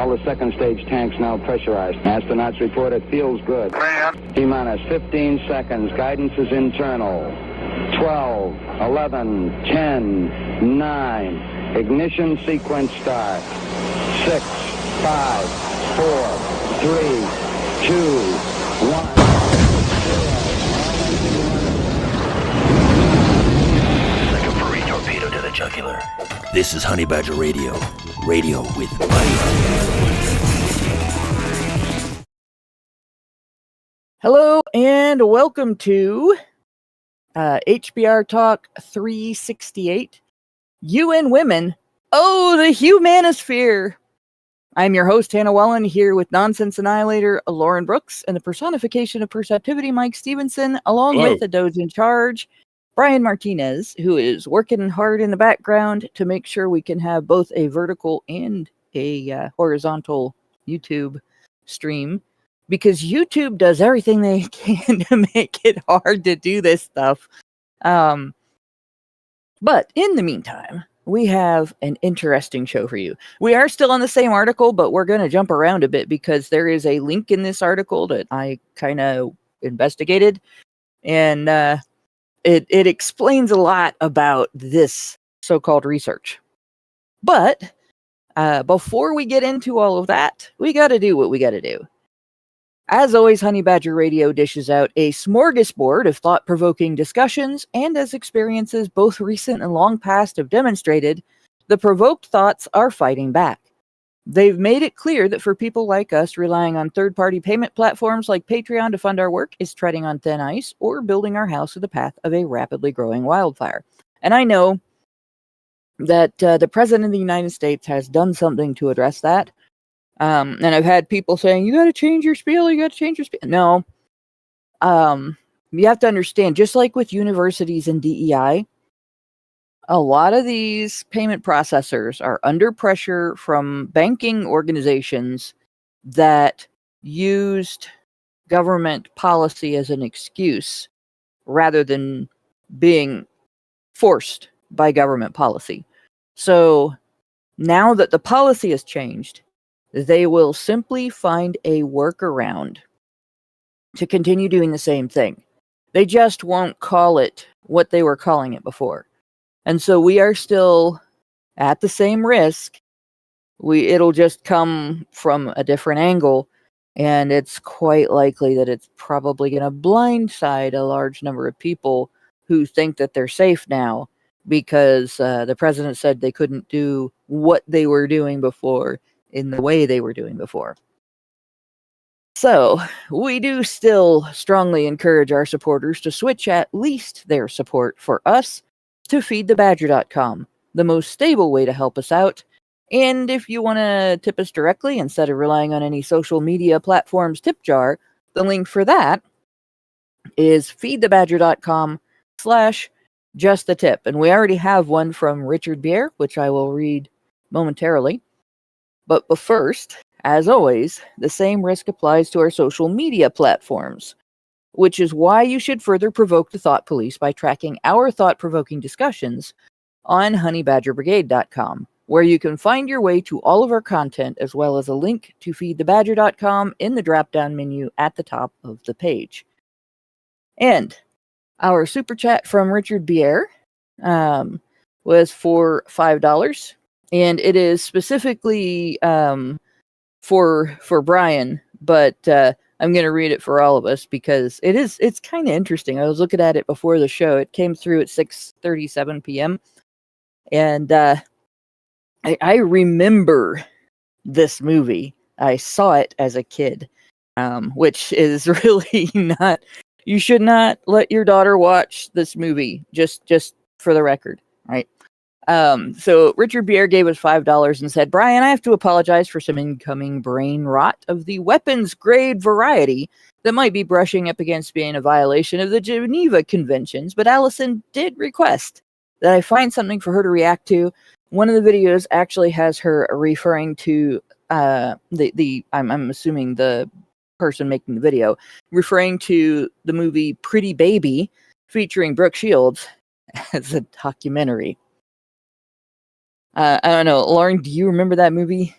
All the second stage tanks now pressurized. Astronauts report it feels good. T-minus 15 seconds. Guidance is internal. 12, 11, 10, 9. Ignition sequence start. 6, 5, 4, 3, 2, 1. Like a furry torpedo to the jugular. This is Honey Badger Radio. Radio with Buddy. Hello and welcome to HBR Talk 368. UN Women. Oh, the huMANosphere. I'm your host, Hannah Wellen, here with Nonsense Annihilator, Lauren Brooks, and the personification of perceptivity, Mike Stevenson, along with the Doge in charge, Brian Martinez, who is working hard in the background to make sure we can have both a vertical and a horizontal YouTube stream, because YouTube does everything they can to make it hard to do this stuff. But in the meantime, we have an interesting show for you. We are still on the same article, but we're going to jump around a bit because there is a link in this article that I kind of investigated, and it explains a lot about this so-called research. But before we get into all of that, we got to do what we got to do. As always, Honey Badger Radio dishes out a smorgasbord of thought-provoking discussions, and as experiences both recent and long past have demonstrated, the provoked thoughts are fighting back. They've made it clear that for people like us, relying on third-party payment platforms like Patreon to fund our work is treading on thin ice or building our house to the path of a rapidly growing wildfire. And I know that the President of the United States has done something to address that. And I've had people saying, you got to change your spiel, No. You have to understand, just like with universities and DEI, a lot of these payment processors are under pressure from banking organizations that used government policy as an excuse rather than being forced by government policy. So now that the policy has changed, they will simply find a workaround to continue doing the same thing. They just won't call it what they were calling it before. And so we are still at the same risk. It'll just come from a different angle, and it's quite likely that it's probably going to blindside a large number of people who think that they're safe now because the president said they couldn't do what they were doing before in the way they were doing before. So, we do still strongly encourage our supporters to switch at least their support for us to feedthebadger.com, the most stable way to help us out. And if you want to tip us directly instead of relying on any social media platforms tip jar, the link for that is feedthebadger.com/justtip. And we already have one from Richard Bier, which I will read momentarily. But first, as always, the same risk applies to our social media platforms, which is why you should further provoke the thought police by tracking our thought-provoking discussions on honeybadgerbrigade.com, where you can find your way to all of our content as well as a link to feedthebadger.com in the drop-down menu at the top of the page. And our super chat from Richard Bier was for $5. And it is specifically for Brian, but I'm going to read it for all of us because it's kind of interesting. I was looking at it before the show. It came through at 6:37 p.m. And I remember this movie. I saw it as a kid, which is really not... You should not let your daughter watch this movie, just for the record, right? So Richard Bier gave us $5 and said, Brian, I have to apologize for some incoming brain rot of the weapons grade variety that might be brushing up against being a violation of the Geneva Conventions, but Allison did request that I find something for her to react to. One of the videos actually has her referring to I'm assuming the person making the video, referring to the movie Pretty Baby featuring Brooke Shields as a documentary. I don't know, Lauren, do you remember that movie?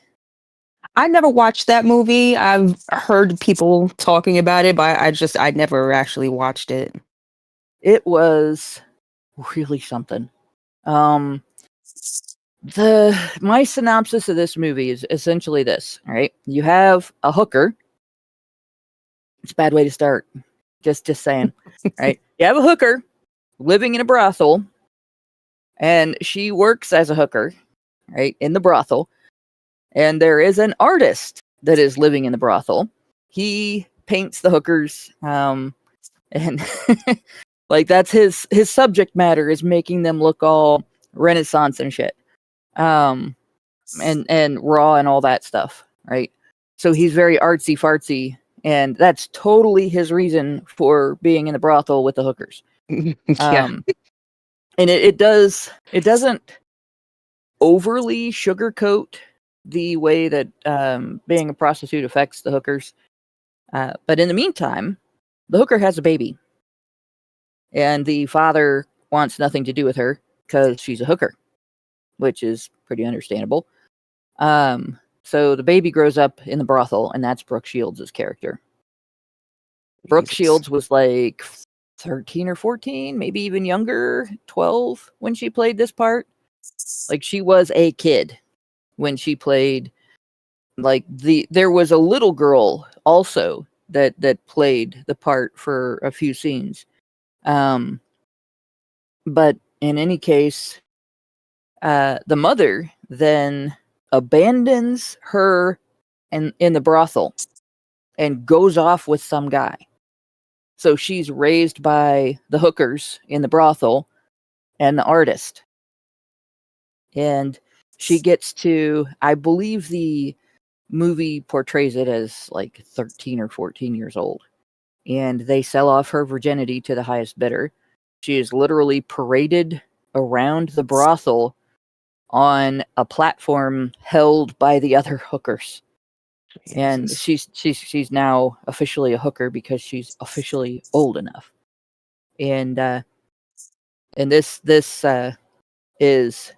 I never watched that movie. I've heard people talking about it, but I never actually watched it. It was really something. My synopsis of this movie is essentially this, all right? You have a hooker. It's a bad way to start. Just saying, right? You have a hooker living in a brothel, and she works as a hooker, right, in the brothel. And there is an artist that is living in the brothel. He paints the hookers, and like that's his subject matter is making them look all Renaissance and shit, and raw and all that stuff, right? So he's very artsy fartsy, and that's totally his reason for being in the brothel with the hookers. Yeah. And it doesn't overly sugarcoat the way that being a prostitute affects the hookers. But in the meantime, the hooker has a baby. And the father wants nothing to do with her because she's a hooker, which is pretty understandable. So the baby grows up in the brothel, and that's Brooke Shields' character. Brooke Shields was like 13 or 14, maybe even younger, 12 when she played this part. Like she was a kid when she played. Like there was a little girl also that played the part for a few scenes. But in any case, the mother then abandons her in the brothel and goes off with some guy. So she's raised by the hookers in the brothel and the artist. And she gets to, I believe the movie portrays it as like 13 or 14 years old. And they sell off her virginity to the highest bidder. She is literally paraded around the brothel on a platform held by the other hookers. Jesus. And she's now officially a hooker because she's officially old enough. And this is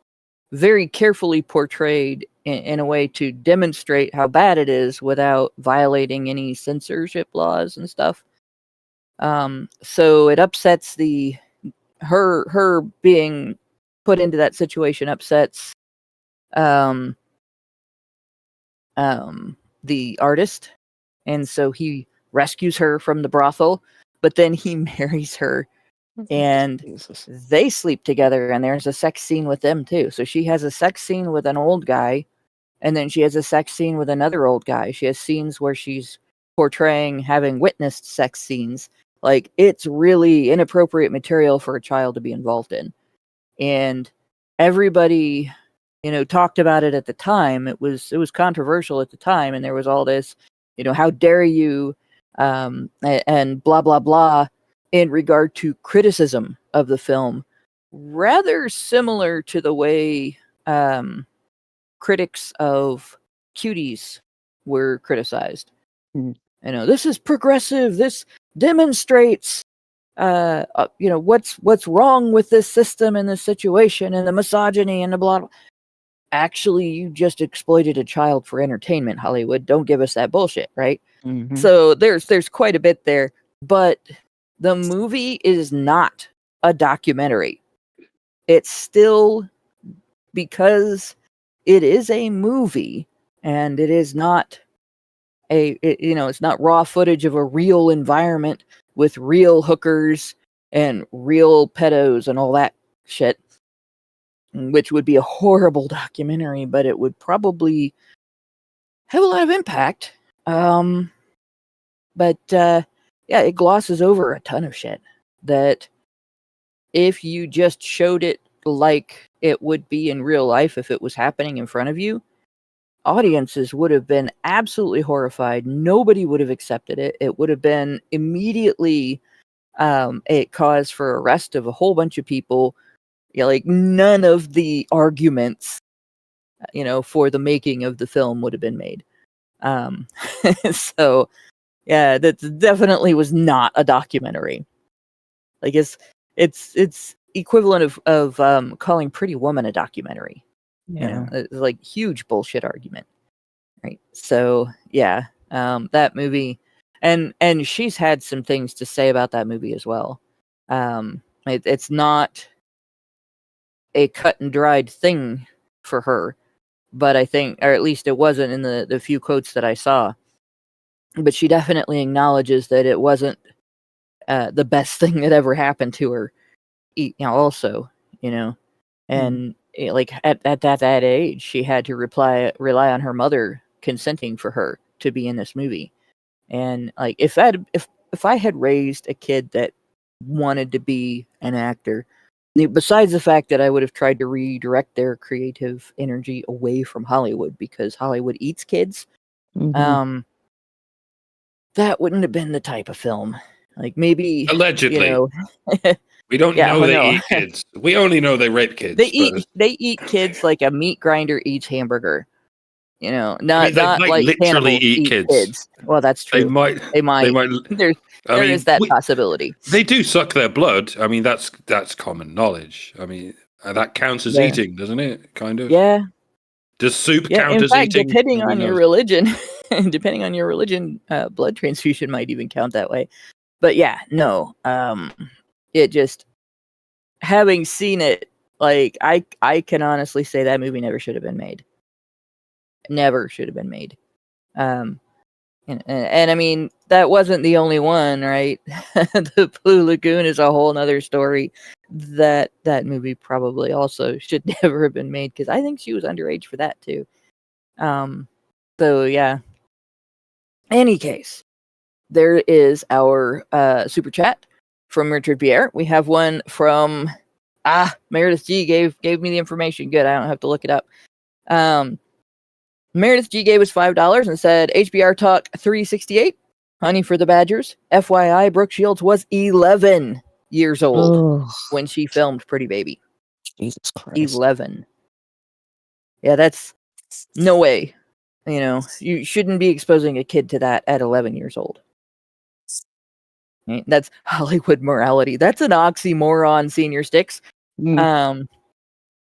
very carefully portrayed in a way to demonstrate how bad it is without violating any censorship laws and stuff. So it upsets her being put into that situation upsets the artist, and so he rescues her from the brothel, but then he marries her, and Jesus. They sleep together, and there's a sex scene with them too. So she has a sex scene with an old guy, and then she has a sex scene with another old guy. She has scenes where she's portraying having witnessed sex scenes. Like, it's really inappropriate material for a child to be involved in. And everybody, talked about it at the time. It was controversial at the time, and there was all this, how dare you, and blah, blah, blah, in regard to criticism of the film. Rather similar to the way critics of Cuties were criticized. This is progressive. This demonstrates, what's wrong with this system and this situation and the misogyny and the blah, blah. Actually, you just exploited a child for entertainment, Hollywood. Don't give us that bullshit, right? Mm-hmm. So there's quite a bit there, but the movie is not a documentary. It's still, because it is a movie and it is not it's not raw footage of a real environment with real hookers and real pedos and all that shit, which would be a horrible documentary, but it would probably have a lot of impact. But it glosses over a ton of shit that if you just showed it like it would be in real life, if it was happening in front of you, audiences would have been absolutely horrified. Nobody would have accepted it. It would have been immediately a cause for arrest of a whole bunch of people. Like, none of the arguments, for the making of the film would have been made. So, yeah, that definitely was not a documentary. Like, it's equivalent of calling Pretty Woman a documentary. Yeah. It's like huge bullshit argument. Right. So yeah, that movie, and she's had some things to say about that movie as well. It's not a cut and dried thing for her, but I think, or at least it wasn't in the few quotes that I saw. But she definitely acknowledges that it wasn't the best thing that ever happened to her. Also, and like at that age, she had to rely on her mother consenting for her to be in this movie. And like if I had raised a kid that wanted to be an actor, besides the fact that I would have tried to redirect their creative energy away from Hollywood because Hollywood eats kids, Mhm. that wouldn't have been the type of film. Like maybe, Allegedly. We don't yeah, know they no. eat kids. We only know they rape kids. They eat kids like a meat grinder eats hamburger. Not they might like literally cannibals eat eat kids. kids. Well, that's true. They might. There is that possibility. They do suck their blood. I mean, that's common knowledge. I mean, that counts as Yeah. eating, doesn't it? Kind of. Yeah. Does soup Yeah. count In as fact, eating? depending on Nobody your religion, blood transfusion might even count that way. But yeah, no. It just, having seen it, like I can honestly say that movie never should have been made. Never should have been made. And I mean, that wasn't the only one, right? The Blue Lagoon is a whole nother story. That movie probably also should never have been made because I think she was underage for that too. So yeah. Any case, there is our super chat from Richard Pierre. We have one from Meredith G gave me the information. Good, I don't have to look it up. Meredith G gave us $5 and said, HBR Talk 368, Honey for the Badgers. FYI, Brooke Shields was 11 years old when she filmed Pretty Baby. Jesus Christ. 11. Yeah, that's no way. You shouldn't be exposing a kid to that at 11 years old. Right? That's Hollywood morality. That's an oxymoron, Senior Sticks. Yeah,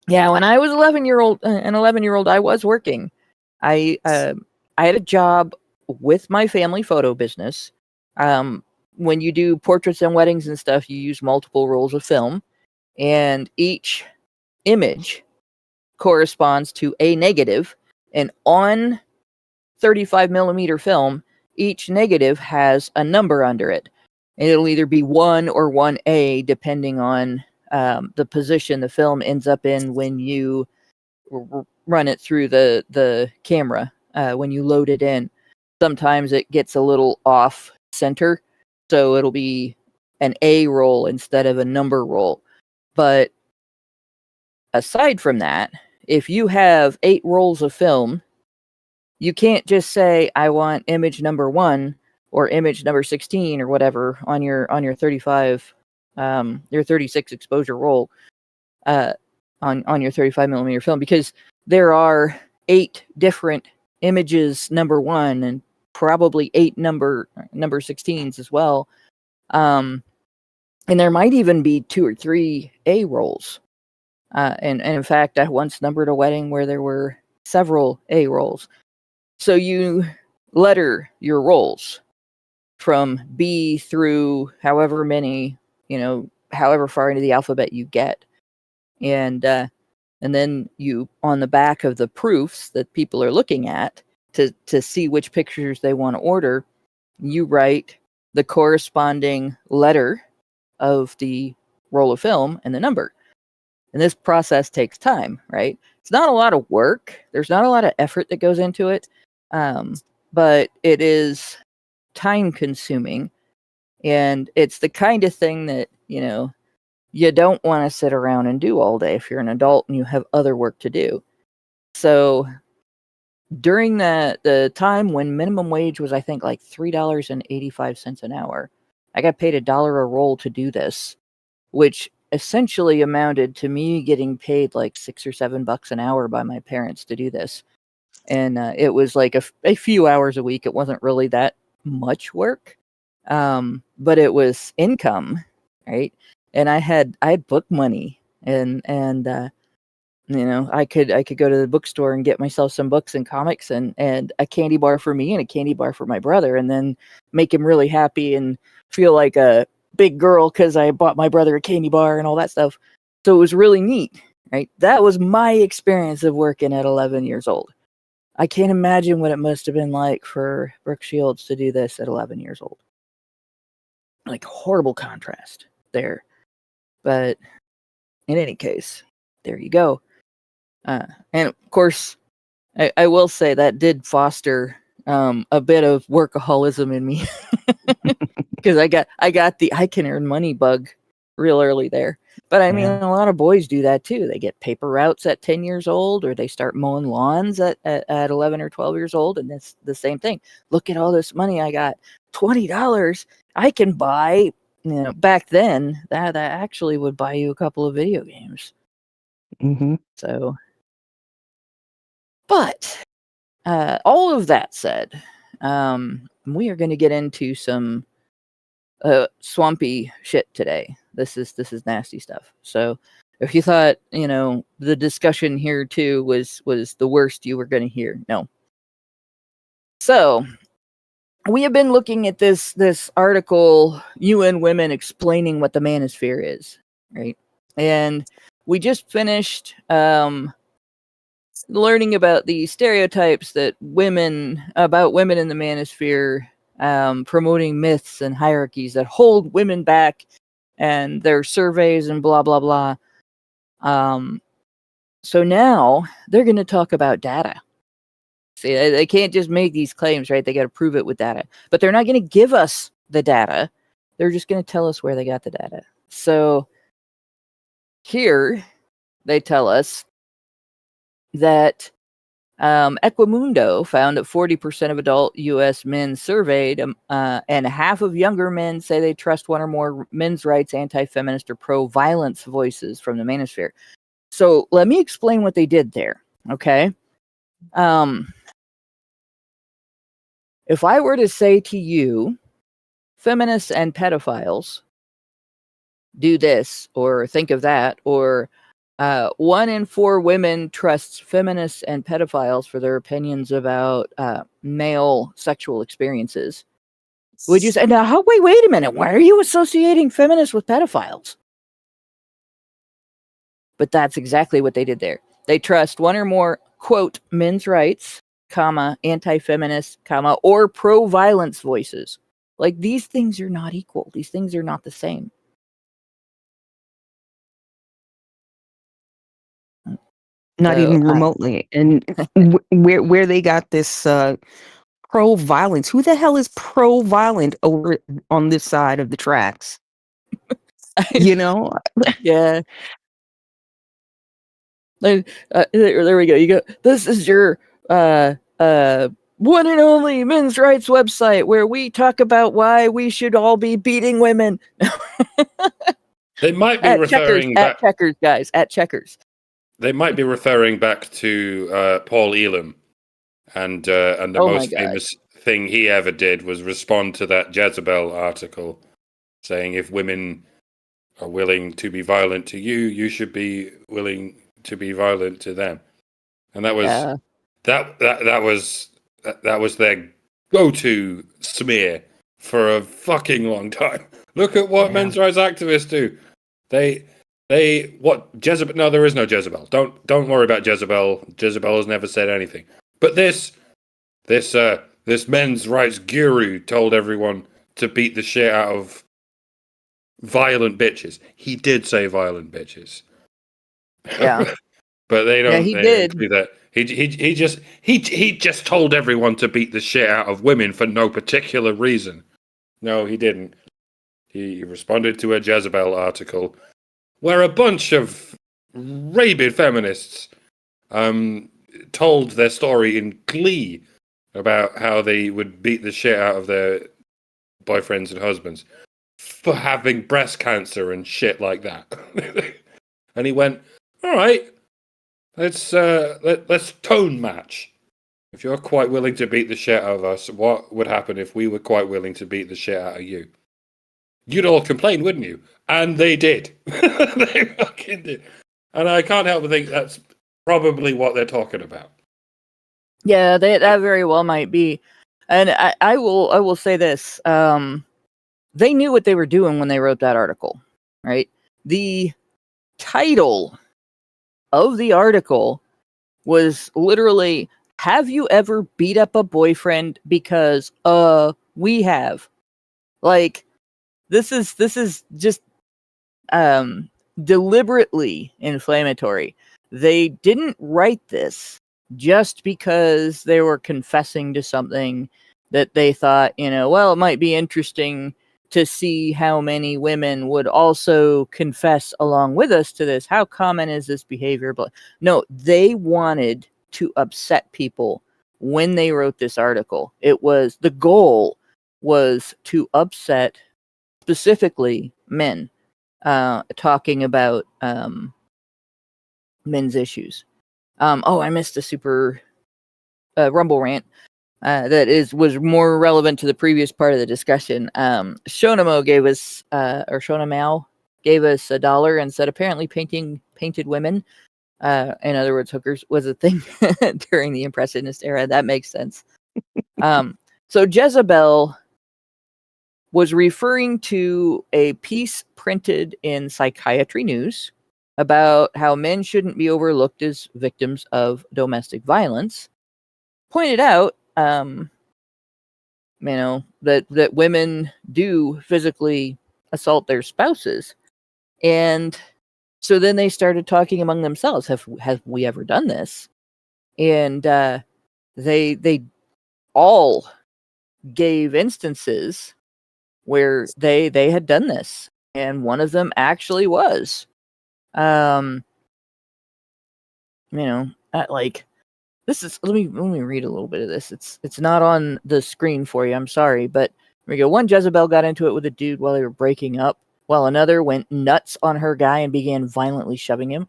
when I was 11-year-old, I was working. I had a job with my family photo business. When you do portraits and weddings and stuff, you use multiple rolls of film, and each image corresponds to a negative. And on 35 millimeter film, each negative has a number under it. And it'll either be 1 or 1A, depending on the position the film ends up in when you run it through the camera, when you load it in. Sometimes it gets a little off center, so it'll be an A roll instead of a number roll. But aside from that, if you have 8 rolls of film, you can't just say, I want image number 1 or image number 16 or whatever on your 35, your 36 exposure roll, on your 35 millimeter film, because there are 8 different images number 1 and probably 8 number 16s as well. And there might even be 2 or 3 A rolls. And in fact, I once numbered a wedding where there were several A rolls. So you letter your rolls from B through however many, however far into the alphabet you get. And then you, on the back of the proofs that people are looking at to see which pictures they want to order, you write the corresponding letter of the roll of film and the number. And this process takes time, right? It's not a lot of work. There's not a lot of effort that goes into it. But it is time consuming. And it's the kind of thing that, you don't want to sit around and do all day if you're an adult and you have other work to do. So during the time when minimum wage was, I think, like $3.85 an hour, I got paid $1 a roll to do this, which essentially amounted to me getting paid like $6 or $7 an hour by my parents to do this. And it was like a few hours a week. It wasn't really that much work, but it was income, right? And I had book money, and You know, I could go to the bookstore and get myself some books and comics and a candy bar for me and a candy bar for my brother, and then make him really happy and feel like a big girl because I bought my brother a candy bar and all that stuff. So it was really neat, right? That was my experience of working at 11 years old. I can't imagine what it must have been like for Brooke Shields to do this at 11 years old. Like, horrible contrast there. But in any case, there you go. And of course, I will say that did foster a bit of workaholism in me because I got the I can earn money bug real early there. But I mean, a lot of boys do that too. They get paper routes at 10 years old, or they start mowing lawns at 11 or 12 years old, and it's the same thing. Look at all this money I got. $20. I can buy. You know, back then that actually would buy you a couple of video games. Mm-hmm. So. But all of that said, we are going to get into some swampy shit today. This is nasty stuff. So if you thought, you know, the discussion here too was the worst you were going to hear, no. So we have been looking at this article, UN Women Explaining What the Manosphere Is, right? And we just finished learning about the stereotypes that women in the manosphere, promoting myths and hierarchies that hold women back, and their surveys and blah blah blah. So now they're going to talk about data. See, they can't just make these claims, right? They got to prove it with data, but they're not going to give us the data. They're just going to tell us where they got the data. So here they tell us that Equimundo found that 40% of adult U.S. men surveyed, and half of younger men say they trust one or more men's rights, anti-feminist, or pro-violence voices from the manosphere. So let me explain what they did there, okay? If I were to say to you, feminists and pedophiles do this, or think of that, or 1 in 4 women trusts feminists and pedophiles for their opinions about male sexual experiences. Would you say, now, wait a minute, why are you associating feminists with pedophiles? But that's exactly what they did there. They trust 1 or more, quote, men's rights, comma, anti-feminist, comma, or pro-violence voices. Like, these things are not equal. These things are not the same. Not So, even remotely. And where they got this pro-violence? Who the hell is pro-violent over on this side of the tracks? You know? Yeah. There we go. You go. This is your one and only men's rights website where we talk about why we should all be beating women. They might be at referring Checkers, back. at Checkers, guys, at Checkers. They might be referring back to Paul Elam, and the most famous thing he ever did was respond to that Jezebel article, saying if women are willing to be violent to you, you should be willing to be violent to them. And that was that was their go-to smear for a fucking long time. Look at what men's rights activists do. They what Jezebel? No, there is no Jezebel. Don't worry about Jezebel. Jezebel has never said anything. But this men's rights guru told everyone to beat the shit out of violent bitches. He did say violent bitches. Yeah. But they don't. He they did. don't do that. He just told everyone to beat the shit out of women for no particular reason. No, he didn't. He responded to a Jezebel article where a bunch of rabid feminists told their story in glee about how they would beat the shit out of their boyfriends and husbands for having breast cancer and shit like that. And he went, all right, let's tone match. If you're quite willing to beat the shit out of us, what would happen if we were quite willing to beat the shit out of you? You'd all complain, wouldn't you? And they did. They fucking did. And I can't help but think probably what they're talking about. Yeah, that very well might be. And I will say this. They knew what they were doing when they wrote that article, right? The title of the article was literally, "Have you ever beat up a boyfriend?" Because we have. Like, this is just deliberately inflammatory. They didn't write this just because they were confessing to something that they thought, well, it might be interesting to see how many women would also confess along with us to this. How common is this behavior? But no, they wanted to upset people when they wrote this article. The goal was to upset specifically men, talking about men's issues. I missed a super Rumble rant that was more relevant to the previous part of the discussion. Shonamo gave us, or Shonamao gave us $1 and said apparently painted women, in other words, hookers, was a thing during the Impressionist era. That makes sense. So Jezebel was referring to a piece printed in Psychiatry News about how men shouldn't be overlooked as victims of domestic violence. Pointed out, that women do physically assault their spouses. And so then they started talking among themselves. Have we ever done this? And they all gave instances where they had done this, and one of them actually was, like, this is, let me read a little bit of this. It's not on the screen for you, I'm sorry, but here we go. One Jezebel got into it with a dude while they were breaking up, while another went nuts on her guy and began violently shoving him.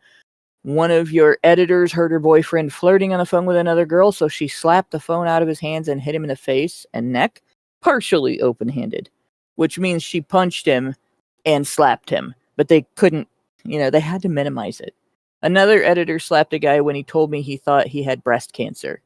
One of your editors heard her boyfriend flirting on the phone with another girl, so she slapped the phone out of his hands and hit him in the face and neck, partially open-handed, which means she punched him and slapped him, but they couldn't, they had to minimize it. Another editor slapped a guy when he told me he thought he had breast cancer.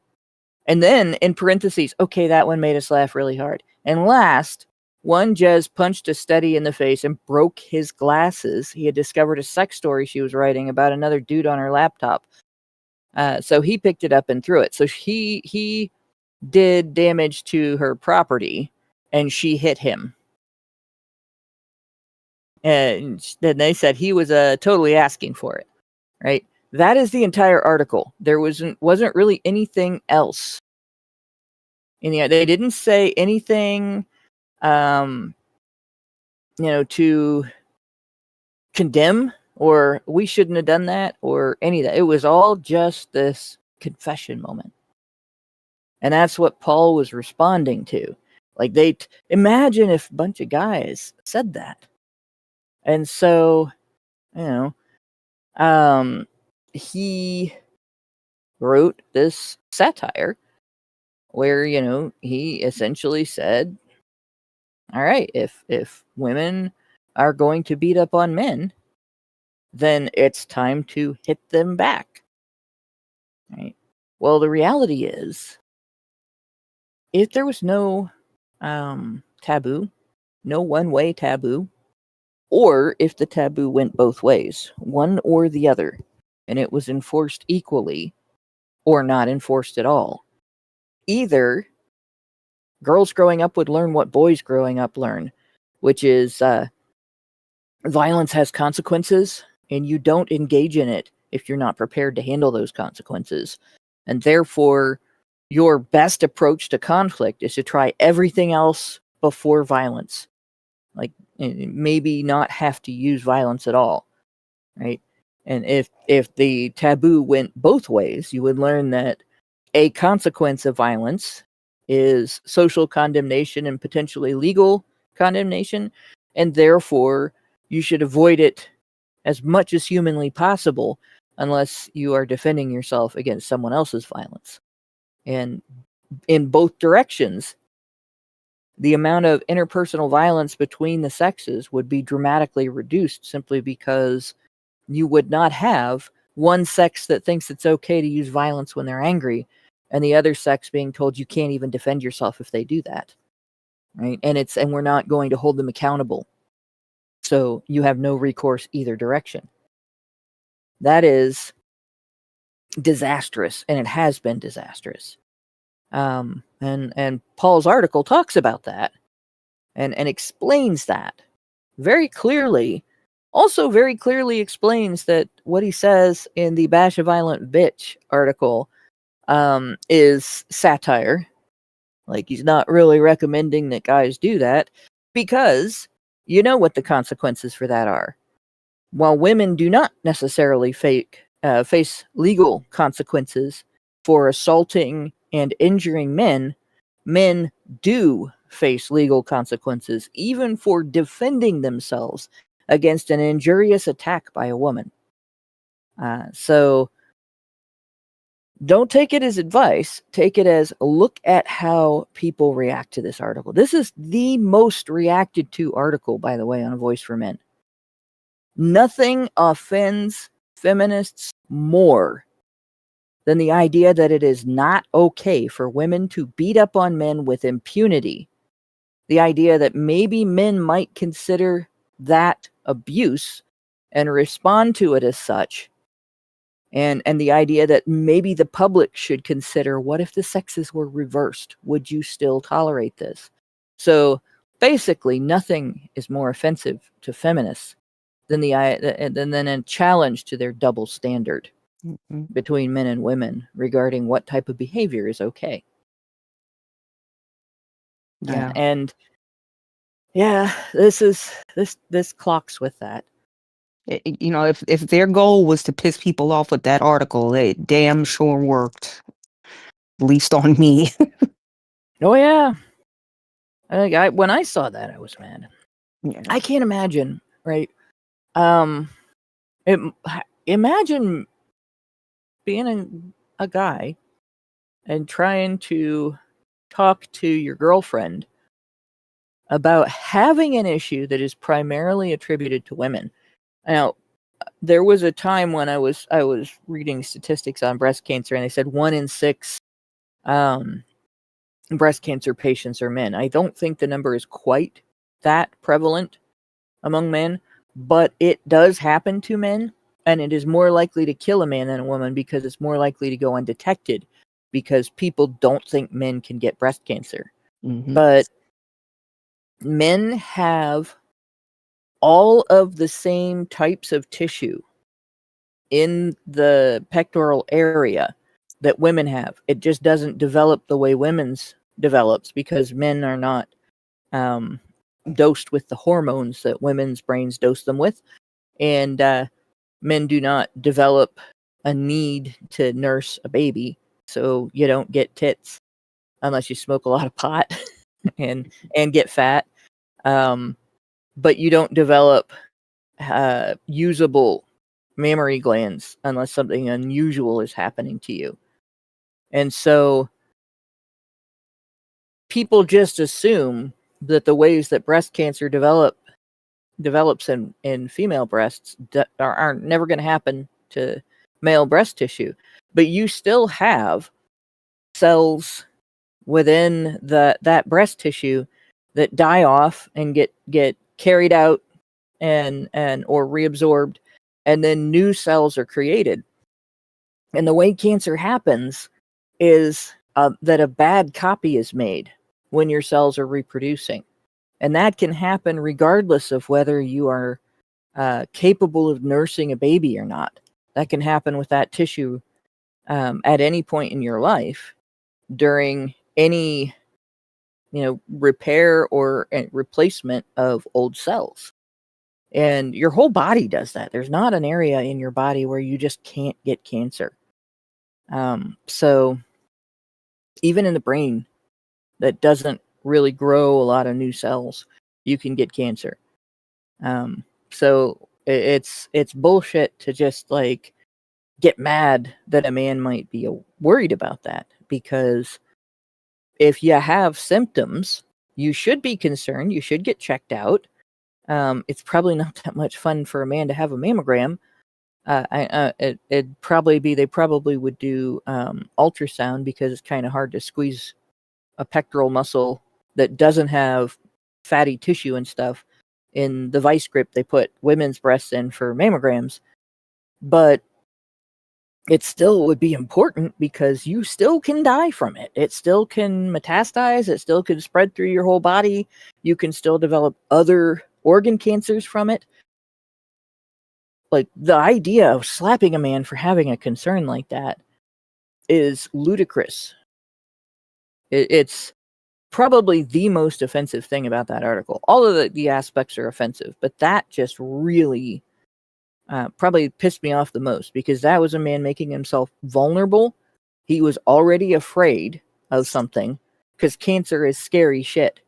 And then, in parentheses, okay, that one made us laugh really hard. And last, one Jez punched a steady in the face and broke his glasses. He had discovered a sex story she was writing about another dude on her laptop. So he picked it up and threw it. So he did damage to her property, and she hit him. And then they said he was totally asking for it, right? That is the entire article. There wasn't really anything else. They didn't say anything, to condemn, or we shouldn't have done that, or any of that. It was all just this confession moment. And that's what Paul was responding to. Like, imagine if a bunch of guys said that. And so, he wrote this satire where, he essentially said, all right, if women are going to beat up on men, then it's time to hit them back. Right? Well, the reality is, if there was no taboo, no one-way taboo, or if the taboo went both ways, one or the other, and it was enforced equally or not enforced at all, either girls growing up would learn what boys growing up learn, which is violence has consequences, and you don't engage in it if you're not prepared to handle those consequences. And therefore, your best approach to conflict is to try everything else before violence. Like, maybe not have to use violence at all, right? And if the taboo went both ways, you would learn that a consequence of violence is social condemnation and potentially legal condemnation, and therefore you should avoid it as much as humanly possible unless you are defending yourself against someone else's violence. And in both directions, the amount of interpersonal violence between the sexes would be dramatically reduced simply because you would not have one sex that thinks it's okay to use violence when they're angry, and the other sex being told you can't even defend yourself if they do that, right? And we're not going to hold them accountable, so you have no recourse either direction. That is disastrous, and it has been disastrous. And Paul's article talks about that and explains that very clearly. Also very clearly explains that what he says in the Bash a Violent Bitch article is satire. Like, he's not really recommending that guys do that, because you know what the consequences for that are. While women do not necessarily face legal consequences for assaulting and injuring men, men do face legal consequences even for defending themselves against an injurious attack by a woman. So don't take it as advice. Take it as a look at how people react to this article. This is the most reacted to article, by the way, on A Voice for Men. Nothing offends feminists more than the idea that it is not okay for women to beat up on men with impunity. The idea that maybe men might consider that abuse and respond to it as such. And the idea that maybe the public should consider, what if the sexes were reversed? Would you still tolerate this? So basically, nothing is more offensive to feminists than a challenge to their double standard between men and women regarding what type of behavior is okay. Yeah. And yeah, this clocks with that. You know, if their goal was to piss people off with that article, it damn sure worked. At least on me. Oh yeah. When I saw that, I was mad. Yeah. I can't imagine, right? Imagine being a guy and trying to talk to your girlfriend about having an issue that is primarily attributed to women. Now, there was a time when I was reading statistics on breast cancer, and they said 1 in 6 breast cancer patients are men. I don't think the number is quite that prevalent among men, but it does happen to men, and it is more likely to kill a man than a woman because it's more likely to go undetected, because people don't think men can get breast cancer. Mm-hmm. But men have all of the same types of tissue in the pectoral area that women have. It just doesn't develop the way women's develops, because men are not dosed with the hormones that women's brains dose them with. And men do not develop a need to nurse a baby. So you don't get tits unless you smoke a lot of pot and get fat. But you don't develop usable mammary glands unless something unusual is happening to you. And so people just assume that the ways that breast cancer develops in female breasts are never going to happen to male breast tissue. But you still have cells within that breast tissue that die off and get carried out and or reabsorbed, and then new cells are created. And the way cancer happens is that a bad copy is made when your cells are reproducing. And that can happen regardless of whether you are capable of nursing a baby or not. That can happen with that tissue at any point in your life during any repair or replacement of old cells. And your whole body does that. There's not an area in your body where you just can't get cancer. So even in the brain that doesn't really grow a lot of new cells, you can get cancer. So it's bullshit to just like get mad that a man might be worried about that, because if you have symptoms, you should be concerned. You should get checked out. It's probably not that much fun for a man to have a mammogram, It'd probably be, they probably would do ultrasound, because it's kind of hard to squeeze a pectoral muscle that doesn't have fatty tissue and stuff in the vice grip they put women's breasts in for mammograms. But it still would be important, because you still can die from it. It still can metastasize. It still can spread through your whole body. You can still develop other organ cancers from it. Like, the idea of slapping a man for having a concern like that is ludicrous. It's probably the most offensive thing about that article. All of the aspects are offensive, but that just really probably pissed me off the most, because that was a man making himself vulnerable. He was already afraid of something, because cancer is scary shit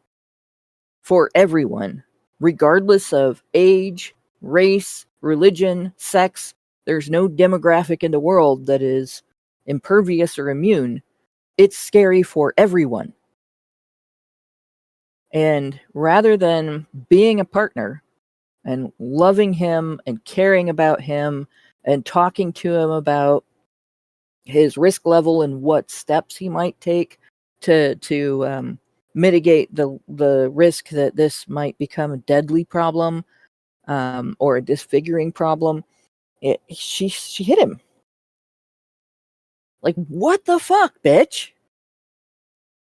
for everyone, regardless of age, race, religion, sex. There's no demographic in the world that is impervious or immune. It's scary for everyone. And rather than being a partner and loving him and caring about him and talking to him about his risk level and what steps he might take to mitigate the risk that this might become a deadly problem, or a disfiguring problem, she hit him. Like, what the fuck, bitch?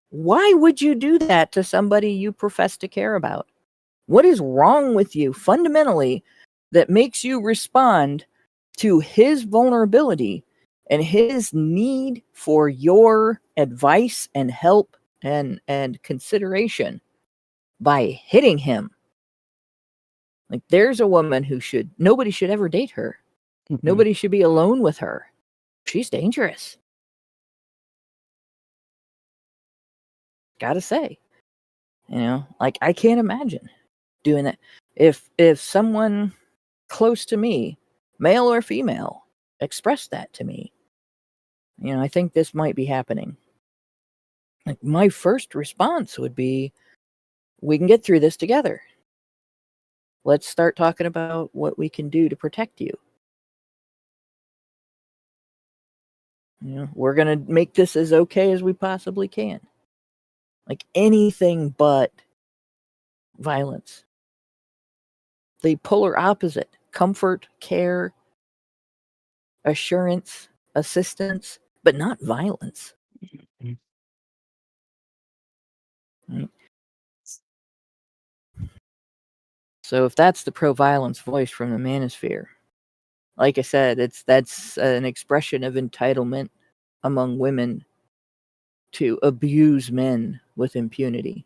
Why would you do that to somebody you profess to care about? What is wrong with you fundamentally that makes you respond to his vulnerability and his need for your advice and help and consideration by hitting him? Like, there's a woman who nobody should ever date her. Mm-hmm. Nobody should be alone with her. She's dangerous. Gotta say. Like, I can't imagine doing that. If someone close to me, male or female, expressed that to me, I think this might be happening. Like, my first response would be, we can get through this together. Let's start talking about what we can do to protect you. We're going to make this as okay as we possibly can. Like, anything but violence. The polar opposite: comfort, care, assurance, assistance, but not violence. Mm-hmm. Right. So if that's the pro-violence voice from the manosphere, like I said, that's an expression of entitlement among women to abuse men with impunity.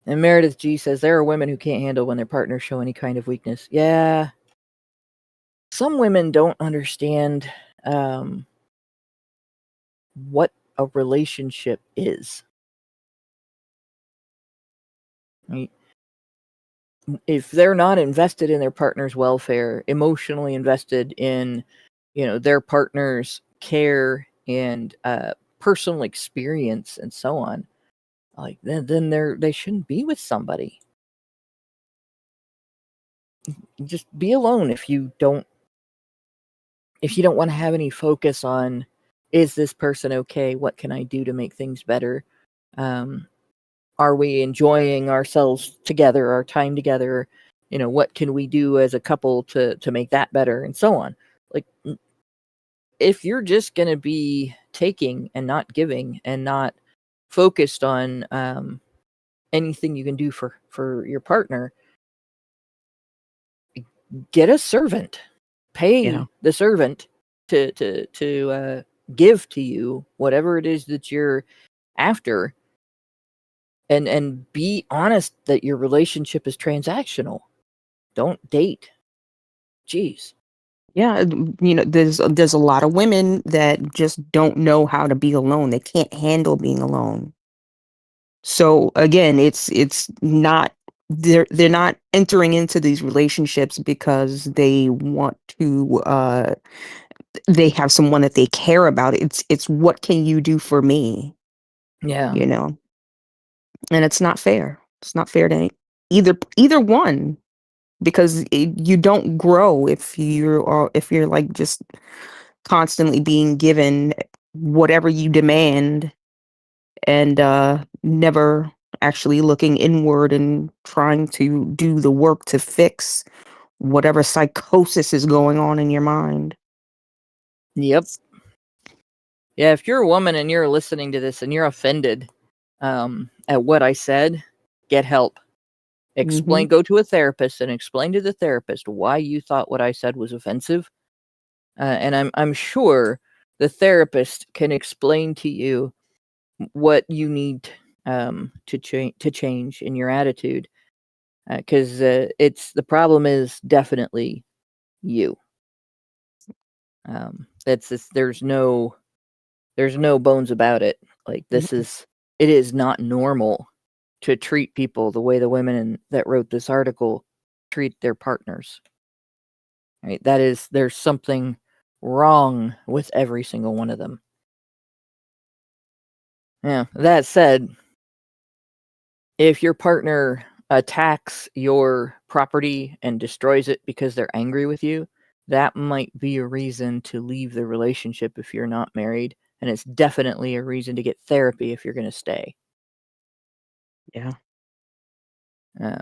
And Meredith G says, there are women who can't handle when their partners show any kind of weakness. Yeah. Some women don't understand what a relationship is. Right? If they're not invested in their partner's welfare, emotionally invested in, their partner's care and personal experience and so on, like, then they shouldn't be with somebody. Just be alone if you don't want to have any focus on, is this person okay? What can I do to make things better? Are we enjoying ourselves together, our time together? What can we do as a couple to make that better, and so on? Like, if you're just going to be taking and not giving and not focused on anything you can do for your partner, get a servant. Pay the servant to give to you whatever it is that you're after, and be honest that your relationship is transactional. Don't date. Jeez. Yeah, there's a lot of women that just don't know how to be alone. They can't handle being alone. So again, it's not, they're not entering into these relationships because they want to they have someone that they care about. It's what can you do for me? Yeah. And it's not fair. It's not fair to either one, because you don't grow if you're like just constantly being given whatever you demand, and never actually looking inward and trying to do the work to fix whatever psychosis is going on in your mind. Yep. Yeah, if you're a woman and you're listening to this and you're offended at what I said, get help. Explain, go to a therapist and explain to the therapist why you thought what I said was offensive. And I'm sure the therapist can explain to you what you need to change in your attitude, because the problem is definitely you. There's no bones about it. Like, it is not normal to treat people the way the women that wrote this article treat their partners. Right? There's something wrong with every single one of them. Yeah, that said, if your partner attacks your property and destroys it because they're angry with you, that might be a reason to leave the relationship if you're not married, and it's definitely a reason to get therapy if you're going to stay. Yeah.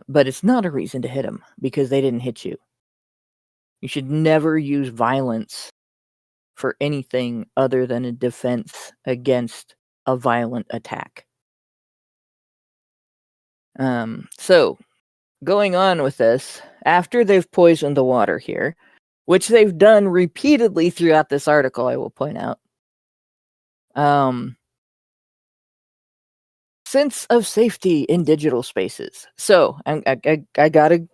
But it's not a reason to hit them because they didn't hit you. You should never use violence for anything other than a defense against a violent attack. So, going on with this, after they've poisoned the water here, which they've done repeatedly throughout this article, I will point out, sense of safety in digital spaces. So, I gotta,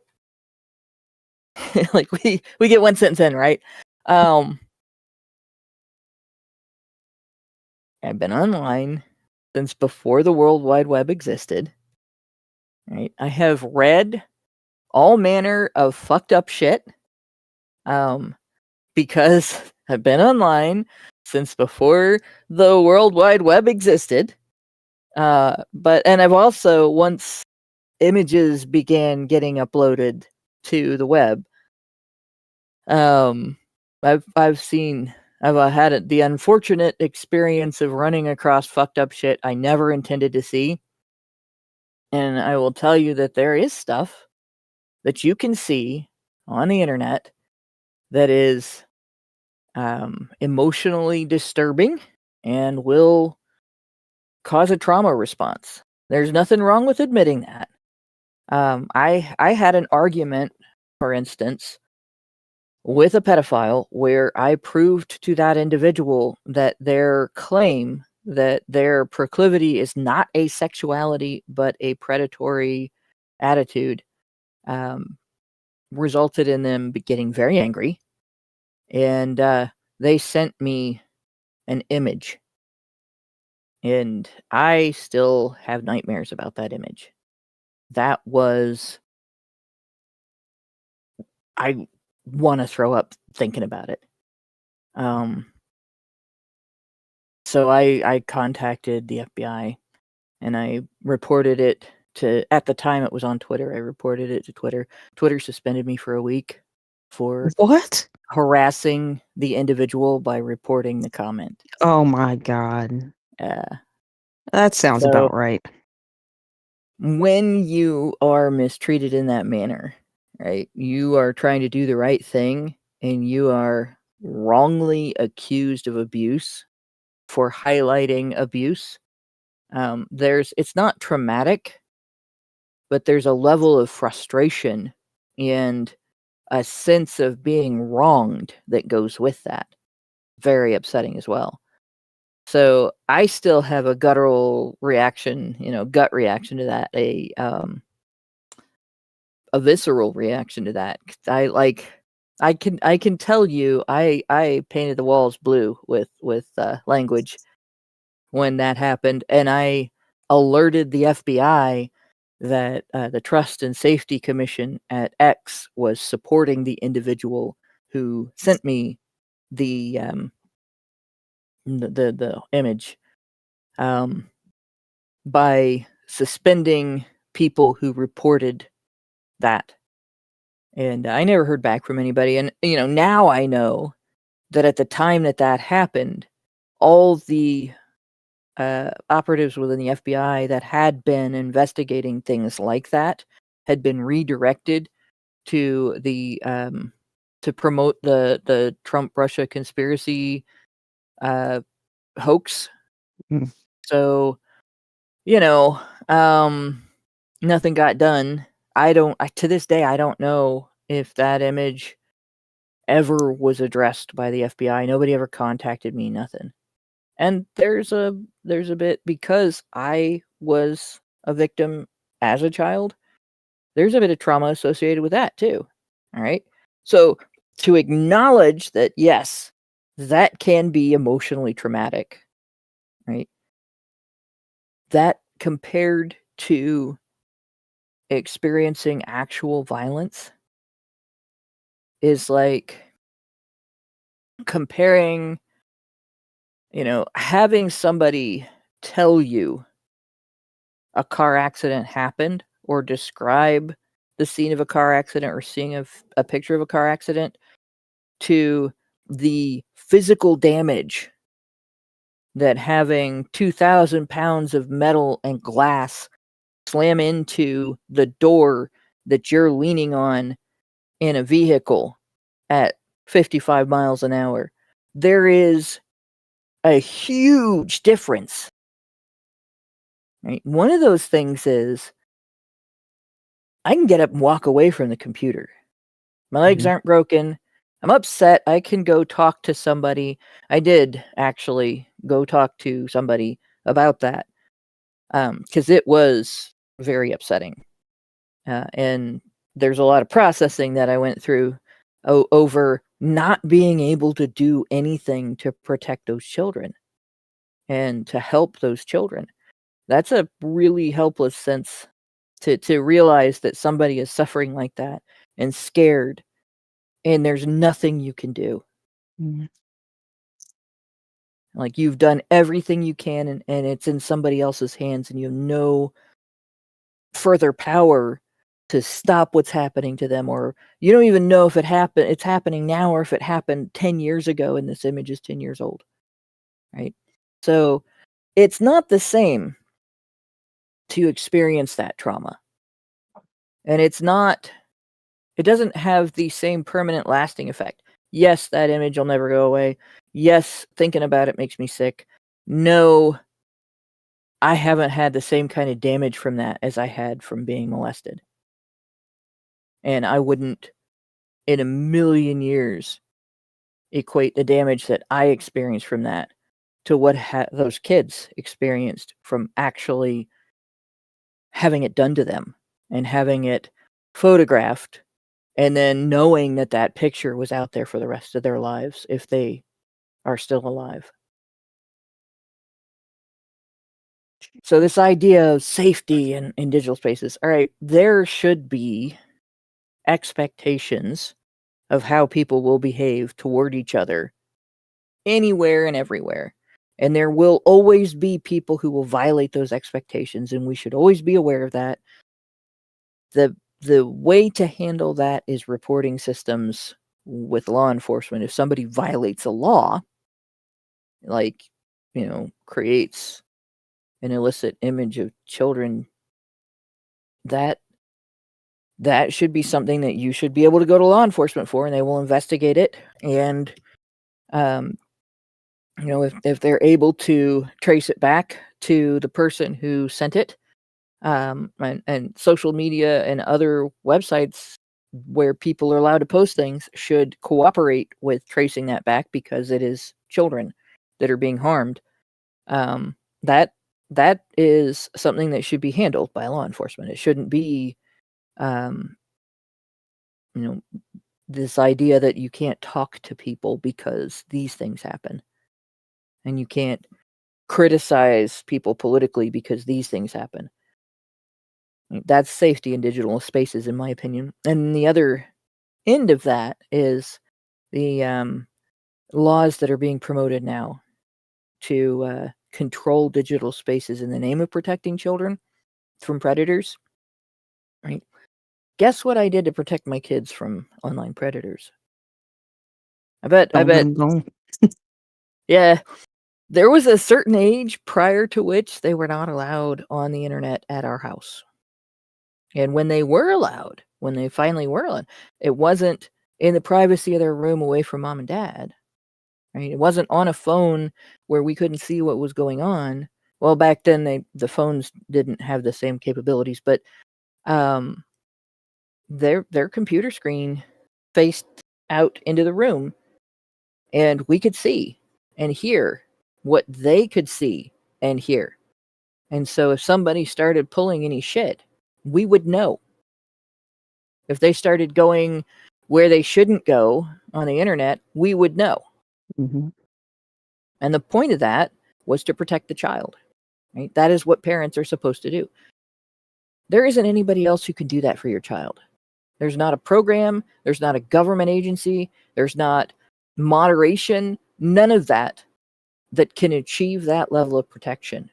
like, we get one sentence in, right? I've been online since before the World Wide Web existed. Right? I have read all manner of fucked up shit. Because I've been online since before the World Wide Web existed. And I've also, once images began getting uploaded to the web, I've had the unfortunate experience of running across fucked up shit I never intended to see. And I will tell you that there is stuff that you can see on the internet that is emotionally disturbing and will cause a trauma response. There's nothing wrong with admitting that. I had an argument, for instance, with a pedophile where I proved to that individual that their claim that their proclivity is not asexuality but a predatory attitude resulted in them getting very angry, and they sent me an image, and I still have nightmares about that image. That was, I want to throw up thinking about it. So I contacted the FBI and I reported it to, at the time it was on Twitter, I reported it to Twitter. Twitter suspended me for a week for What? harassing the individual by reporting the comment. Oh my God. That sounds about right. When you are mistreated in that manner, right, you are trying to do the right thing and you are wrongly accused of abuse for highlighting abuse. It's not traumatic, but there's a level of frustration and a sense of being wronged that goes with that. Very upsetting as well. So I still have a guttural reaction, gut reaction to that, a visceral reaction to that. I can tell you, I painted the walls blue with language when that happened, and I alerted the FBI that the Trust and Safety Commission at X was supporting the individual who sent me the image by suspending people who reported that. And I never heard back from anybody. And, now I know that at the time that happened, all the operatives within the FBI that had been investigating things like that had been redirected to the to promote the Trump-Russia conspiracy hoax. Mm. So, nothing got done. To this day, I don't know if that image ever was addressed by the FBI. Nobody ever contacted me, nothing. And there's a bit, because I was a victim as a child, there's a bit of trauma associated with that too. All right. So to acknowledge that, yes, that can be emotionally traumatic, right? That compared to experiencing actual violence is like comparing, having somebody tell you a car accident happened or describe the scene of a car accident or seeing a picture of a car accident to the physical damage that having 2,000 pounds of metal and glass slam into the door that you're leaning on in a vehicle at 55 miles an hour. There is a huge difference. Right? One of those things is I can get up and walk away from the computer. My legs aren't broken. I'm upset. I can go talk to somebody. I did actually go talk to somebody about that because it was very upsetting. And there's a lot of processing that I went through over not being able to do anything to protect those children and to help those children. That's a really helpless sense to realize that somebody is suffering like that and scared, and there's nothing you can do. Mm. Like, you've done everything you can, and it's in somebody else's hands, and you have no further power to stop what's happening to them, or you don't even know if it's happening now, or if it happened 10 years ago and this image is 10 years old. Right? So it's not the same to experience that trauma. And it doesn't have the same permanent lasting effect. Yes, that image will never go away. Yes, thinking about it makes me sick. No, I haven't had the same kind of damage from that as I had from being molested. And I wouldn't in a million years equate the damage that I experienced from that to what those kids experienced from actually having it done to them and having it photographed, and then knowing that picture was out there for the rest of their lives if they are still alive. So this idea of safety in digital spaces, all right, there should be expectations of how people will behave toward each other anywhere and everywhere. And there will always be people who will violate those expectations, and we should always be aware of that. The way to handle that is reporting systems with law enforcement. If somebody violates a law, like, creates an illicit image of children, that should be something that you should be able to go to law enforcement for, and they will investigate it. And if they're able to trace it back to the person who sent it, and social media and other websites where people are allowed to post things should cooperate with tracing that back, because it is children that are being harmed. That is something that should be handled by law enforcement. It shouldn't be, this idea that you can't talk to people because these things happen, and you can't criticize people politically because these things happen. That's safety in digital spaces, in my opinion. And the other end of that is the laws that are being promoted now to control digital spaces in the name of protecting children from predators. Right? Guess what I did to protect my kids from online predators? I bet. Yeah. There was a certain age prior to which they were not allowed on the internet at our house. And when they were allowed, when they finally were allowed, it wasn't in the privacy of their room away from mom and dad. Right? It wasn't on a phone where we couldn't see what was going on. Well, back then the phones didn't have the same capabilities, but their computer screen faced out into the room, and we could see and hear what they could see and hear. And so if somebody started pulling any shit, we would know. If they started going where they shouldn't go on the internet, we would know. Mm-hmm. And the point of that was to protect the child. Right? That is what parents are supposed to do. There isn't anybody else who can do that for your child. There's not a program. There's not a government agency. There's not moderation. None of that can achieve that level of protection.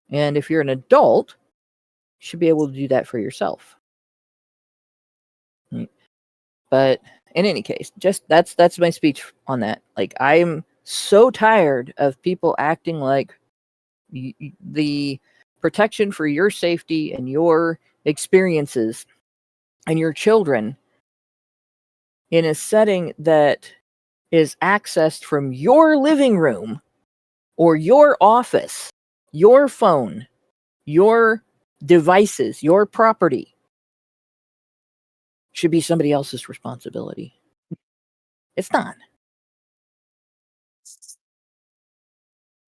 And if you're an adult, you should be able to do that for yourself. But in any case, just that's my speech on that. Like, I'm so tired of people acting like the protection for your safety and your experiences and your children in a setting that is accessed from your living room or your office, your phone, your devices, your property, should be somebody else's responsibility. It's not.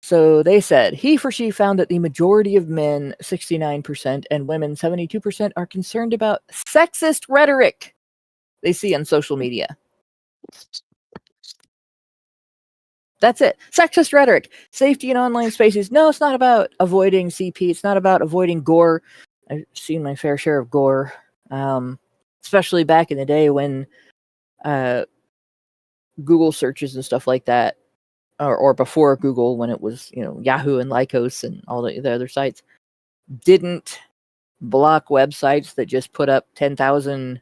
So they said, he for she found that the majority of men, 69%, and women, 72%, are concerned about sexist rhetoric they see on social media. That's it. Sexist rhetoric. Safety in online spaces. No, it's not about avoiding CP. It's not about avoiding gore. I've seen my fair share of gore, especially back in the day when Google searches and stuff like that, or before Google, when it was, Yahoo and Lycos and all the other sites, didn't block websites that just put up 10,000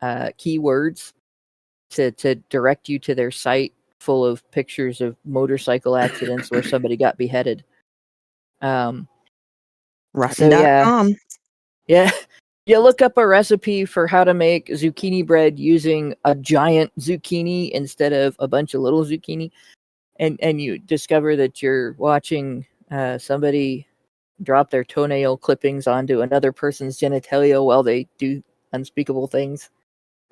keywords to direct you to their site full of pictures of motorcycle accidents where somebody got beheaded. Rotten.com. So yeah. You look up a recipe for how to make zucchini bread using a giant zucchini instead of a bunch of little zucchini, and you discover that you're watching somebody drop their toenail clippings onto another person's genitalia while they do unspeakable things.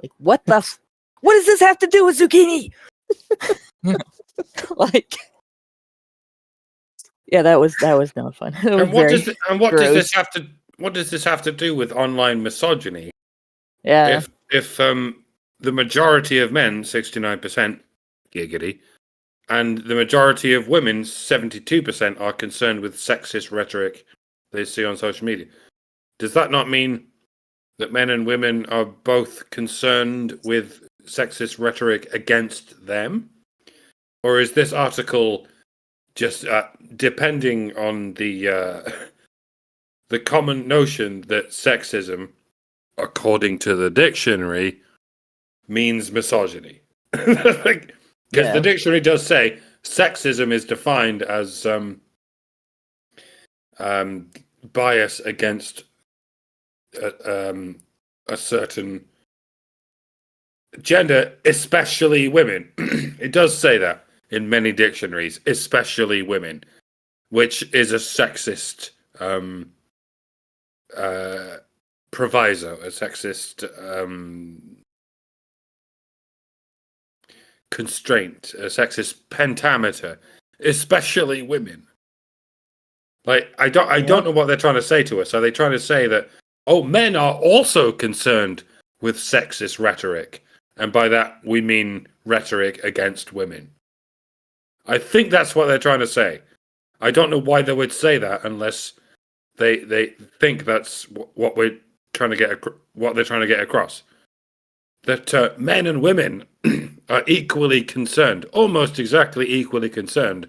Like, what does this have to do with zucchini? Like, yeah, that was not fun. And what does this have to do with online misogyny? Yeah. If the majority of men, 69%, giggity, and the majority of women, 72%, are concerned with sexist rhetoric they see on social media, does that not mean that men and women are both concerned with sexist rhetoric against them? Or is this article just depending on the common notion that sexism, according to the dictionary, means misogyny? Because the dictionary does say sexism is defined as bias against a certain gender, especially women. It does say that in many dictionaries, especially women, which is a sexist proviso, a sexist constraint, a sexist pentameter, especially women. Like, I don't know what they're trying to say to us. Are they trying to say that, men are also concerned with sexist rhetoric, and by that we mean rhetoric against women? I think that's what they're trying to say. I don't know why they would say that unless they think that's what we're trying to get. What they're trying to get across, that men and women are equally concerned, almost exactly equally concerned,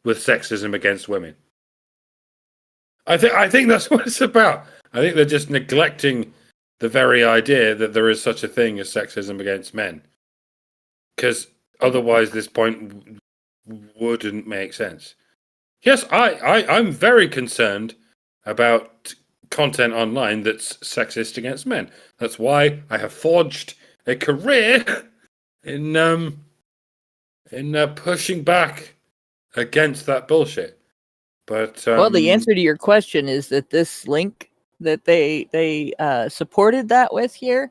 with sexism against women. I think that's what it's about. I think they're just neglecting the very idea that there is such a thing as sexism against men. Because otherwise this point wouldn't make sense. Yes, I'm very concerned about content online that's sexist against men. That's why I have forged a career in pushing back against that bullshit. But well, the answer to your question is that this link that they supported that with here,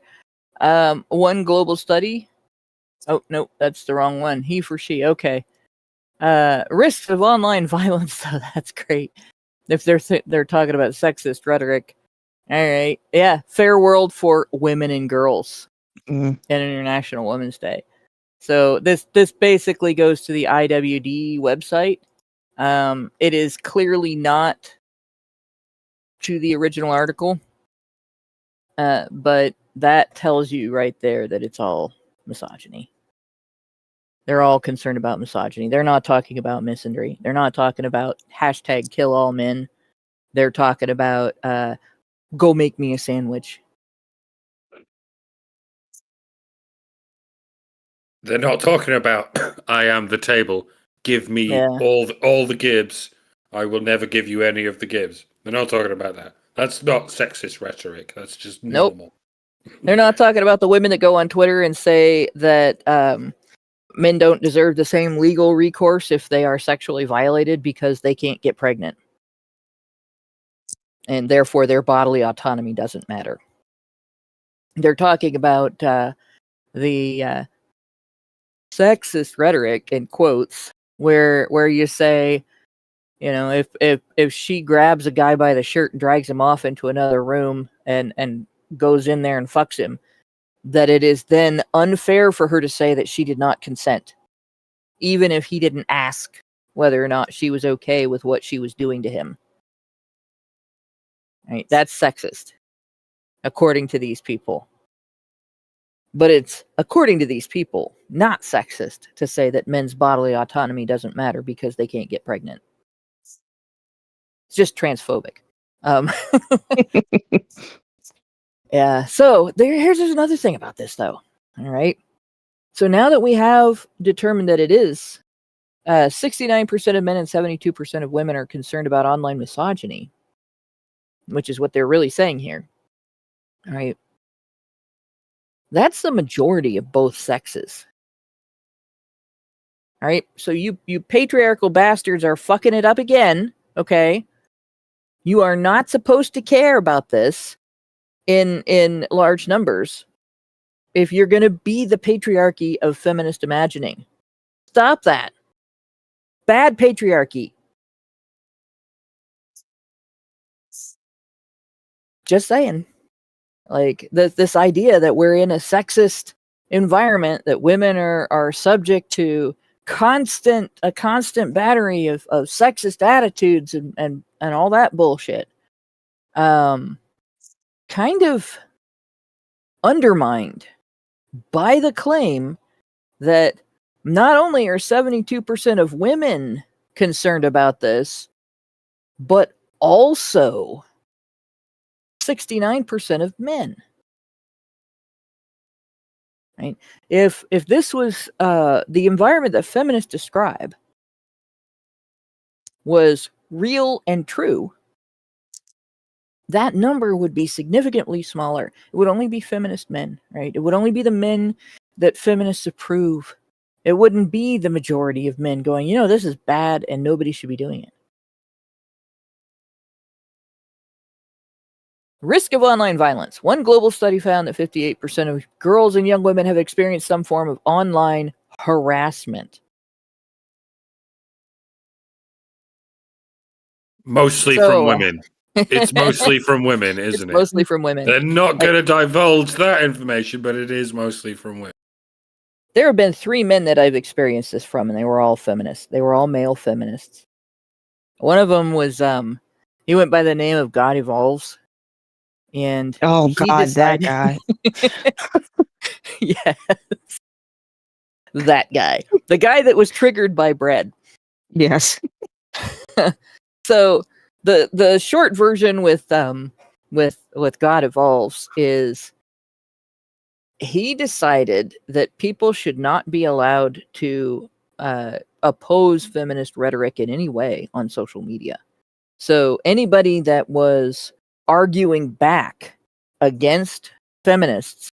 one global study. Oh no, that's the wrong one. He for she. Okay. Risks of online violence. So that's great. If they're talking about sexist rhetoric. All right. Yeah. Fair world for women and girls. And International Women's Day. So this basically goes to the IWD website. It is clearly not to the original article, but that tells you right there that it's all misogyny. They're all concerned about misogyny. They're not talking about misandry. They're not talking about hashtag kill all men. They're talking about go make me a sandwich. they're not talking about I am the table. Give me all the Gibbs. I will never give you any of the Gibbs. They're not talking about that. That's not sexist rhetoric. That's just normal. Nope. They're not talking about the women that go on Twitter and say that men don't deserve the same legal recourse if they are sexually violated because they can't get pregnant. And therefore their bodily autonomy doesn't matter. They're talking about the sexist rhetoric in quotes where you say, you know, if she grabs a guy by the shirt and drags him off into another room and goes in there and fucks him, that it is then unfair for her to say that she did not consent, even if he didn't ask whether or not she was okay with what she was doing to him. Right? That's sexist, according to these people. But it's, according to these people, not sexist to say that men's bodily autonomy doesn't matter because they can't get pregnant. It's just transphobic. Yeah, so here's another thing about this, though. All right. So now that we have determined that it is 69% of men and 72% of women are concerned about online misogyny, which is what they're really saying here. All right. That's the majority of both sexes. All right. So you patriarchal bastards are fucking it up again. Okay. You are not supposed to care about this in large numbers if you're going to be the patriarchy of feminist imagining. Stop that. Bad patriarchy. Just saying. Like this idea that we're in a sexist environment, that women are subject to a constant battery of sexist attitudes and all that bullshit. Kind of undermined by the claim that not only are 72% of women concerned about this, but also 69% of men. Right? If this was the environment that feminists describe was real and true, that number would be significantly smaller. It would only be feminist men, right? It would only be the men that feminists approve. It wouldn't be the majority of men going, you know, this is bad and nobody should be doing it. Risk of online violence. One global study found that 58% of girls and young women have experienced some form of online harassment. Mostly from women. It's mostly from women, isn't it? Mostly from women. They're not going to divulge that information, but it is mostly from women. There have been 3 men that I've experienced this from, and they were all feminists. They were all male feminists. One of them was, he went by the name of God Evolves. And that guy. Yes. That guy. The guy that was triggered by bread. Yes. So the short version with with God Evolves is he decided that people should not be allowed to oppose feminist rhetoric in any way on social media. So anybody that was arguing back against feminists,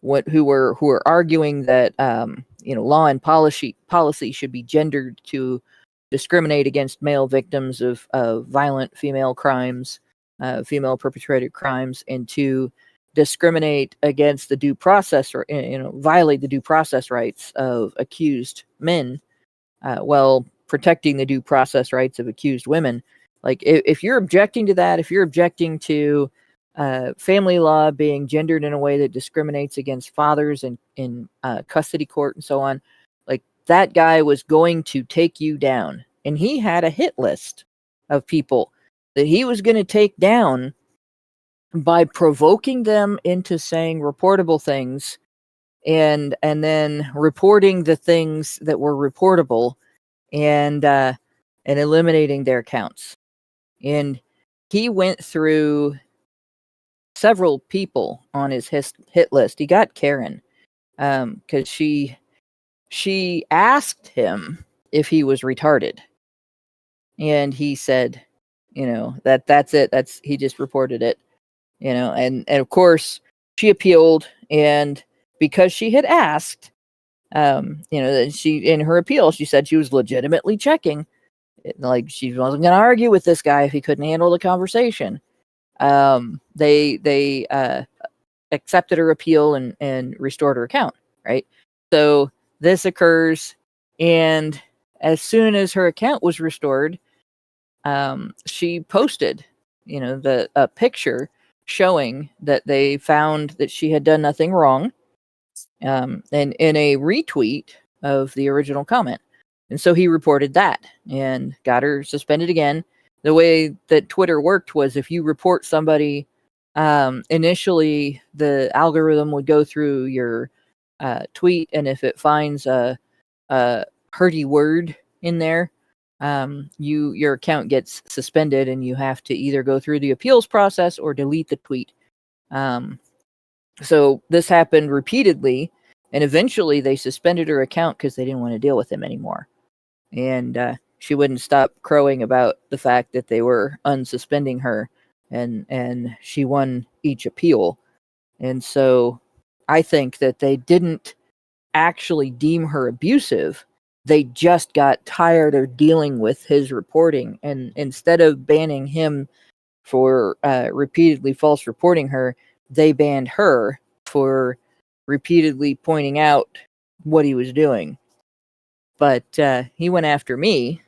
who were arguing that law and policy should be gendered to discriminate against male victims of violent female crimes, female perpetrated crimes, and to discriminate against the due process, or violate the due process rights of accused men, while protecting the due process rights of accused women. Like, if you're objecting to that, if you're objecting to family law being gendered in a way that discriminates against fathers in custody court and so on, like, that guy was going to take you down. And he had a hit list of people that he was going to take down by provoking them into saying reportable things, and then reporting the things that were reportable, and eliminating their accounts. And he went through several people on his hit list. He got Karen, because she asked him if he was retarded, and he said, that's it. He just reported it, and of course she appealed, and because she had asked, she, in her appeal, she said she was legitimately checking. Like, she wasn't going to argue with this guy if he couldn't handle the conversation. They accepted her appeal and restored her account, right? So this occurs, and as soon as her account was restored, she posted, a picture showing that they found that she had done nothing wrong, and in a retweet of the original comment. And so he reported that and got her suspended again. The way that Twitter worked was, if you report somebody, initially the algorithm would go through your tweet, and if it finds a hurty word in there, your account gets suspended, and you have to either go through the appeals process or delete the tweet. So this happened repeatedly, and eventually they suspended her account because they didn't want to deal with him anymore. And she wouldn't stop crowing about the fact that they were unsuspending her, and she won each appeal. And so I think that they didn't actually deem her abusive. They just got tired of dealing with his reporting, and instead of banning him for repeatedly false reporting her, they banned her for repeatedly pointing out what he was doing. But he went after me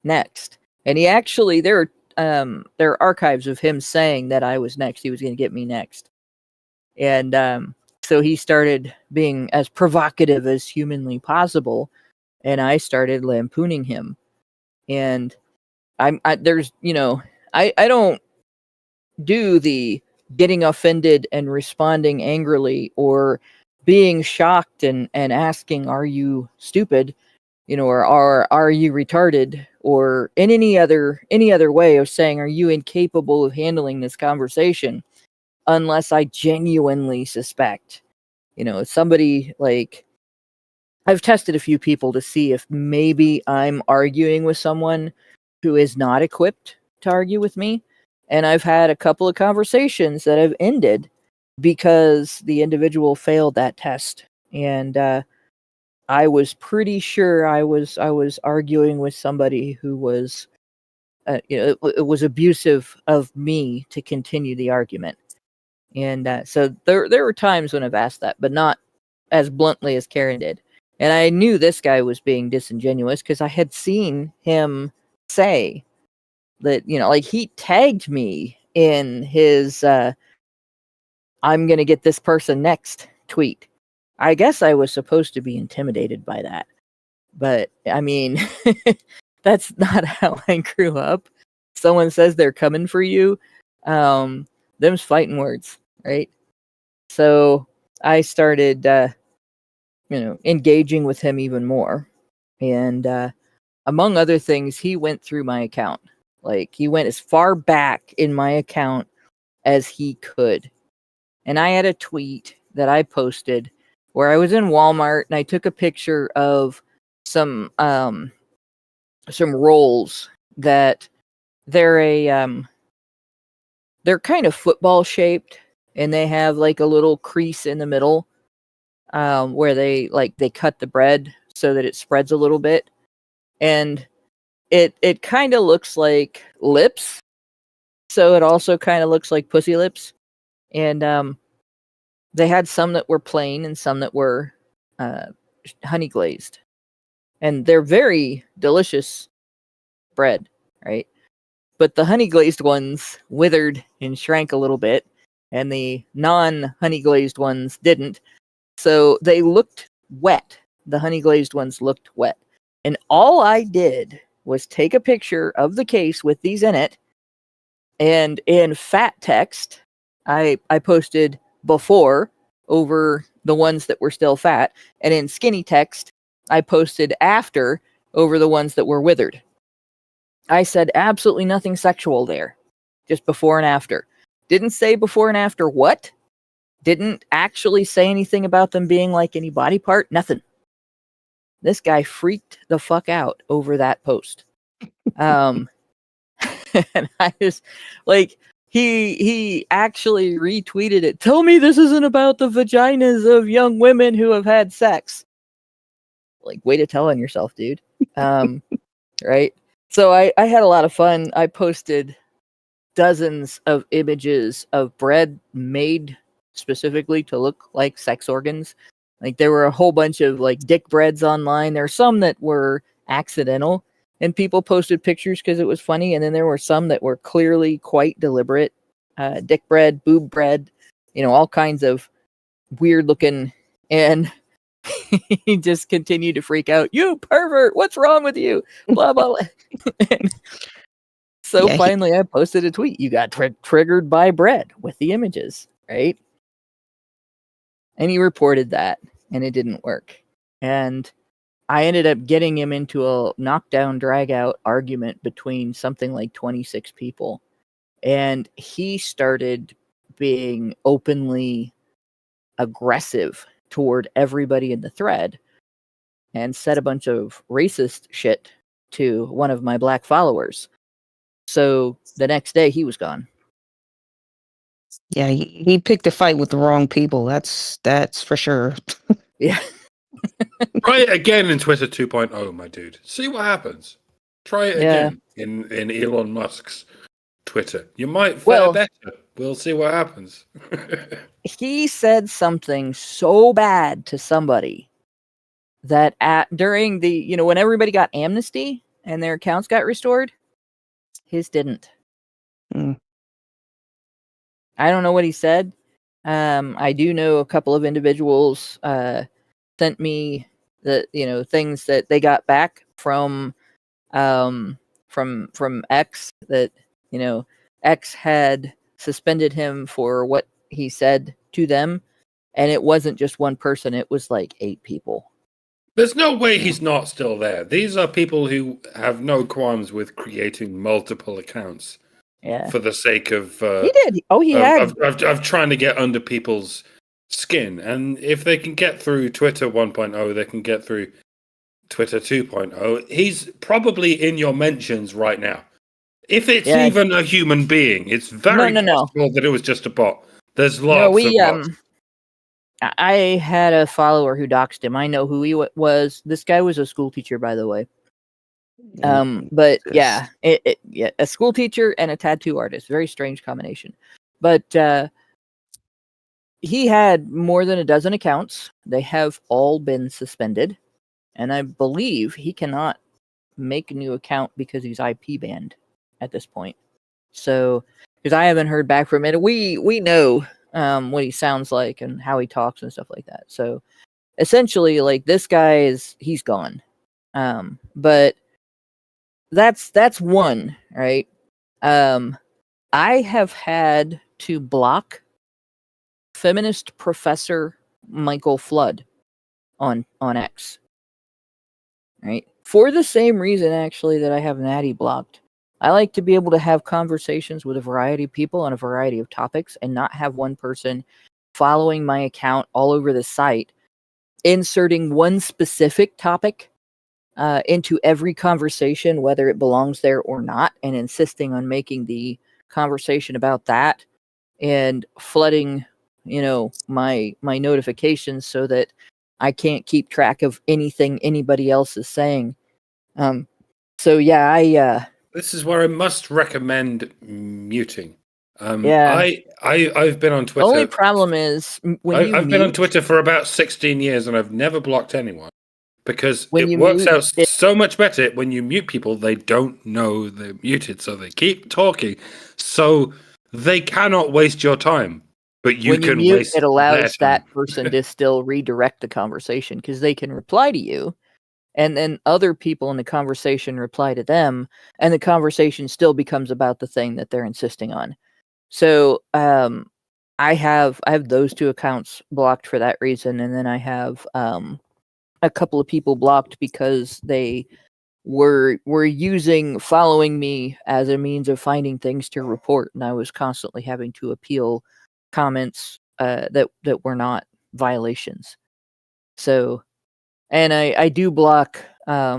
next, and he actually, there are archives of him saying that I was next. He was going to get me next, and so he started being as provocative as humanly possible, and I started lampooning him. And I don't do the getting offended and responding angrily, or being shocked and asking, "Are you stupid?" Or are you retarded, or in any other way of saying, "Are you incapable of handling this conversation?" Unless I genuinely suspect, somebody, like, I've tested a few people to see if maybe I'm arguing with someone who is not equipped to argue with me. And I've had a couple of conversations that have ended because the individual failed that test. And I was pretty sure I was arguing with somebody who was, it was abusive of me to continue the argument. And so there were times when I've asked that, but not as bluntly as Karen did. And I knew this guy was being disingenuous because I had seen him say that, like, he tagged me in his "I'm going to get this person next" tweet. I guess I was supposed to be intimidated by that. But, I mean, that's not how I grew up. Someone says they're coming for you, them's fighting words, right? So I started, engaging with him even more. And among other things, he went through my account. Like, he went as far back in my account as he could. And I had a tweet that I posted where I was in Walmart and I took a picture of some rolls that they're kind of football shaped, and they have like a little crease in the middle where they cut the bread so that it spreads a little bit, and it kind of looks like lips, so it also kind of looks like pussy lips. And they had some that were plain and some that were honey glazed, and they're very delicious bread, right? But the honey glazed ones withered and shrank a little bit, and the non-honey glazed ones didn't. So they looked wet. The honey glazed ones looked wet. And all I did was take a picture of the case with these in it, and in fat text, I posted before over the ones that were still fat, and in skinny text, I posted after over the ones that were withered. I said absolutely nothing sexual there, just before and after. Didn't say before and after what? Didn't actually say anything about them being like any body part, nothing. This guy freaked the fuck out over that post. And I just, like, he actually retweeted it. Tell me this isn't about the vaginas of young women who have had sex. Like, way to tell on yourself, dude. Right? So I had a lot of fun. I posted dozens of images of bread made specifically to look like sex organs. Like, there were a whole bunch of like dick breads online. There were some that were accidental, and people posted pictures because it was funny. And then there were some that were clearly quite deliberate. Dick bread, boob bread, all kinds of weird looking. And he just continued to freak out. You pervert! What's wrong with you? Blah, blah, blah. So finally I posted a tweet. You got triggered by bread with the images, right? And he reported that, and it didn't work. And I ended up getting him into a knockdown, drag-out argument between something like 26 people. And he started being openly aggressive toward everybody in the thread and said a bunch of racist shit to one of my black followers. So the next day he was gone. Yeah, he picked a fight with the wrong people. That's for sure. Yeah. Try it again in Twitter 2.0, my dude. See what happens. Try it again in Elon Musk's Twitter. You might fare better. We'll see what happens. He said something so bad to somebody that during the, when everybody got amnesty and their accounts got restored, his didn't. I don't know what he said. I do know a couple of individuals sent me the things that they got back from X, that X had suspended him for what he said to them, and it wasn't just one person, it was like 8 people. There's no way he's not still there. These are people who have no qualms with creating multiple accounts. Yeah. For the sake of he did. Oh, he had of trying to get under people's skin, and if they can get through Twitter 1.0, they can get through Twitter 2.0. He's probably in your mentions right now. If it's even a human being, it's very possible that it was just a bot. There's lots of bots. I had a follower who doxed him. I know who he was. This guy was a school teacher, by the way. But a school teacher and a tattoo artist. Very strange combination. But he had more than a dozen accounts. They have all been suspended. And I believe he cannot make a new account because he's IP banned at this point. So, because I haven't heard back from it. We know what he sounds like and how he talks and stuff like that. So, essentially, like, this guy he's gone. But that's one, right? I have had to block feminist professor Michael Flood on X, right? For the same reason, actually, that I have Natty blocked. I like to be able to have conversations with a variety of people on a variety of topics and not have one person following my account all over the site, inserting one specific topic into every conversation, whether it belongs there or not, and insisting on making the conversation about that and flooding, my notifications so that I can't keep track of anything anybody else is saying. So yeah, this is where I must recommend muting. yeah. I've been on Twitter. Only problem is I've been on Twitter for about 16 years and I've never blocked anyone because when it works out so much better when you mute people. They don't know they're muted, so they keep talking, so they cannot waste your time. But you can mute, waste it allows their time. that person to still redirect the conversation because they can reply to you, and then other people in the conversation reply to them, and the conversation still becomes about the thing that they're insisting on. So I have those two accounts blocked for that reason, and then I have a couple of people blocked because they were using following me as a means of finding things to report, and I was constantly having to appeal comments that were not violations. So, and I do block I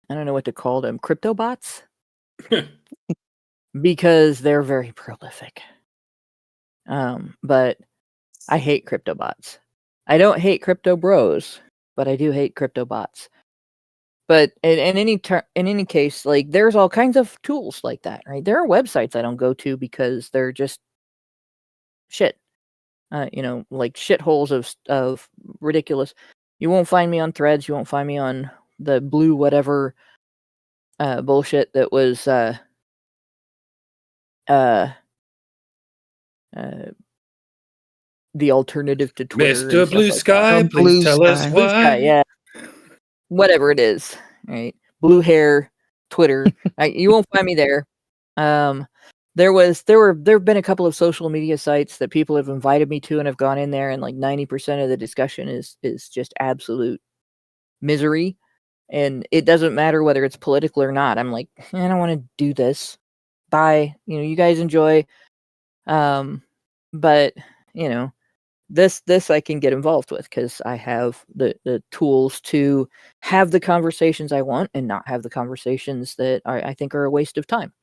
don't know what to call them, crypto bots, because they're very prolific. But I hate crypto bots. I don't hate crypto bros, but I do hate crypto bots. But in any case, like, there's all kinds of tools like that, right? There are websites I don't go to because they're just shit. Like shitholes of ridiculous. You won't find me on Threads. You won't find me on the blue whatever bullshit that was the alternative to Twitter. Mr. Blue Sky, like please tell us why. Blue Sky, yeah. Whatever it is, right? Blue hair, Twitter. You won't find me there. There have been a couple of social media sites that people have invited me to, and I've gone in there, and like 90% of the discussion is just absolute misery, and it doesn't matter whether it's political or not. I'm like, I don't want to do this. Bye. You guys enjoy. But this I can get involved with because I have the tools to have the conversations I want and not have the conversations that I think are a waste of time.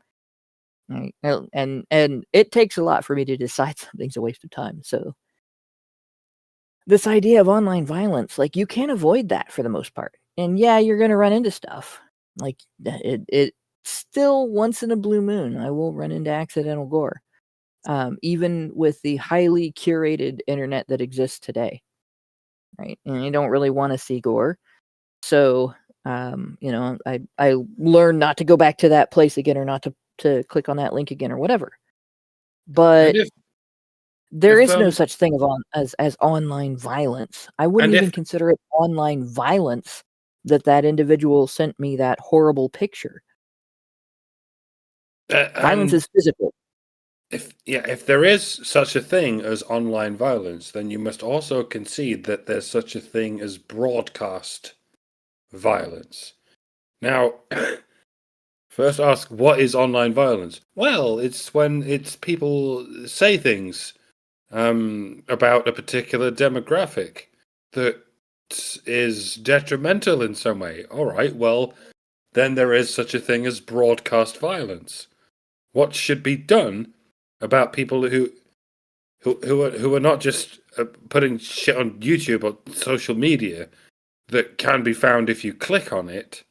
Right? And it takes a lot for me to decide something's a waste of time. So this idea of online violence, like, you can't avoid that for the most part. And yeah, you're going to run into stuff. Like, it still, once in a blue moon, I will run into accidental gore. Even with the highly curated internet that exists today, right? And you don't really want to see gore. So, I learned not to go back to that place again, or not to click on that link again, or whatever. But there is no such thing as online violence. I wouldn't even consider it online violence that individual sent me that horrible picture. Violence is physical. If there is such a thing as online violence, then you must also concede that there's such a thing as broadcast violence. Now, first ask, what is online violence? Well, it's when people say things about a particular demographic that is detrimental in some way. All right, well, then there is such a thing as broadcast violence. What should be done about people who are not just putting shit on YouTube or social media that can be found if you click on it?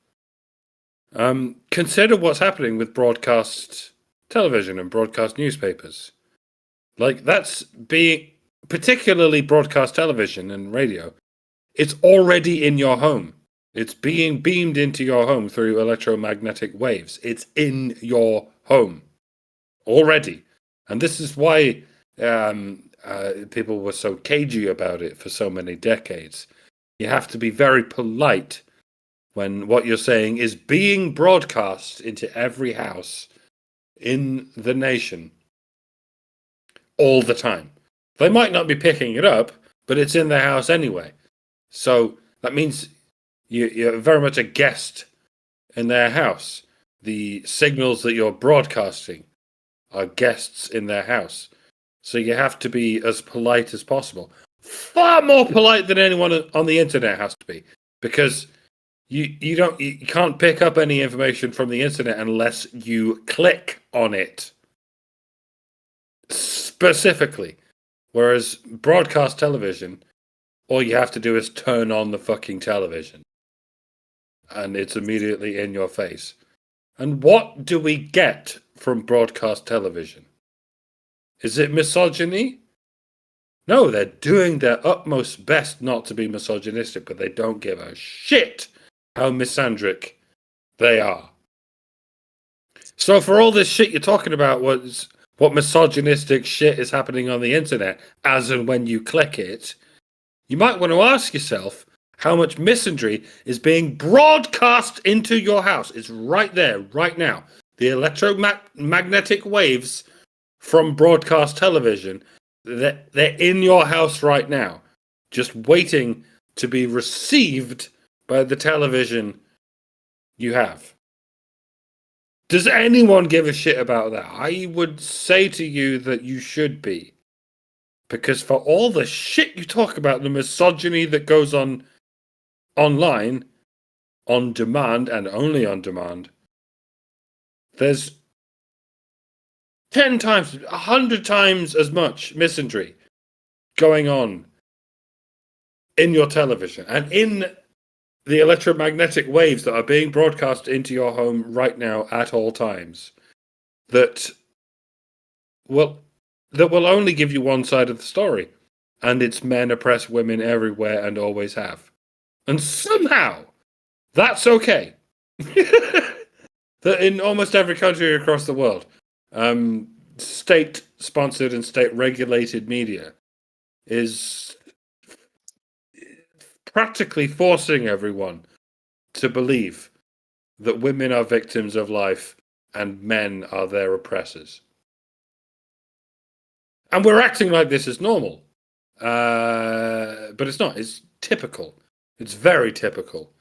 Consider what's happening with broadcast television and broadcast newspapers. Like, that's being, particularly broadcast television and radio, it's already in your home. It's being beamed into your home through electromagnetic waves. It's in your home already. And this is why people were so cagey about it for so many decades. You have to be very polite when what you're saying is being broadcast into every house in the nation all the time. They might not be picking it up, but it's in their house anyway. So that means you're very much a guest in their house. The signals that you're broadcasting are guests in their house. So you have to be as polite as possible. Far more polite than anyone on the internet has to be. Because you can't pick up any information from the internet unless you click on it specifically. Whereas broadcast television, all you have to do is turn on the fucking television. And it's immediately in your face. And what do we get from broadcast television? Is it misogyny? No, they're doing their utmost best not to be misogynistic, but they don't give a shit how misandric they are. So for all this shit you're talking about, what misogynistic shit is happening on the internet, as and when you click it, you might want to ask yourself how much misandry is being broadcast into your house. It's right there, right now. The electromagnetic waves from broadcast television, they're in your house right now, just waiting to be received by the television you have. Does anyone give a shit about that? I would say to you that you should be. Because for all the shit you talk about, the misogyny that goes on online, on demand and only on demand, there's 10 times, 100 times as much misandry going on in your television and in the electromagnetic waves that are being broadcast into your home right now at all times that will only give you one side of the story. And it's men oppress women everywhere and always have. And somehow, that's okay. That in almost every country across the world, state-sponsored and state-regulated media is practically forcing everyone to believe that women are victims of life and men are their oppressors. And we're acting like this is normal. But it's not. It's typical. It's very typical.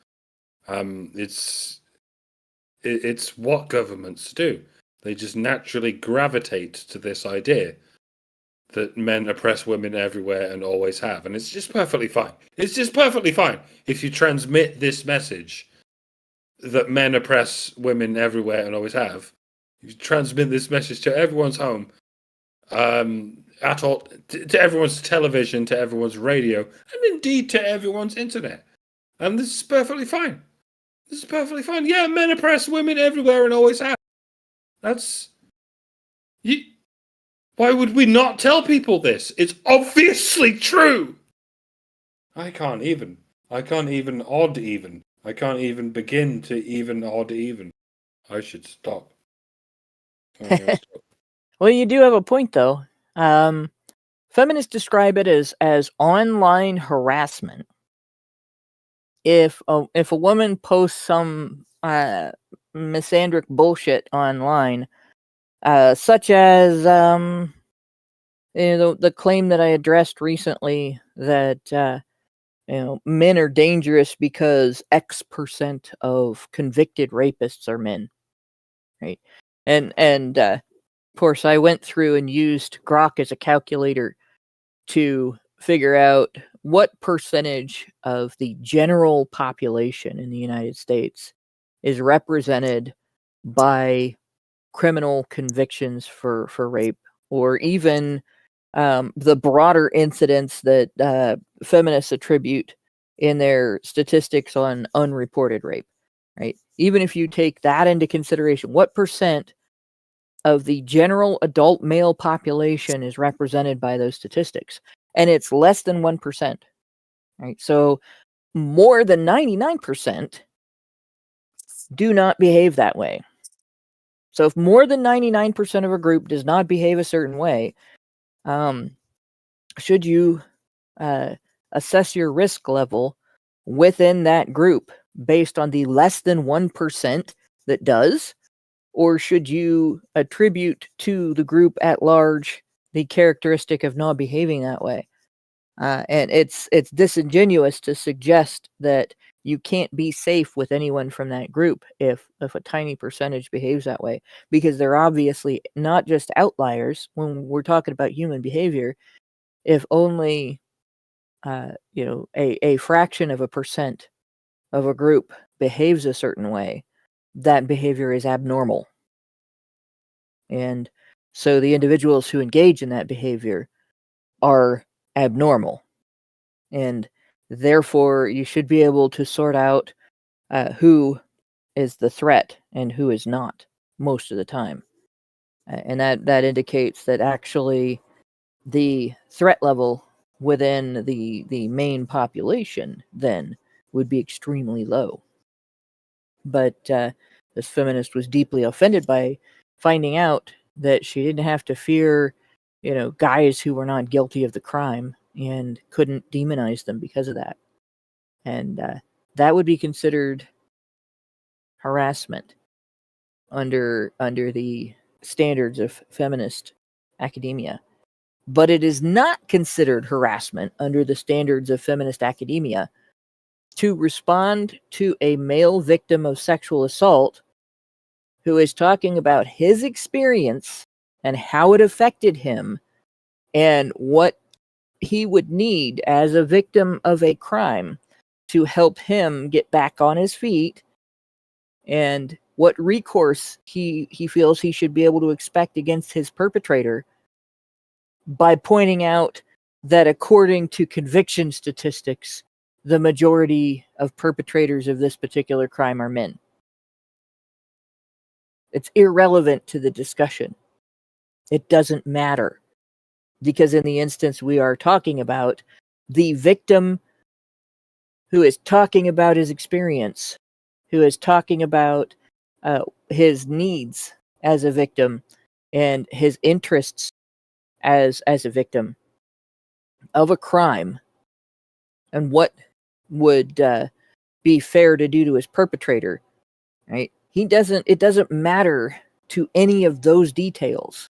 It's what governments do. They just naturally gravitate to this idea that men oppress women everywhere and always have. And it's just perfectly fine. It's just perfectly fine if you transmit this message that men oppress women everywhere and always have. You transmit this message to everyone's home, at all, to everyone's television, to everyone's radio, and indeed to everyone's internet. And this is perfectly fine. This is perfectly fine. Yeah, men oppress women everywhere and always have. Why would we not tell people this? It's obviously true. I can't even odd even. I can't even begin to even odd even. I should stop. Well, you do have a point, though. Feminists describe it as online harassment. If a woman posts some misandric bullshit online, such as the claim that I addressed recently that men are dangerous because X% of convicted rapists are men, right? And of course, I went through and used Grok as a calculator to figure out what percentage of the general population in the United States is represented by criminal convictions for rape, or even the broader incidents that feminists attribute in their statistics on unreported rape, right? Even if you take that into consideration, what percent of the general adult male population is represented by those statistics? And it's less than 1%, right? So more than 99% do not behave that way. So if more than 99% of a group does not behave a certain way, should you assess your risk level within that group based on the less than 1% that does? Or should you attribute to the group at large the characteristic of not behaving that way? And it's disingenuous to suggest that you can't be safe with anyone from that group if a tiny percentage behaves that way, because they're obviously not just outliers when we're talking about human behavior. If only a fraction of a percent of a group behaves a certain way, that behavior is abnormal. And so the individuals who engage in that behavior are abnormal. And therefore, you should be able to sort out who is the threat and who is not most of the time. And that indicates that actually the threat level within the main population then would be extremely low. But this feminist was deeply offended by finding out that she didn't have to fear, guys who were not guilty of the crime, and couldn't demonize them because of that. And that would be considered harassment under the standards of feminist academia. But it is not considered harassment under the standards of feminist academia to respond to a male victim of sexual assault who is talking about his experience and how it affected him and what he would need as a victim of a crime to help him get back on his feet, and what recourse he feels he should be able to expect against his perpetrator, by pointing out that according to conviction statistics, the majority of perpetrators of this particular crime are men. It's irrelevant to the discussion. It doesn't matter. Because in the instance we are talking about, the victim who is talking about his experience, who is talking about his needs as a victim and his interests as a victim of a crime, and what would be fair to do to his perpetrator, right? It doesn't matter to any of those details.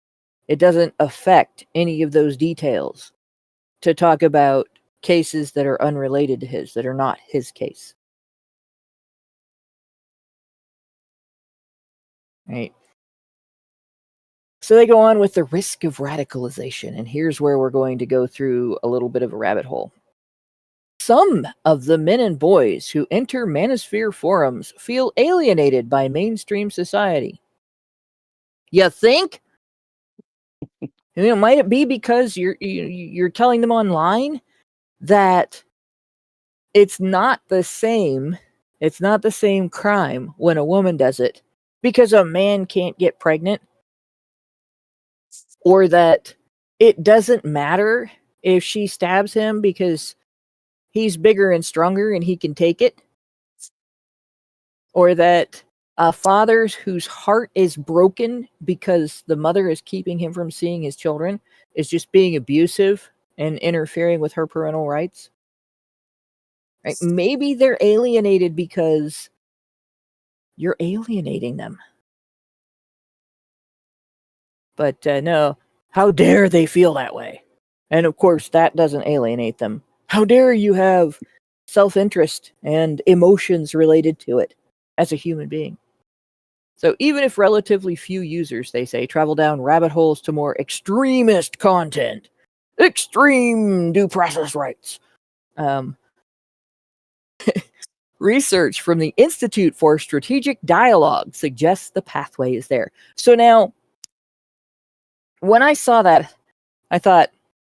It doesn't affect any of those details to talk about cases that are unrelated to his, that are not his case. Right? So they go on with the risk of radicalization, and here's where we're going to go through a little bit of a rabbit hole. Some of the men and boys who enter manosphere forums feel alienated by mainstream society. You think? Might it be because you're telling them online that it's not the same crime when a woman does it because a man can't get pregnant, or that it doesn't matter if she stabs him because he's bigger and stronger and he can take it, or that a father whose heart is broken because the mother is keeping him from seeing his children is just being abusive and interfering with her parental rights. Right? Maybe they're alienated because you're alienating them. But no, how dare they feel that way? And of course, that doesn't alienate them. How dare you have self-interest and emotions related to it as a human being? So even if relatively few users, they say, travel down rabbit holes to more extremist content, extreme due process rights, research from the Institute for Strategic Dialogue suggests the pathway is there. So now, when I saw that, I thought,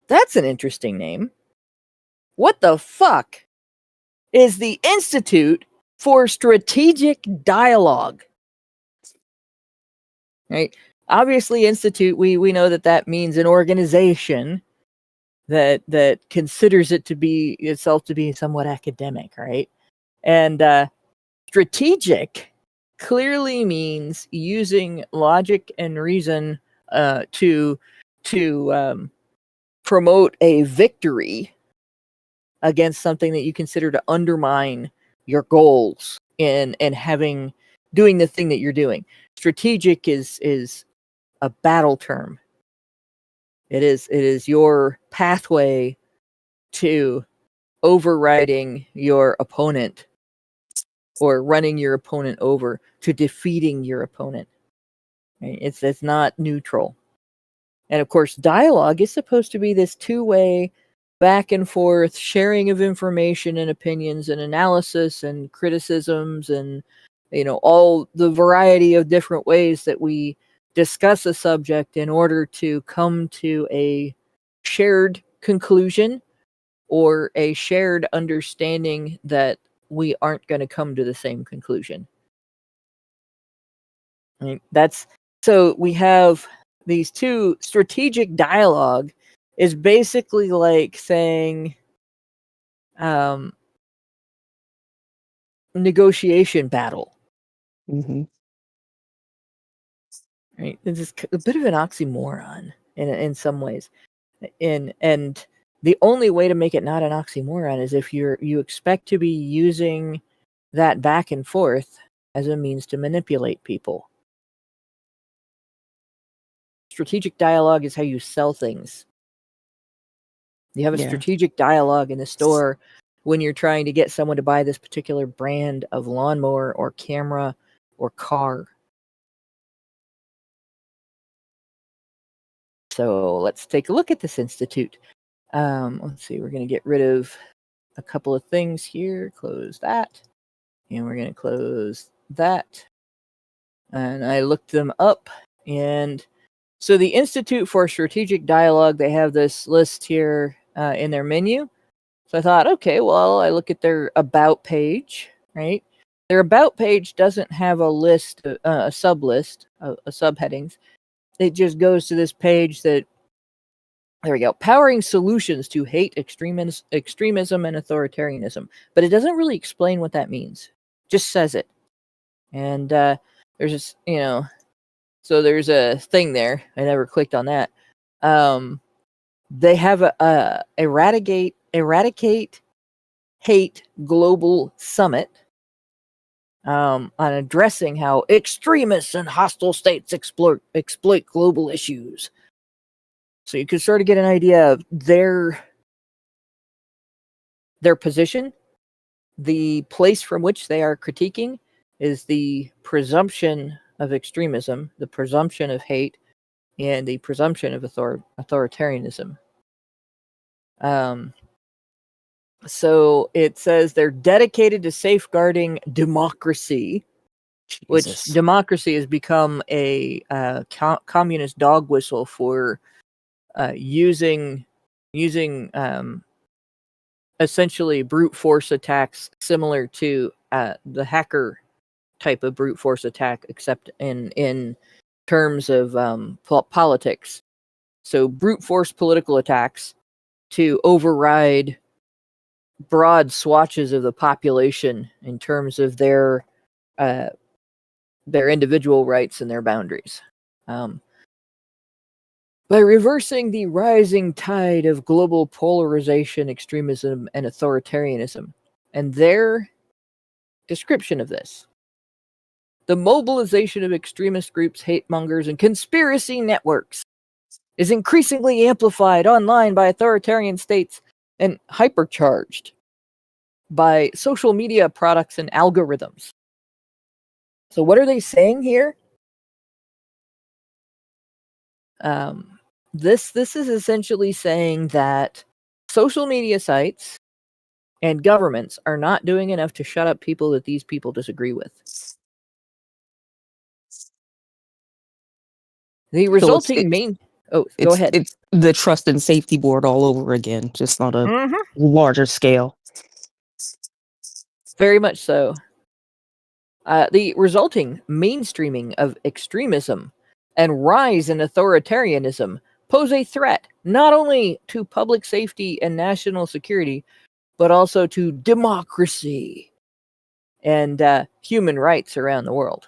that's an interesting name. What the fuck is the Institute for Strategic Dialogue? Right? Obviously, institute, we know that means an organization that considers itself to be somewhat academic, right? And strategic clearly means using logic and reason to promote a victory against something that you consider to undermine your goals and doing the thing that you're doing. Strategic is a battle term. It is your pathway to overriding your opponent or running your opponent over, to defeating your opponent. Right? It's not neutral. And of course, dialogue is supposed to be this two-way, back and forth sharing of information and opinions and analysis and criticisms and, all the variety of different ways that we discuss a subject in order to come to a shared conclusion or a shared understanding that we aren't going to come to the same conclusion. I mean, so we have these two. Strategic dialogue is basically like saying negotiation battle. Mm-hmm. Right? It's just a bit of an oxymoron in some ways. And the only way to make it not an oxymoron is if you expect to be using that back and forth as a means to manipulate people. Strategic dialogue is how you sell things. You have a strategic dialogue in the store when you're trying to get someone to buy this particular brand of lawnmower or camera or car. So let's take a look at this institute. Let's see, we're going to get rid of a couple of things here. Close that. And we're going to close that. And I looked them up. And so the Institute for Strategic Dialogue, they have this list here in their menu. So I thought, okay, well, I look at their About page, right? Their About page doesn't have a list, a sub-list, subheadings. It just goes to this page that, there we go, powering solutions to hate, extremism, and authoritarianism. But it doesn't really explain what that means. Just says it. And there's this, so there's a thing there. I never clicked on that. They have a Eradicate Hate Global Summit on addressing how extremists and hostile states exploit global issues. So you can sort of get an idea of their position. The place from which they are critiquing is the presumption of extremism, the presumption of hate, and the presumption of authoritarianism. So it says they're dedicated to safeguarding democracy, which democracy has become a communist dog whistle for using essentially brute force attacks similar to the hacker type of brute force attack, except in terms of politics. So brute force political attacks to override broad swatches of the population in terms of their individual rights and their boundaries. By reversing the rising tide of global polarization, extremism, and authoritarianism. And their description of this: the mobilization of extremist groups, hate mongers, and conspiracy networks is increasingly amplified online by authoritarian states and hypercharged by social media products and algorithms. So what are they saying here? This is essentially saying that social media sites and governments are not doing enough to shut up people that these people disagree with. The resulting go ahead. It's the trust and safety board all over again, just on a larger scale. Very much so. The resulting mainstreaming of extremism and rise in authoritarianism pose a threat not only to public safety and national security, but also to democracy and human rights around the world.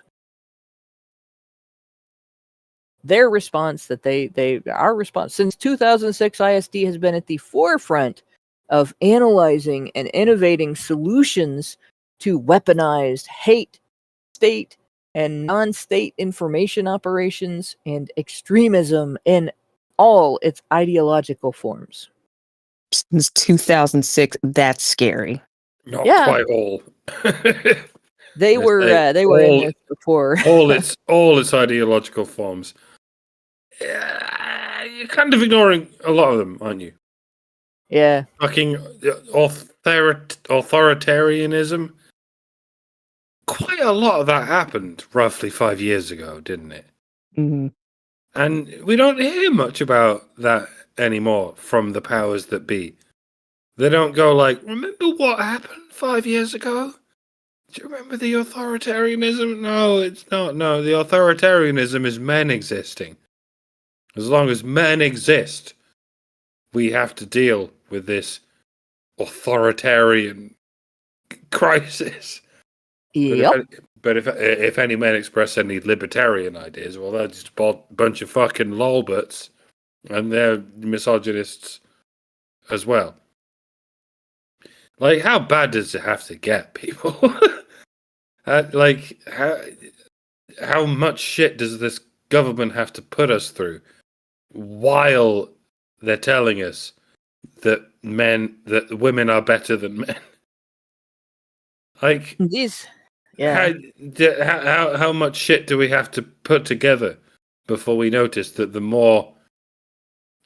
Their response our response since 2006, ISD has been at the forefront of analyzing and innovating solutions to weaponized hate, state, and non-state information operations and extremism in all its ideological forms. since 2006. That's scary. Not quite all. They were in this before. all its ideological forms. You're kind of ignoring a lot of them, aren't you? Yeah. Fucking authoritarianism. Quite a lot of that happened roughly 5 years ago, didn't it? Mm-hmm. And we don't hear much about that anymore from the powers that be. They don't go like, remember what happened 5 years ago? Do you remember the authoritarianism? No, it's not. No, the authoritarianism is men existing. As long as men exist, we have to deal with this authoritarian crisis. Yep. But if any men express any libertarian ideas, well, they're just a bunch of fucking lolbuts, and they're misogynists as well. Like, how bad does it have to get, people? Like, how much shit does this government have to put us through while they're telling us that women are better than men? Like, how much shit do we have to put together before we notice that the more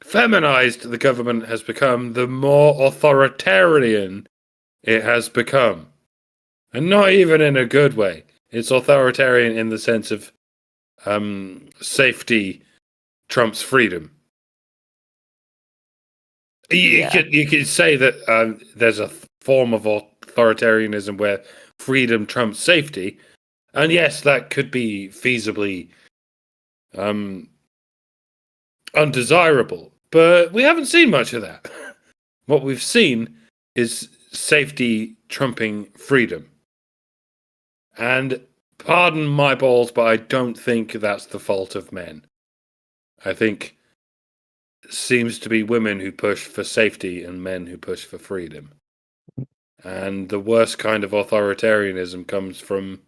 feminized the government has become, the more authoritarian it has become? And not even in a good way. It's authoritarian in the sense of safety trumps freedom. You could say that there's a form of authoritarianism where freedom trumps safety, and yes, that could be feasibly undesirable. But we haven't seen much of that. What we've seen is safety trumping freedom. And pardon my balls, but I don't think that's the fault of men. I think it seems to be women who push for safety and men who push for freedom. And the worst kind of authoritarianism comes from,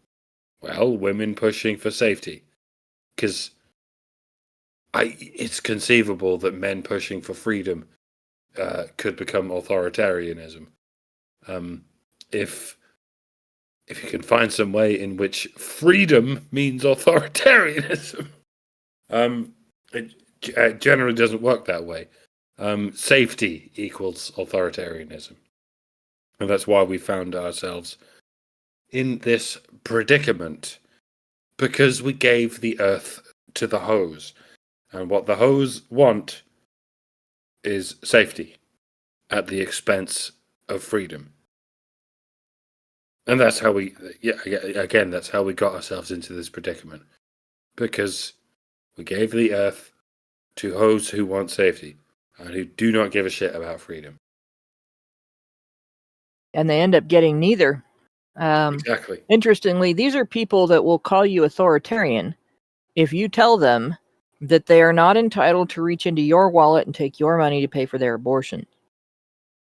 well, women pushing for safety. Because it's conceivable that men pushing for freedom could become authoritarianism. If you can find some way in which freedom means authoritarianism. It generally doesn't work that way. Safety equals authoritarianism. And that's why we found ourselves in this predicament. Because we gave the earth to the hose. And what the hose want is safety at the expense of freedom. And that's how that's how we got ourselves into this predicament. Because we gave the earth to hoes who want safety and who do not give a shit about freedom. And they end up getting neither. Exactly. Interestingly, these are people that will call you authoritarian if you tell them that they are not entitled to reach into your wallet and take your money to pay for their abortion.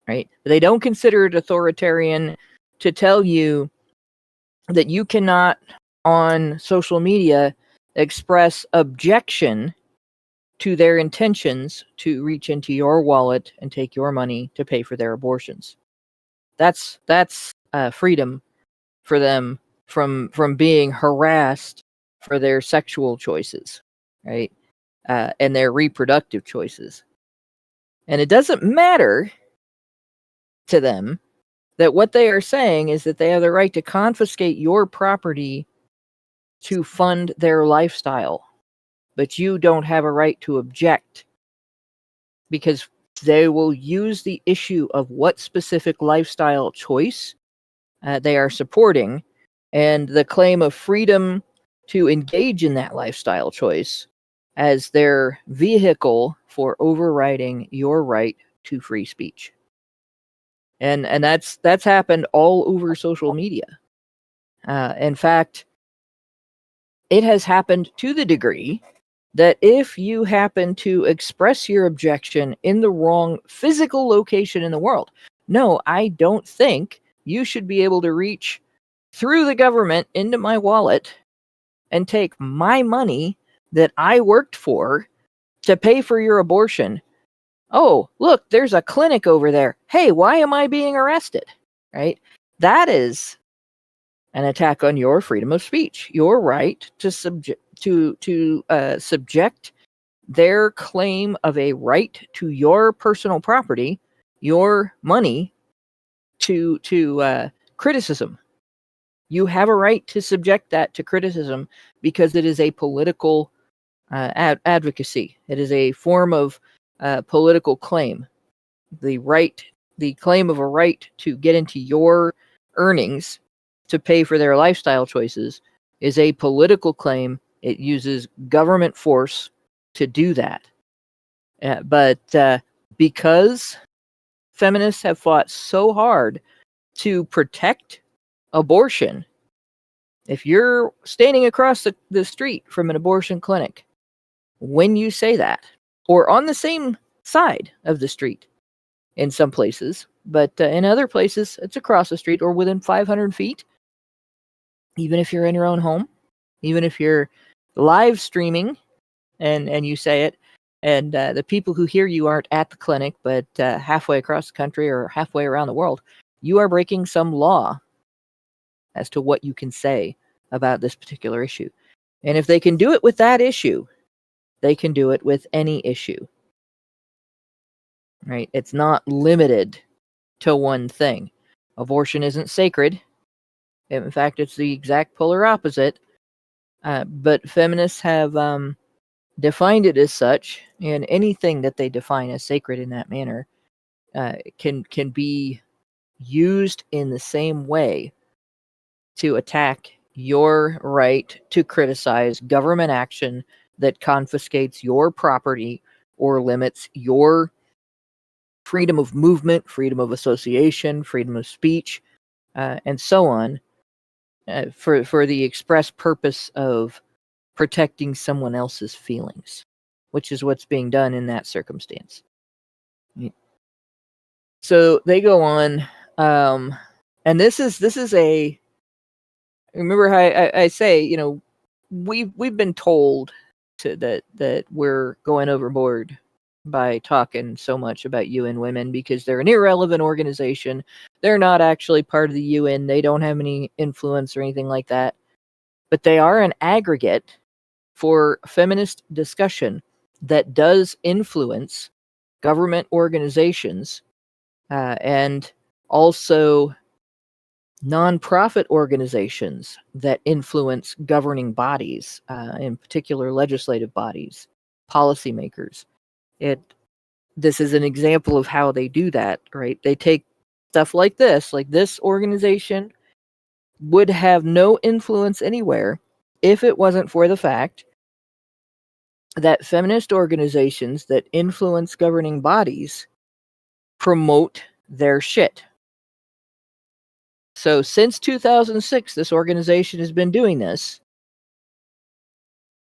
Right? They don't consider it authoritarian to tell you that you cannot, on social media, express objection to their intentions to reach into your wallet and take your money to pay for their abortions. That's freedom for them from being harassed for their sexual choices, right? And their reproductive choices. And it doesn't matter to them that what they are saying is that they have the right to confiscate your property to fund their lifestyle. But you don't have a right to object, because they will use the issue of what specific lifestyle choice they are supporting and the claim of freedom to engage in that lifestyle choice as their vehicle for overriding your right to free speech. And that's happened all over social media. In fact, it has happened to the degree that if you happen to express your objection in the wrong physical location in the world, no, I don't think you should be able to reach through the government into my wallet and take my money that I worked for to pay for your abortion. oh, look, there's a clinic over there. Hey, why am I being arrested? Right? That is an attack on your freedom of speech, your right to subject their claim of a right to your personal property, your money, to criticism. You have a right to subject that to criticism because it is a political advocacy. It is a form of political claim. The claim of a right to get into your earnings to pay for their lifestyle choices is a political claim. It uses government force to do that. But because feminists have fought so hard to protect abortion, if you're standing across the street from an abortion clinic, when you say that, or on the same side of the street in some places, but in other places, it's across the street or within 500 feet, even if you're in your own home, even if you're live streaming and you say it, and the people who hear you aren't at the clinic, but halfway across the country or halfway around the world, you are breaking some law as to what you can say about this particular issue. And if they can do it with that issue, they can do it with any issue. Right? It's not limited to one thing. Abortion isn't sacred. In fact, it's the exact polar opposite. But feminists have defined it as such, and anything that they define as sacred in that manner can be used in the same way to attack your right to criticize government action that confiscates your property or limits your freedom of movement, freedom of association, freedom of speech, and so on, for the express purpose of protecting someone else's feelings, which is what's being done in that circumstance. So they go on, and this is a. Remember how I say, we've been told that we're going overboard by talking so much about UN Women because they're an irrelevant organization. They're not actually part of the UN. They don't have any influence or anything like that. But they are an aggregate for feminist discussion that does influence government organizations and also nonprofit organizations that influence governing bodies, in particular legislative bodies, policymakers. This is an example of how they do that, right? They take stuff like this organization would have no influence anywhere if it wasn't for the fact that feminist organizations that influence governing bodies promote their shit. So since 2006, this organization has been doing this.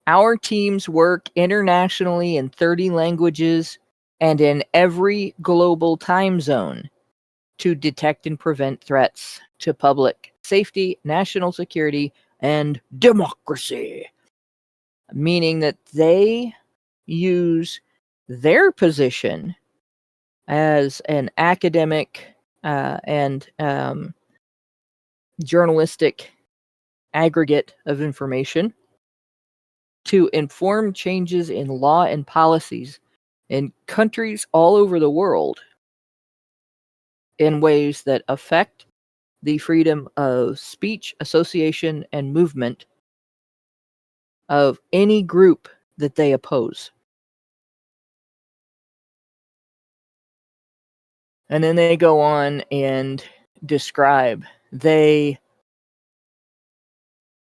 Our teams work internationally in 30 languages and in every global time zone to detect and prevent threats to public safety, national security, and democracy. Meaning that they use their position as an academic and journalistic aggregate of information to inform changes in law and policies in countries all over the world in ways that affect the freedom of speech, association, and movement of any group that they oppose. And then they go on and describe they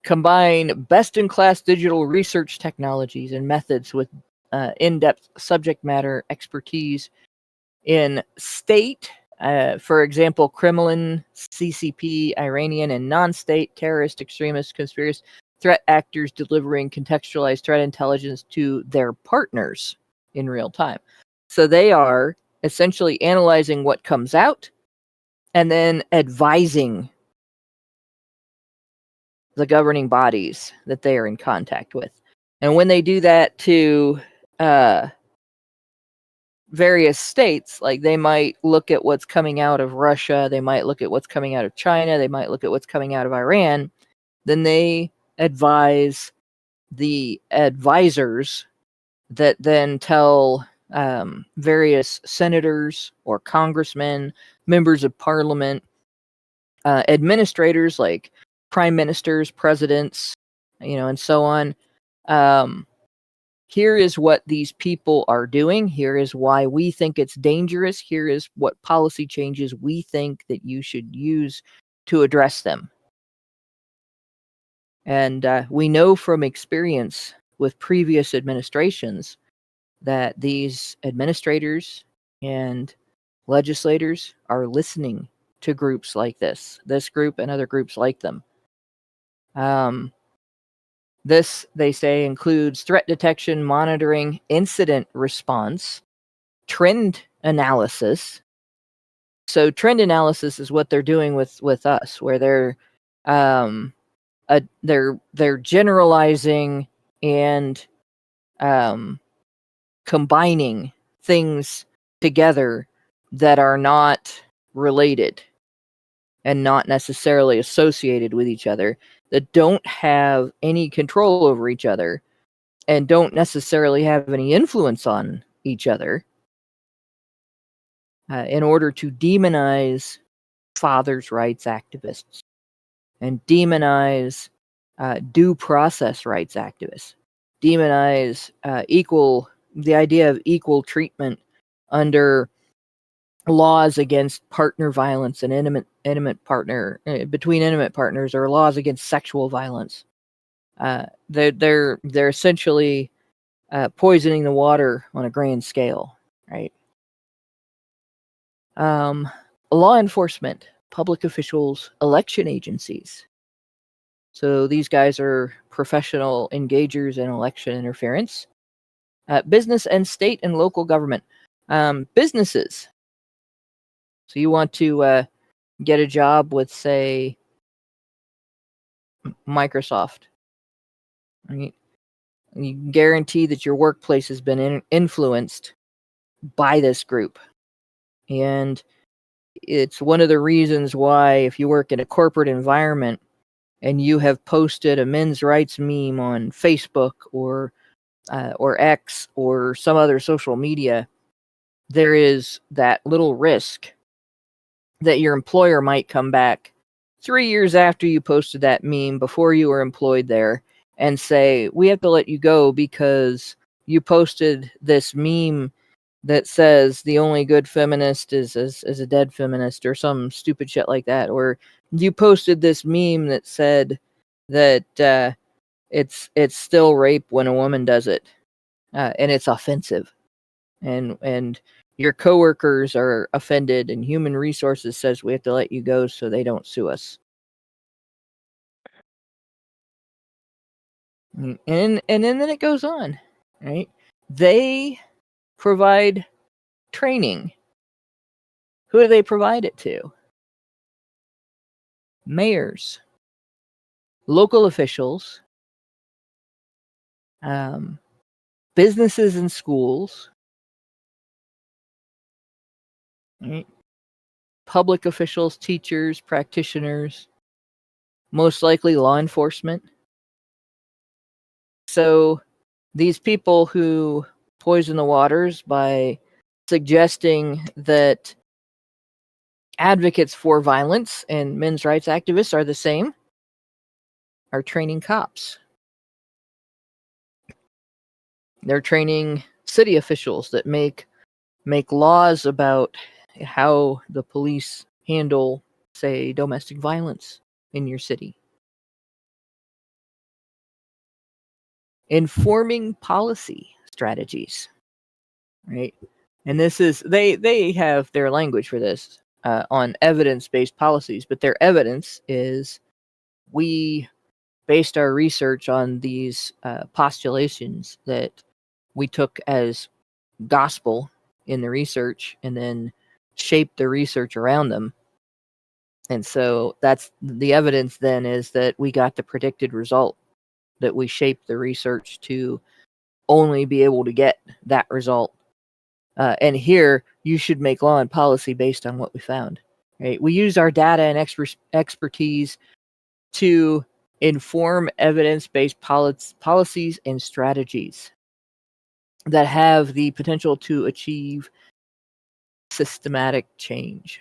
combine best-in-class digital research technologies and methods with in-depth subject matter expertise in state, for example, Kremlin, CCP, Iranian, and non-state terrorist, extremist, conspiracy threat actors delivering contextualized threat intelligence to their partners in real time. So they are essentially analyzing what comes out and then advising the governing bodies that they are in contact with. And when they do that to various states, like they might look at what's coming out of Russia, they might look at what's coming out of China, they might look at what's coming out of Iran, then they advise the advisors that then tell various senators or congressmen, members of parliament, administrators like prime ministers, presidents, and so on. Here is what these people are doing. Here is why we think it's dangerous. Here is what policy changes we think that you should use to address them. And we know from experience with previous administrations that these administrators and legislators are listening to groups like this group and other groups like them. This, they say, includes threat detection, monitoring, incident response, trend analysis. So trend analysis is what they're doing with us, where they're generalizing and combining things together that are not related and not necessarily associated with each other, that don't have any control over each other and don't necessarily have any influence on each other, in order to demonize fathers' rights activists and demonize due process rights activists, demonize the idea of equal treatment under laws against partner violence and intimate partner between intimate partners, or laws against sexual violence. They're essentially poisoning the water on a grand scale, right? Law enforcement, public officials, election agencies. So these guys are professional engagers in election interference. Business and state and local government. Businesses. So you want to get a job with, say, Microsoft. Right? You guarantee that your workplace has been influenced by this group. And it's one of the reasons why, if you work in a corporate environment and you have posted a men's rights meme on Facebook or X or some other social media, there is that little risk that your employer might come back 3 years after you posted that meme, before you were employed there, and say, we have to let you go because you posted this meme that says the only good feminist is a dead feminist, or some stupid shit like that. Or you posted this meme that said that it's still rape when a woman does it, and it's offensive. And your coworkers are offended, and human resources says we have to let you go so they don't sue us. And then it goes on, right? They provide training. Who do they provide it to? Mayors, local officials, businesses and schools, right? Public officials, teachers, practitioners, most likely law enforcement. So these people who poison the waters by suggesting that advocates for violence and men's rights activists are the same are training cops. They're training city officials that make laws about how the police handle, say, domestic violence in your city. Informing policy strategies, right? And this is, they have their language for this on evidence-based policies, but their evidence is, we based our research on these postulations that we took as gospel in the research, and then shaped the research around them. And so that's the evidence then, is that we got the predicted result, that we shaped the research to only be able to get that result. And here, you should make law and policy based on what we found. Right? We use our data and expertise to inform evidence-based policies and strategies that have the potential to achieve systemic change.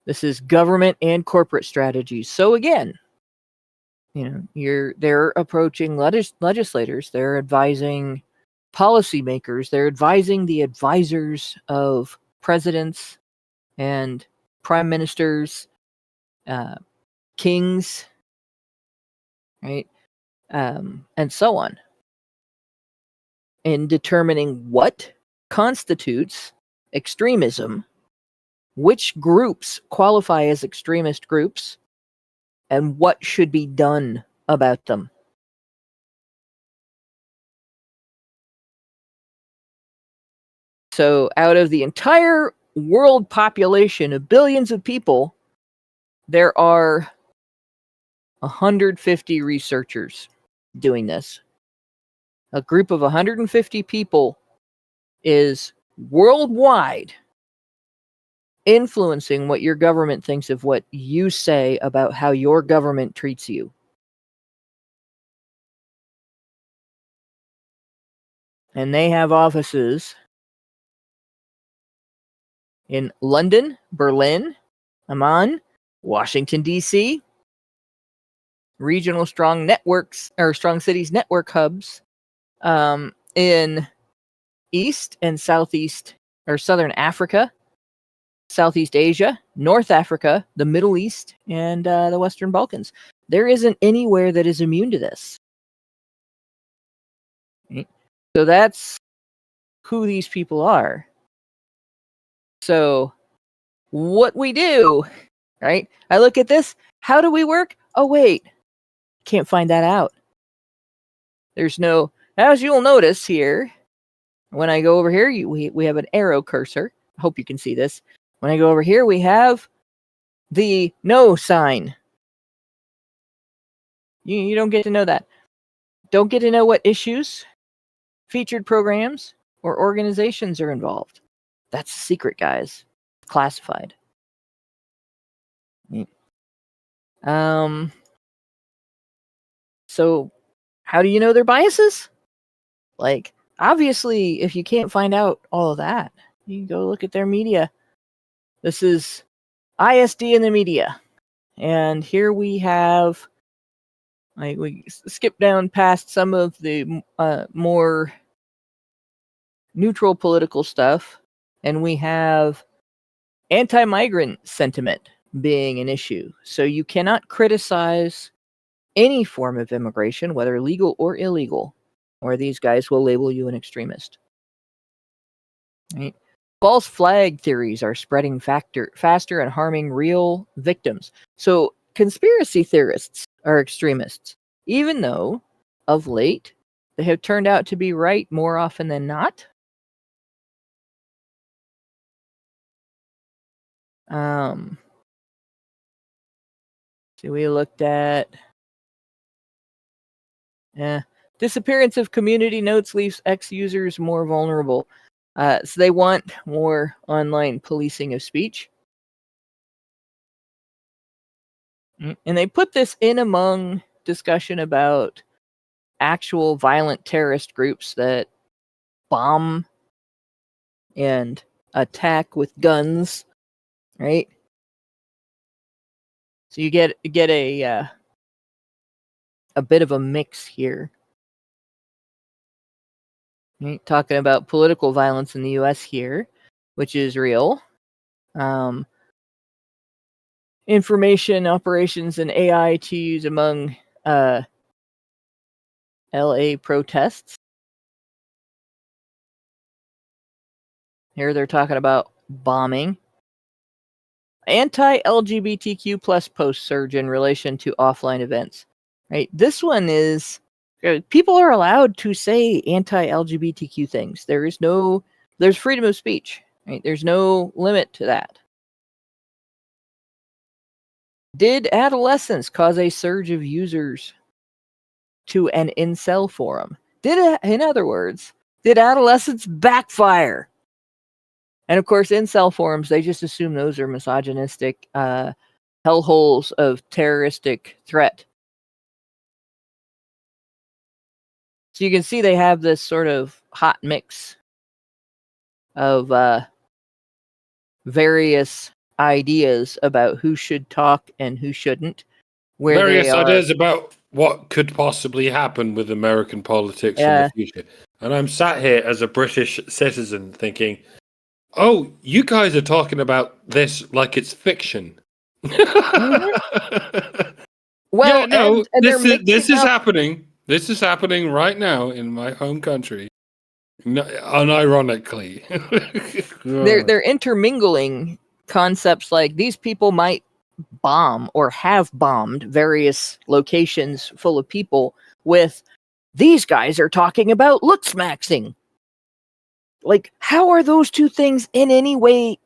This is government and corporate strategies. So again, they're approaching legislators, they're advising policymakers, they're advising the advisors of presidents and prime ministers, kings, right, and so on, in determining what constitutes extremism, which groups qualify as extremist groups, and what should be done about them. So out of the entire world population of billions of people, there are 150 researchers doing this. A group of 150 people is worldwide influencing what your government thinks of what you say about how your government treats you. And they have offices in London, Berlin, Amman, Washington, D.C., regional strong networks, or strong cities network hubs, in East and Southeast, or Southern Africa, Southeast Asia, North Africa, the Middle East, and the Western Balkans. There isn't anywhere that is immune to this. Right? So that's who these people are. So what we do, right? I look at this. How do we work? Oh, wait. Can't find that out. There's no, as you'll notice here, when I go over here, we have an arrow cursor. I hope you can see this. When I go over here, we have the no sign. You don't get to know that. Don't get to know what issues, featured programs, or organizations are involved. That's a secret, guys. Classified. So how do you know their biases? Like, obviously, if you can't find out all of that, you can go look at their media. This is ISD in the media. And here we have, like, we skip down past some of the more neutral political stuff, and we have anti-migrant sentiment being an issue. So you cannot criticize any form of immigration, whether legal or illegal, or these guys will label you an extremist. Right? False flag theories are spreading faster and harming real victims. So conspiracy theorists are extremists, even though, of late, they have turned out to be right more often than not. So we looked at disappearance of community notes leaves ex-users more vulnerable. So they want more online policing of speech. And they put this in among discussion about actual violent terrorist groups that bomb and attack with guns, right? So you get a bit of a mix here. Right? Talking about political violence in the U.S. here, which is real. Information operations and AI to use among LA protests. Here they're talking about bombing. Anti-LGBTQ plus post surge in relation to offline events. Right? This one is, people are allowed to say anti-LGBTQ things. There's freedom of speech. Right? There's no limit to that. Did adolescence cause a surge of users to an incel forum? In other words, Did adolescents backfire? And of course, incel forums, they just assume those are misogynistic hellholes of terroristic threat. So you can see they have this sort of hot mix of various ideas about who should talk and who shouldn't. Various ideas about what could possibly happen with American politics in the future. And I'm sat here as a British citizen thinking, oh, you guys are talking about this like it's fiction. Mm-hmm. Well, yeah, no, and this is happening. This is happening right now in my home country. Unironically. they're intermingling concepts like these people might bomb or have bombed various locations full of people with these guys are talking about looks maxing. Like, how are those two things in any way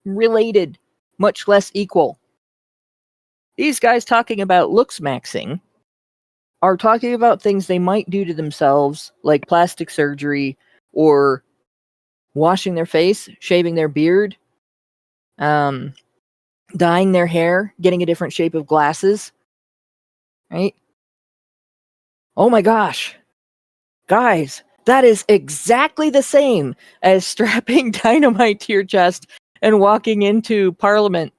related, much less equal? These guys talking about looks maxing are talking about things they might do to themselves, like plastic surgery or washing their face, shaving their beard, dyeing their hair, getting a different shape of glasses, right? Oh my gosh. Guys, that is exactly the same as strapping dynamite to your chest and walking into Parliament.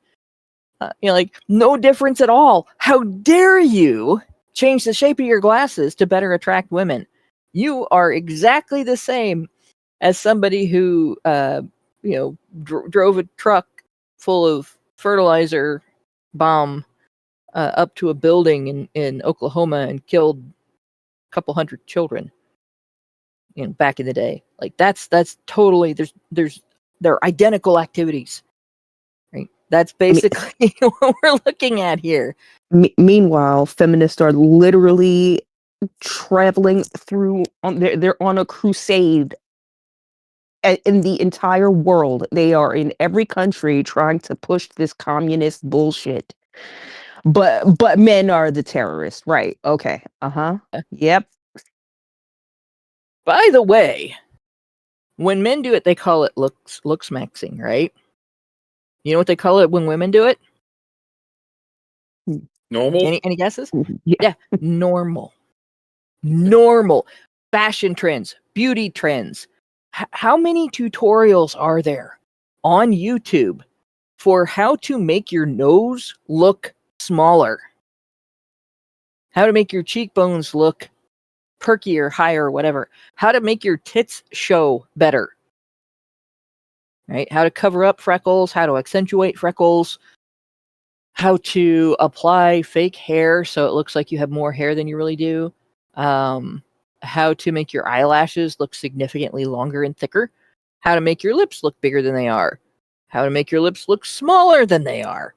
Like, no difference at all. How dare you change the shape of your glasses to better attract women? You are exactly the same as somebody who, drove a truck full of fertilizer bomb up to a building in Oklahoma and killed a couple hundred children. Back in the day, like that's totally they're identical activities, right? That's basically what we're looking at here. Meanwhile, feminists are literally traveling through they're on a crusade in the entire world. They are in every country trying to push this communist bullshit. But men are the terrorists, right? Okay. Yep. By the way, when men do it, they call it looks maxing, right? You know what they call it when women do it? Normal. Any guesses? Yeah, normal. Normal. Fashion trends, beauty trends. How many tutorials are there on YouTube for how to make your nose look smaller? How to make your cheekbones look perkier, higher, whatever. How to make your tits show better. Right? How to cover up freckles, how to accentuate freckles, how to apply fake hair so it looks like you have more hair than you really do. How to make your eyelashes look significantly longer and thicker. How to make your lips look bigger than they are. How to make your lips look smaller than they are.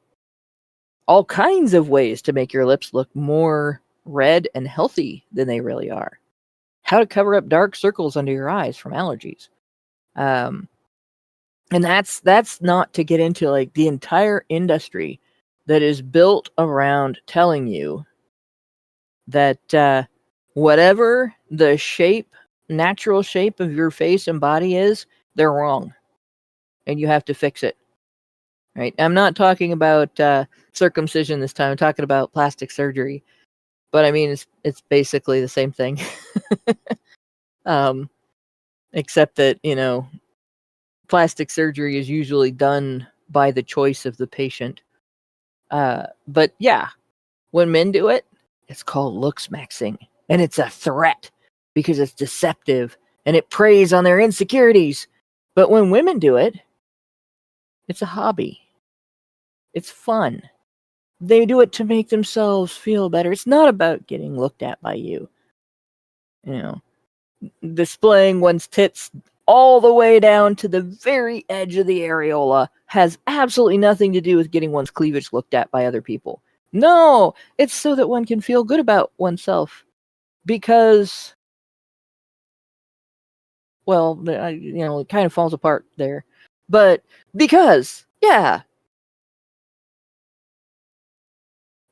All kinds of ways to make your lips look more red and healthy than they really are. How to cover up dark circles under your eyes from allergies. And that's not to get into like the entire industry that is built around telling you that whatever the natural shape of your face and body is, they're wrong. And you have to fix it. Right? I'm not talking about circumcision this time. I'm talking about plastic surgery. But I mean, it's basically the same thing. Except that, plastic surgery is usually done by the choice of the patient. But yeah, when men do it, it's called looks maxing. And it's a threat because it's deceptive and it preys on their insecurities. But when women do it, it's a hobby. It's fun. They do it to make themselves feel better. It's not about getting looked at by you. Displaying one's tits all the way down to the very edge of the areola has absolutely nothing to do with getting one's cleavage looked at by other people. No, it's so that one can feel good about oneself. Because, well, it kind of falls apart there. But because, yeah,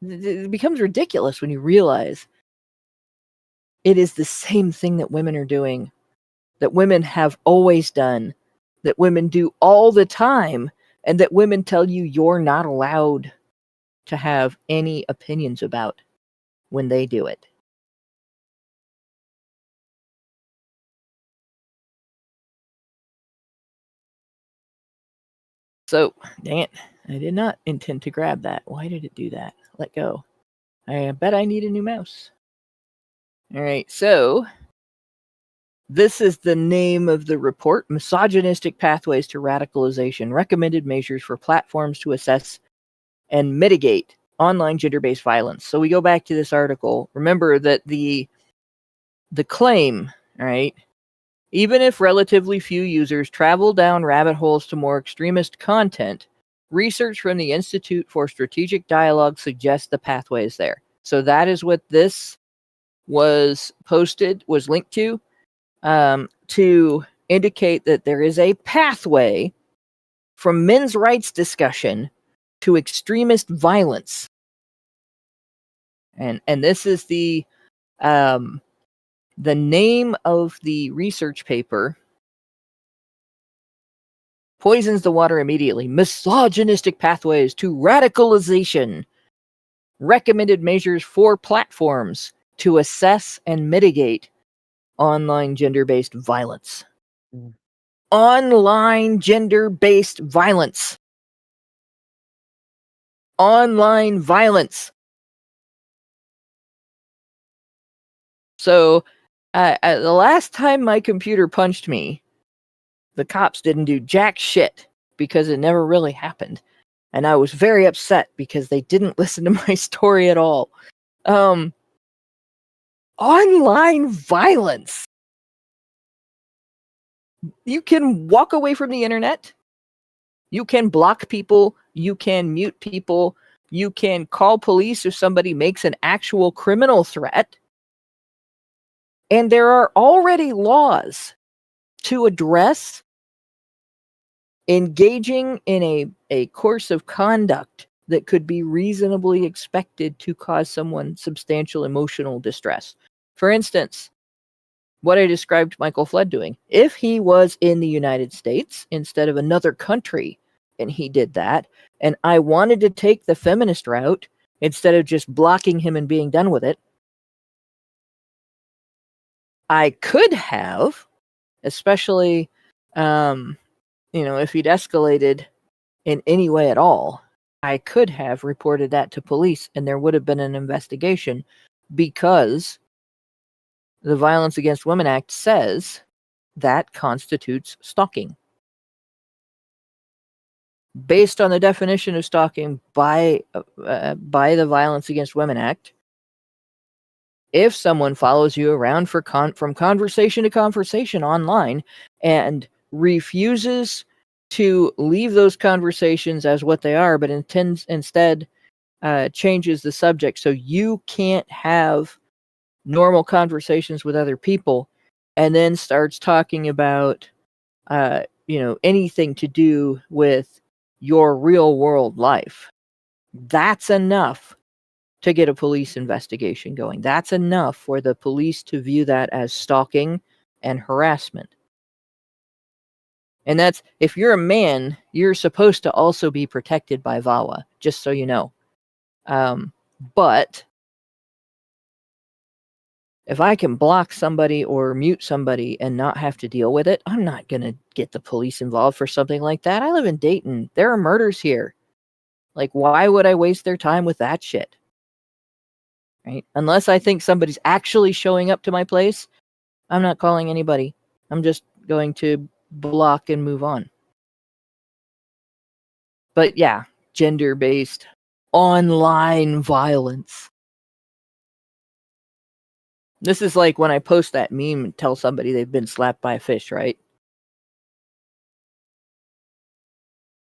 it becomes ridiculous when you realize it is the same thing that women are doing that women have always done, that women do all the time, and that women tell you you're not allowed to have any opinions about when they do it. So, dang it, I did not intend to grab that. Why did it do that? Let go. I bet I need a new mouse. All right, so this is the name of the report: Misogynistic Pathways to Radicalization, Recommended Measures for Platforms to Assess and Mitigate Online Gender-Based Violence. So we go back to this article. Remember that the claim, right? Even if relatively few users travel down rabbit holes to more extremist content, research from the Institute for Strategic Dialogue suggests the pathway is there. So that is what this was linked to indicate that there is a pathway from men's rights discussion to extremist violence. And this is the name of the research paper. Poisons the water immediately. Misogynistic pathways to radicalization. Recommended measures for platforms to assess and mitigate online gender-based violence. Online gender-based violence. Online violence. So, the last time my computer punched me, the cops didn't do jack shit because it never really happened. And I was very upset because they didn't listen to my story at all. Online violence. You can walk away from the internet. You can block people. You can mute people. You can call police if somebody makes an actual criminal threat. And there are already laws to address engaging in a course of conduct that could be reasonably expected to cause someone substantial emotional distress. For instance, what I described Michael Flood doing. If he was in the United States instead of another country, and he did that, and I wanted to take the feminist route instead of just blocking him and being done with it, I could have, especially, if he'd escalated in any way at all, I could have reported that to police and there would have been an investigation, because the Violence Against Women Act says that constitutes stalking. Based on the definition of stalking by the Violence Against Women Act, if someone follows you around from conversation to conversation online and refuses to leave those conversations as what they are, but instead changes the subject so you can't have normal conversations with other people, and then starts talking about anything to do with your real world life, that's enough to get a police investigation going. That's enough for the police to view that as stalking and harassment. And that's, if you're a man, you're supposed to also be protected by VAWA, just so you know. But if I can block somebody or mute somebody and not have to deal with it, I'm not going to get the police involved for something like that. I live in Dayton. There are murders here. Like, why would I waste their time with that shit? Right? Unless I think somebody's actually showing up to my place, I'm not calling anybody. I'm just going to block and move on. But yeah, gender-based online violence. This is like when I post that meme and tell somebody they've been slapped by a fish, right?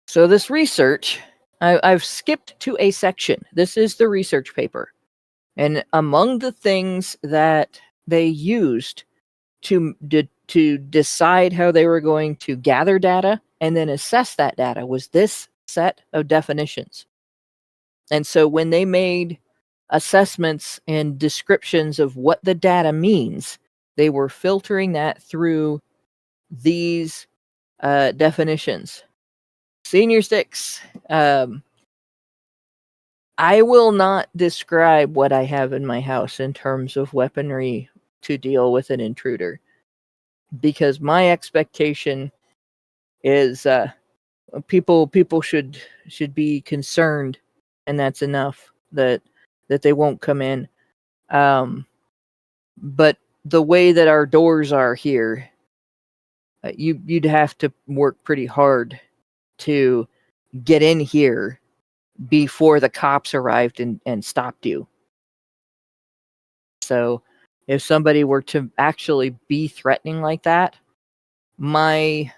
So this research, I've skipped to a section. This is the research paper. And among the things that they used to decide how they were going to gather data and then assess that data was this set of definitions. And so when they made assessments and descriptions of what the data means, they were filtering that through these definitions. Senior Sticks, I will not describe what I have in my house in terms of weaponry to deal with an intruder, because my expectation is people should be concerned, and that's enough that they won't come in. But the way that our doors are here, you'd have to work pretty hard to get in here before the cops arrived and stopped you. So if somebody were to actually be threatening like that, my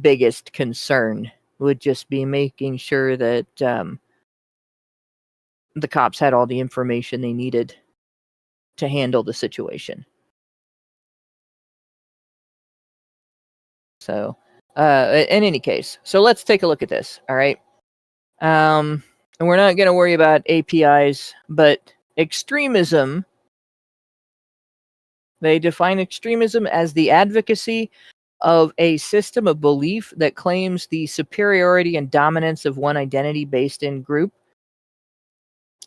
biggest concern would just be making sure that the cops had all the information they needed to handle the situation. So, in any case, so let's take a look at this. All right. And we're not going to worry about APIs, but extremism, they define extremism as the advocacy of a system of belief that claims the superiority and dominance of one identity based in group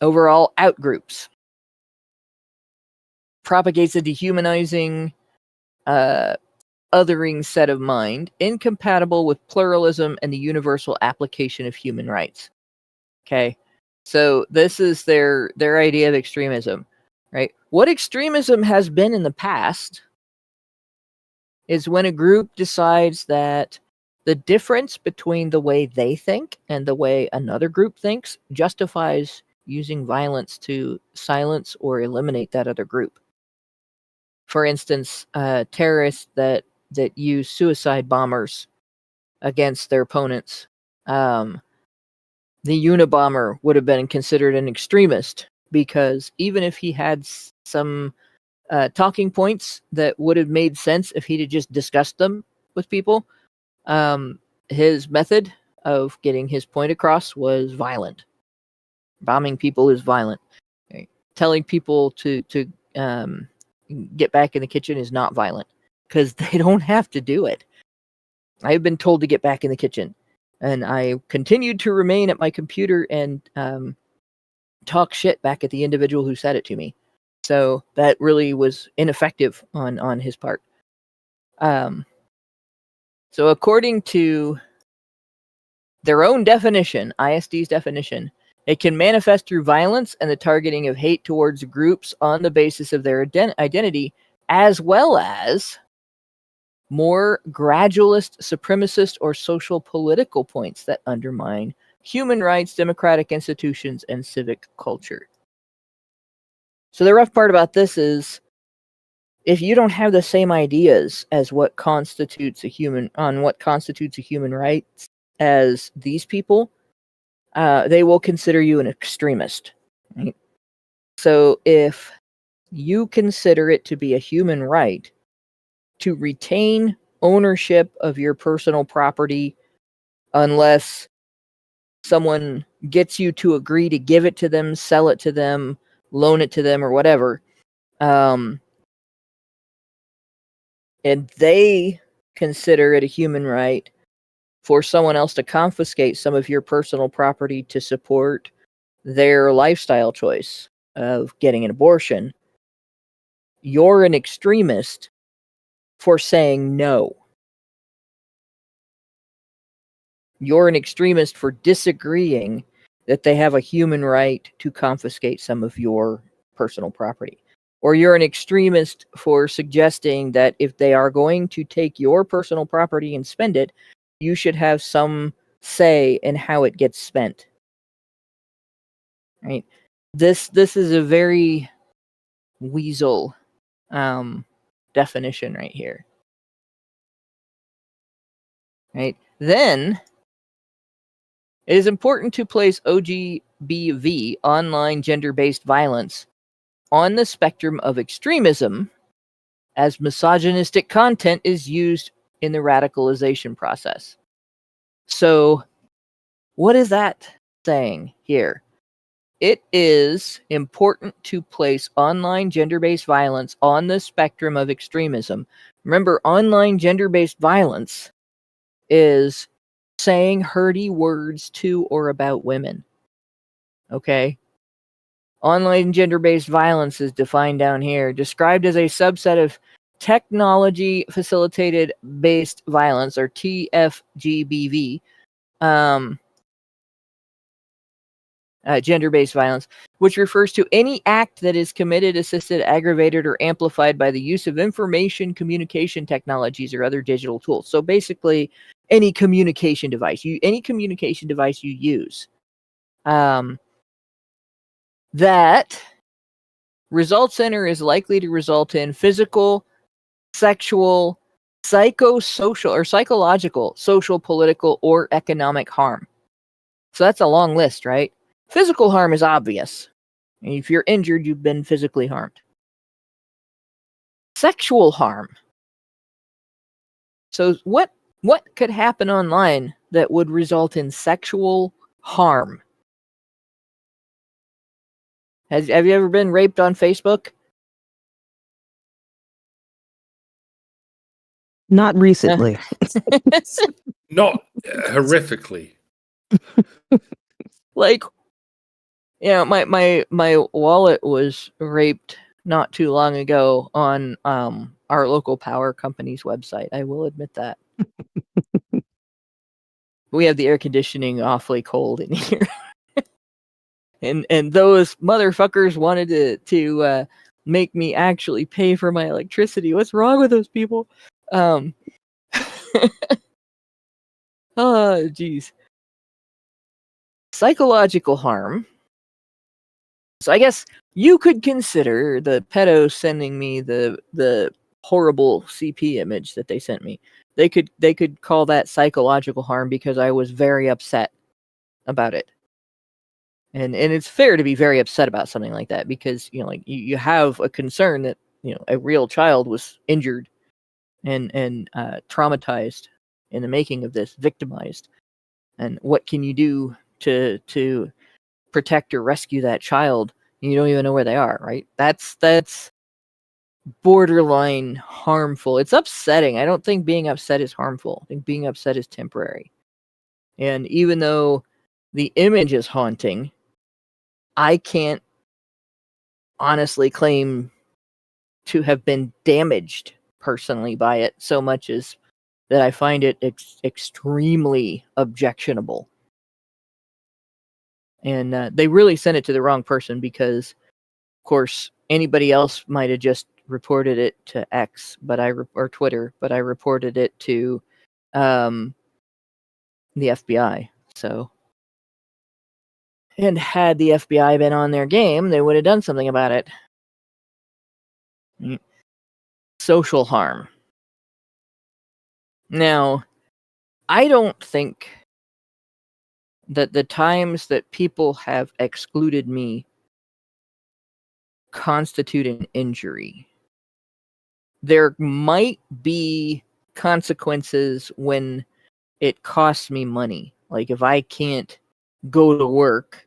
over all outgroups, propagates a dehumanizing, othering set of mind, incompatible with pluralism and the universal application of human rights. Okay, so this is their idea of extremism, right? What extremism has been in the past is when a group decides that the difference between the way they think and the way another group thinks justifies using violence to silence or eliminate that other group. For instance, terrorists that use suicide bombers against their opponents. The Unabomber would have been considered an extremist because even if he had some talking points that would have made sense if he'd just discussed them with people, his method of getting his point across was violent. Bombing people is violent. Okay. Telling people to get back in the kitchen is not violent because they don't have to do it. I've been told to get back in the kitchen, and I continued to remain at my computer and talk shit back at the individual who said it to me. So that really was ineffective on his part. So according to their own definition, ISD's definition, it can manifest through violence and the targeting of hate towards groups on the basis of their identity, as well as more gradualist, supremacist, or social political points that undermine human rights, democratic institutions, and civic culture. So the rough part about this is, if you don't have the same ideas as what constitutes a human right as these people, they will consider you an extremist. Right? So if you consider it to be a human right to retain ownership of your personal property unless someone gets you to agree to give it to them, sell it to them, loan it to them, or whatever, and they consider it a human right for someone else to confiscate some of your personal property to support their lifestyle choice of getting an abortion, you're an extremist for saying no. You're an extremist for disagreeing that they have a human right to confiscate some of your personal property. Or you're an extremist for suggesting that if they are going to take your personal property and spend it, you should have some say in how it gets spent. Right? This is a very weasel definition right here. Right? Then it is important to place OGBV, online gender-based violence, on the spectrum of extremism, as misogynistic content is used in the radicalization process. So, what is that saying here? it is important to place online gender-based violence on the spectrum of extremism. Remember, online gender-based violence is saying hurty words to or about women. Okay? Online gender-based violence is defined down here, described as a subset of technology-facilitated based violence, or TFGBV, gender-based violence, which refers to any act that is committed, assisted, aggravated, or amplified by the use of information communication technologies or other digital tools. So basically, any communication device you use that results in or is likely to result in physical, sexual, psychosocial, or psychological, social, political, or economic harm. So that's a long list, right? Physical harm is obvious. If you're injured, you've been physically harmed. Sexual harm. So what could happen online that would result in sexual harm? Have you ever been raped on Facebook? Not recently. Not horrifically. Like, my wallet was raped not too long ago on our local power company's website. I will admit that. We have the air conditioning awfully cold in here. and those motherfuckers wanted to make me actually pay for my electricity. What's wrong with those people? Oh, geez. Psychological harm. So I guess you could consider the pedos sending me the horrible CP image that they sent me. They could call that psychological harm because I was very upset about it. And it's fair to be very upset about something like that because you have a concern that a real child was injured and traumatized in the making of this, victimized. And what can you do to protect or rescue that child? You don't even know where they are, right? That's borderline harmful. It's upsetting. I don't think being upset is harmful. I think being upset is temporary. And even though the image is haunting, I can't honestly claim to have been damaged personally by it so much as that I find it extremely objectionable. And they really sent it to the wrong person because, of course, anybody else might have just reported it to X, or Twitter, but I reported it to the FBI. So, and had the FBI been on their game, they would have done something about it. Social harm. Now, I don't think that the times that people have excluded me constitute an injury. There might be consequences when it costs me money. Like if I can't go to work,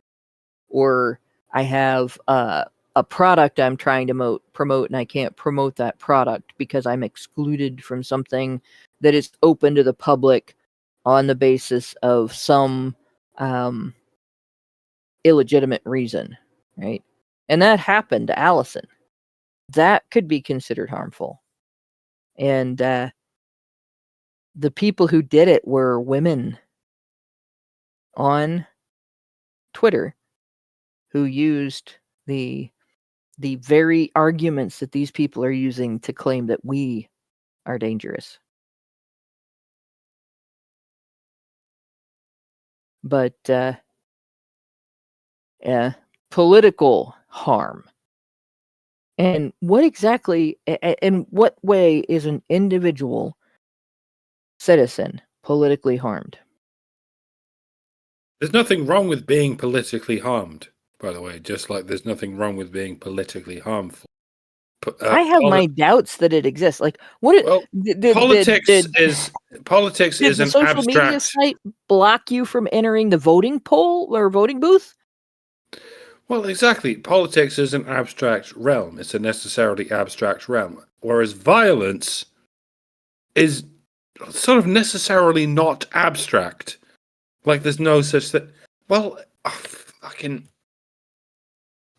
or I have a product I'm trying to promote and I can't promote that product because I'm excluded from something that is open to the public on the basis of some illegitimate reason, right? And that happened to Allison. That could be considered harmful. And the people who did it were women on Twitter who used the very arguments that these people are using to claim that we are dangerous. But political harm. And what exactly, in what way is an individual citizen politically harmed? There's nothing wrong with being politically harmed, by the way, just like there's nothing wrong with being politically harmful. I have my doubts that it exists. Like, what? Well, politics is an social abstract. Media site block you from entering the voting poll or voting booth? Well, exactly. Politics is an abstract realm. It's a necessarily abstract realm. Whereas violence is sort of necessarily not abstract. Like, there's no such thing. Well, fucking.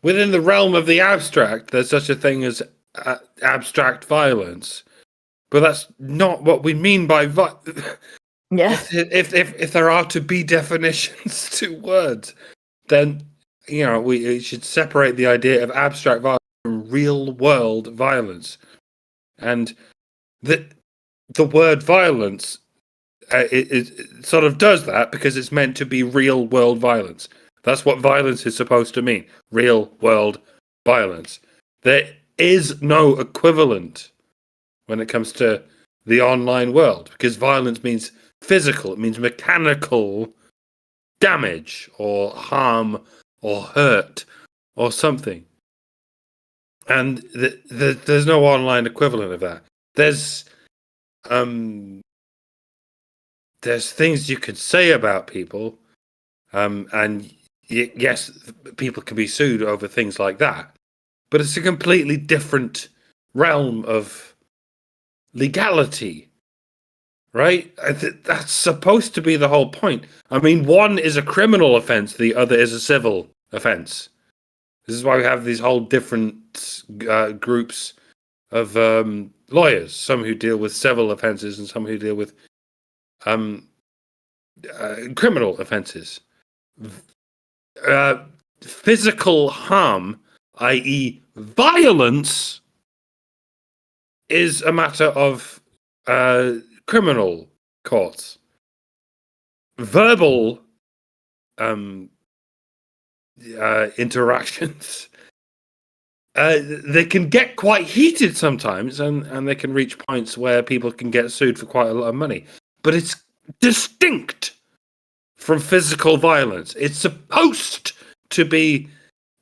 Within the realm of the abstract, there's such a thing as abstract violence. But that's not what we mean by Yeah. If there are to be definitions to words, then we should separate the idea of abstract violence from real world violence, and the word violence it sort of does that because it's meant to be real world violence. That's what violence is supposed to mean: real world violence. There is no equivalent when it comes to the online world, because violence means physical, it means mechanical damage or harm or hurt or something. And there's no online equivalent of that. There's things you could say about people, and yes, people can be sued over things like that, but it's a completely different realm of legality. Right? That's supposed to be the whole point. I mean, one is a criminal offense, the other is a civil offense. This is why we have these whole different groups of lawyers, some who deal with civil offenses and some who deal with criminal offenses. Physical harm, i.e. violence, is a matter of criminal courts. Verbal interactions, they can get quite heated sometimes, and they can reach points where people can get sued for quite a lot of money. But it's distinct from physical violence. It's supposed to be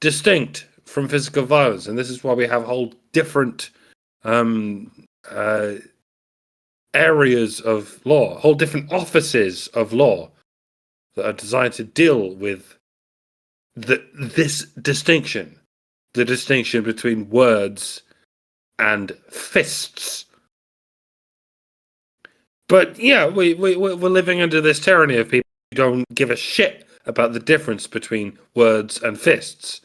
distinct from physical violence, and this is why we have whole different areas of law, whole different offices of law that are designed to deal with this distinction, the distinction between words and fists. But yeah, we're living under this tyranny of people who don't give a shit about the difference between words and fists.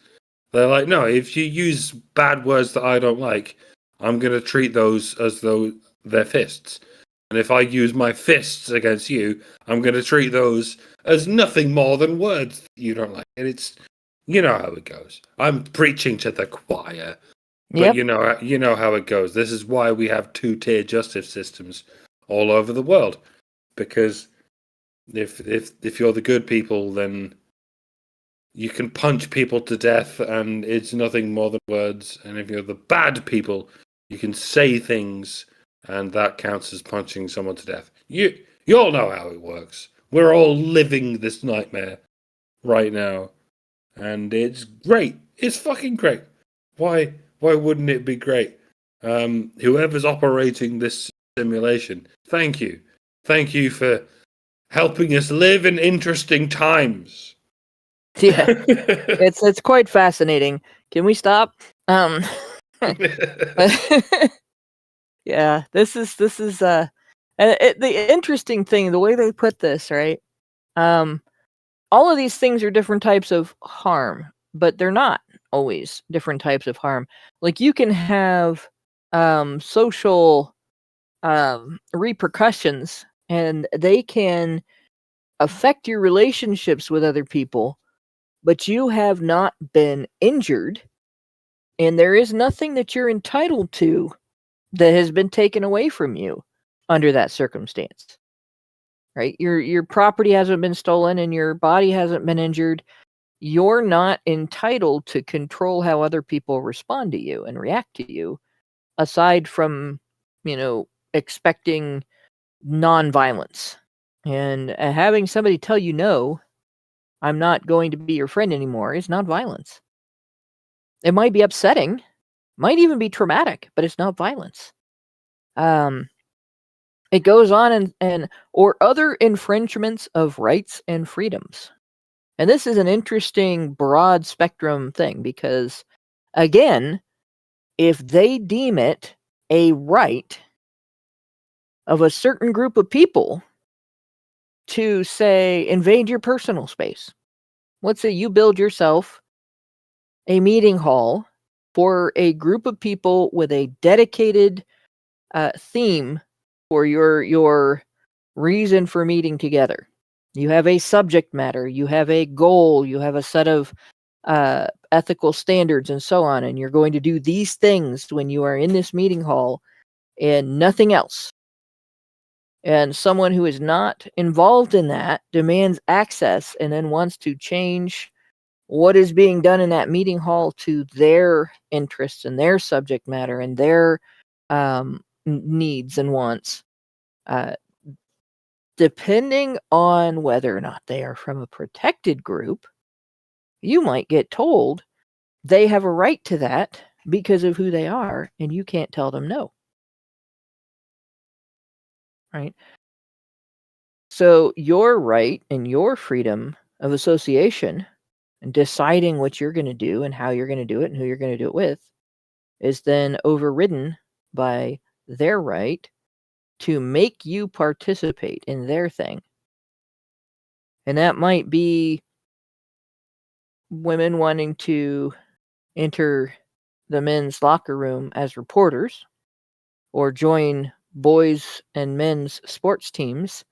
They're like, no, if you use bad words that I don't like, I'm going to treat those as though they're fists. And if I use my fists against you, I'm going to treat those as nothing more than words that you don't like. And it's, you know how it goes. I'm preaching to the choir, but Yep. you know how it goes. This is why we have two-tier justice systems all over the world. Because if you're the good people, then you can punch people to death, and it's nothing more than words. And if you're the bad people, you can say things, and that counts as punching someone to death. You all know how it works. We're all living this nightmare right now, and it's great. It's fucking great. Why wouldn't it be great? Whoever's operating this simulation, thank you for helping us live in interesting times. Yeah, it's quite fascinating. Can we stop? Yeah, this is the interesting thing, the way they put this, right? All of these things are different types of harm, but they're not always different types of harm. Like, you can have social repercussions, and they can affect your relationships with other people, but you have not been injured, and there is nothing that you're entitled to that has been taken away from you under that circumstance. Right? Your property hasn't been stolen and your body hasn't been injured. You're not entitled to control how other people respond to you and react to you, aside from, expecting nonviolence. And having somebody tell you, no, I'm not going to be your friend anymore, is not violence. It might be upsetting, might even be traumatic, but it's not violence. It goes on, and or other infringements of rights and freedoms. And this is an interesting broad spectrum thing because, again, if they deem it a right of a certain group of people to, say, invade your personal space, let's say you build yourself a meeting hall for a group of people with a dedicated theme for your reason for meeting together. You have a subject matter, you have a goal, you have a set of ethical standards and so on, and you're going to do these things when you are in this meeting hall and nothing else. And someone who is not involved in that demands access and then wants to change what is being done in that meeting hall to their interests and their subject matter and their needs and wants. Depending on whether or not they are from a protected group, you might get told they have a right to that because of who they are, and you can't tell them no. Right? So your right and your freedom of association and deciding what you're going to do and how you're going to do it and who you're going to do it with is then overridden by their right to make you participate in their thing. And that might be women wanting to enter the men's locker room as reporters or join boys and men's sports teams,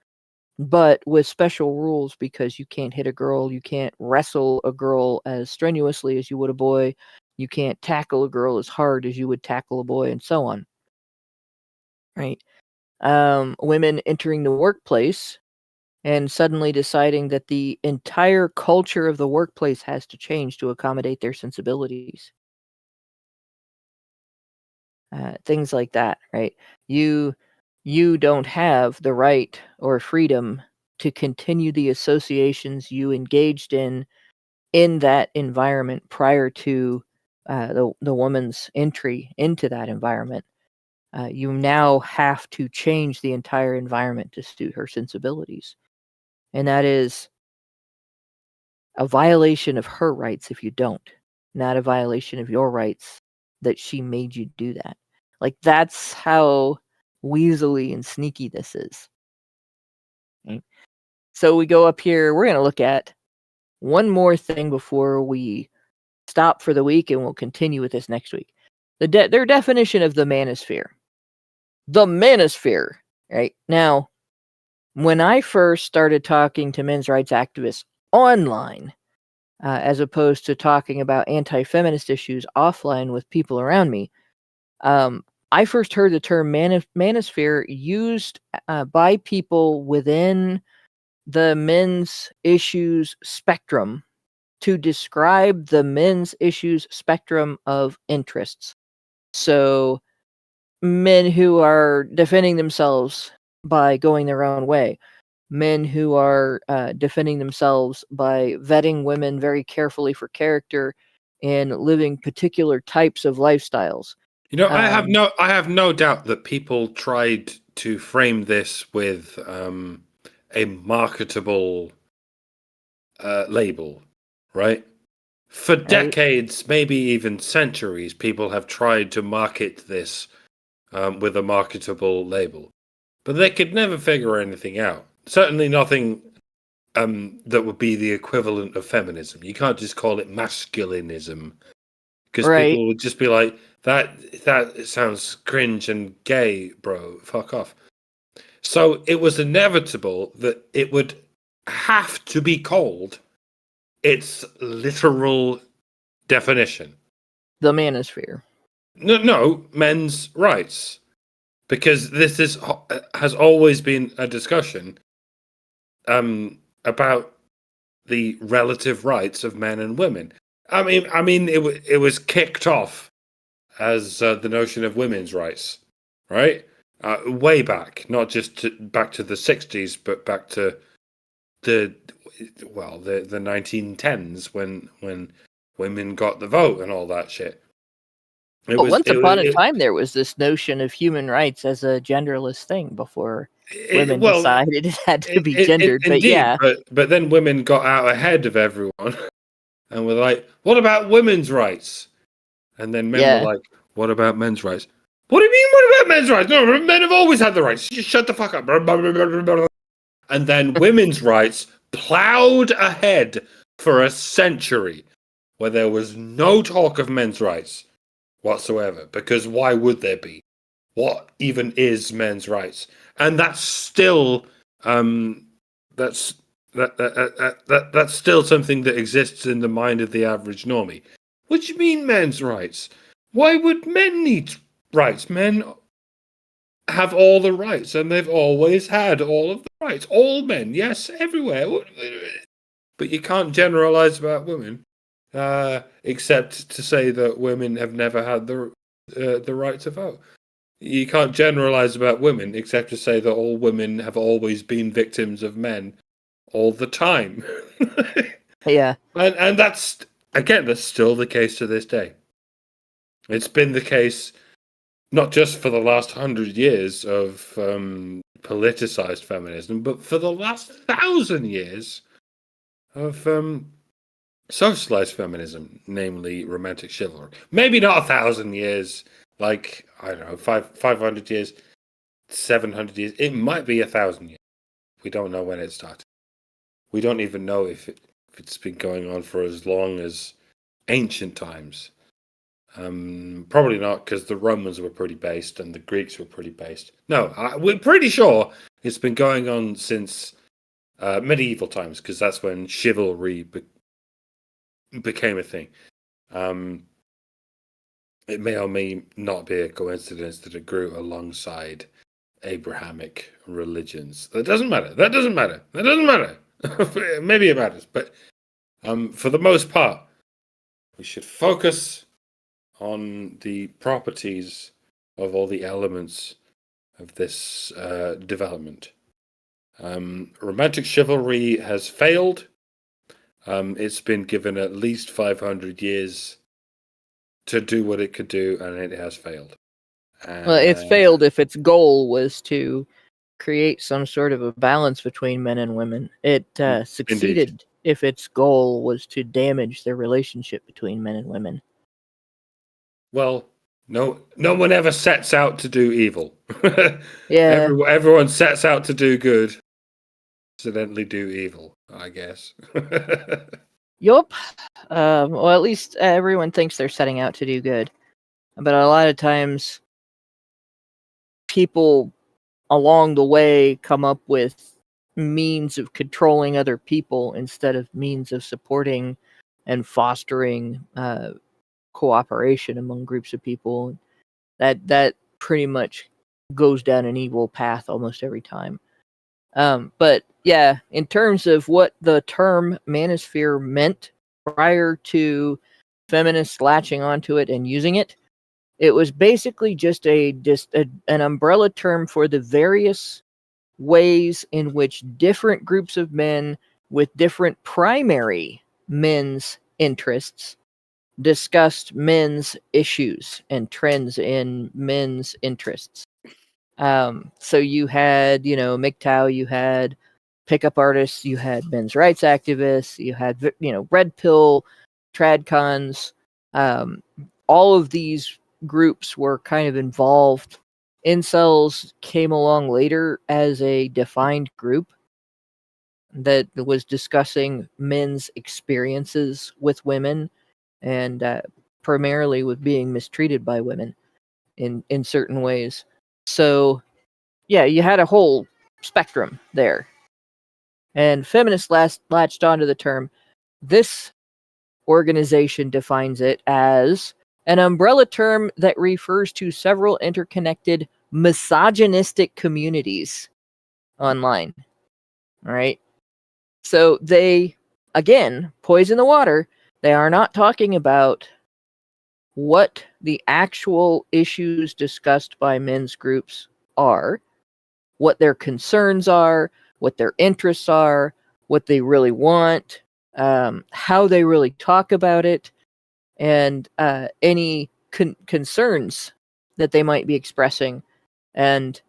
but with special rules because you can't hit a girl, you can't wrestle a girl as strenuously as you would a boy, you can't tackle a girl as hard as you would tackle a boy, and so on. Right? Women entering the workplace and suddenly deciding that the entire culture of the workplace has to change to accommodate their sensibilities. Things like that, right? You don't have the right or freedom to continue the associations you engaged in that environment prior to the woman's entry into that environment. You now have to change the entire environment to suit her sensibilities. And that is a violation of her rights if you don't, not a violation of your rights that she made you do that. Like, that's how weaselly and sneaky this is. Okay? So we go up here, we're going to look at one more thing before we stop for the week, and we'll continue with this next week. Their definition of the manosphere. The manosphere, right? Now, when I first started talking to men's rights activists online, as opposed to talking about anti-feminist issues offline with people around me, I first heard the term manosphere used by people within the men's issues spectrum to describe the men's issues spectrum of interests. So men who are defending themselves by going their own way, men who are defending themselves by vetting women very carefully for character and living particular types of lifestyles. You know, I have no doubt that people tried to frame this with a marketable label, right? For decades, maybe even centuries, people have tried to market this with a marketable label, but they could never figure anything out. Certainly nothing that would be the equivalent of feminism. You can't just call it masculinism, because people would just be like, that sounds cringe and gay, bro. Fuck off. So it was inevitable that it would have to be called its literal definition. The manosphere. No, men's rights. Because this has always been a discussion about the relative rights of men and women. I mean, it was kicked off as the notion of women's rights, right? Way back, not just back to the 60s, but back to the 1910s when women got the vote and all that shit. Once upon a time, there was this notion of human rights as a genderless thing before women decided it had to be gendered. Indeed, yeah, but then women got out ahead of everyone and were like, "What about women's rights?" And then men were like, "What about men's rights?" What do you mean? What about men's rights? No, men have always had the rights. Just shut the fuck up. And then women's rights plowed ahead for a century, where there was no talk of men's rights whatsoever, because why would there be? What even is men's rights? And that's still that's still something that exists in the mind of the average normie. What do you mean men's rights? Why would men need rights? Men have all the rights, and they've always had all of the rights. All men, yes, everywhere. But you can't generalize about women. Except to say that women have never had the right to vote. You can't generalize about women except to say that all women have always been victims of men all the time. Yeah. And that's still the case to this day. It's been the case not just for the last 100 years of politicized feminism, but for the last 1,000 years of socialized feminism, namely romantic chivalry. Maybe not 1,000 years, like, I don't know, 500 years, 700 years. It might be 1,000 years. We don't know when it started. We don't even know if it's been going on for as long as ancient times. Probably not, because the Romans were pretty based and the Greeks were pretty based. No, we're pretty sure it's been going on since medieval times, because that's when chivalry became a thing. It may or may not be a coincidence that it grew alongside Abrahamic religions. That doesn't matter. Maybe it matters, but for the most part, we should focus on the properties of all the elements of this development. Romantic chivalry has failed. It's been given at least 500 years to do what it could do, and it has failed. Well, it's failed if its goal was to create some sort of a balance between men and women. It succeeded Indeed. If its goal was to damage the relationship between men and women. Well, no one ever sets out to do evil. Yeah. Everyone sets out to do good. Accidentally do evil, I guess. Yup. Well, at least everyone thinks they're setting out to do good. But a lot of times, people along the way come up with means of controlling other people instead of means of supporting and fostering cooperation among groups of people. That pretty much goes down an evil path almost every time. But yeah, in terms of what the term manosphere meant prior to feminists latching onto it and using it, it was basically just an umbrella term for the various ways in which different groups of men with different primary men's interests discussed men's issues and trends in men's interests. So you had, MGTOW, you had pickup artists, you had men's rights activists, you had, red pill, tradcons. All of these groups were kind of involved. Incels came along later as a defined group that was discussing men's experiences with women and primarily with being mistreated by women in certain ways. So, yeah, you had a whole spectrum there. And feminists latched onto the term. This organization defines it as an umbrella term that refers to several interconnected misogynistic communities online. All right. So they, again, poison the water. They are not talking about what the actual issues discussed by men's groups are, what their concerns are, what their interests are, what they really want, how they really talk about it, and any concerns that they might be expressing and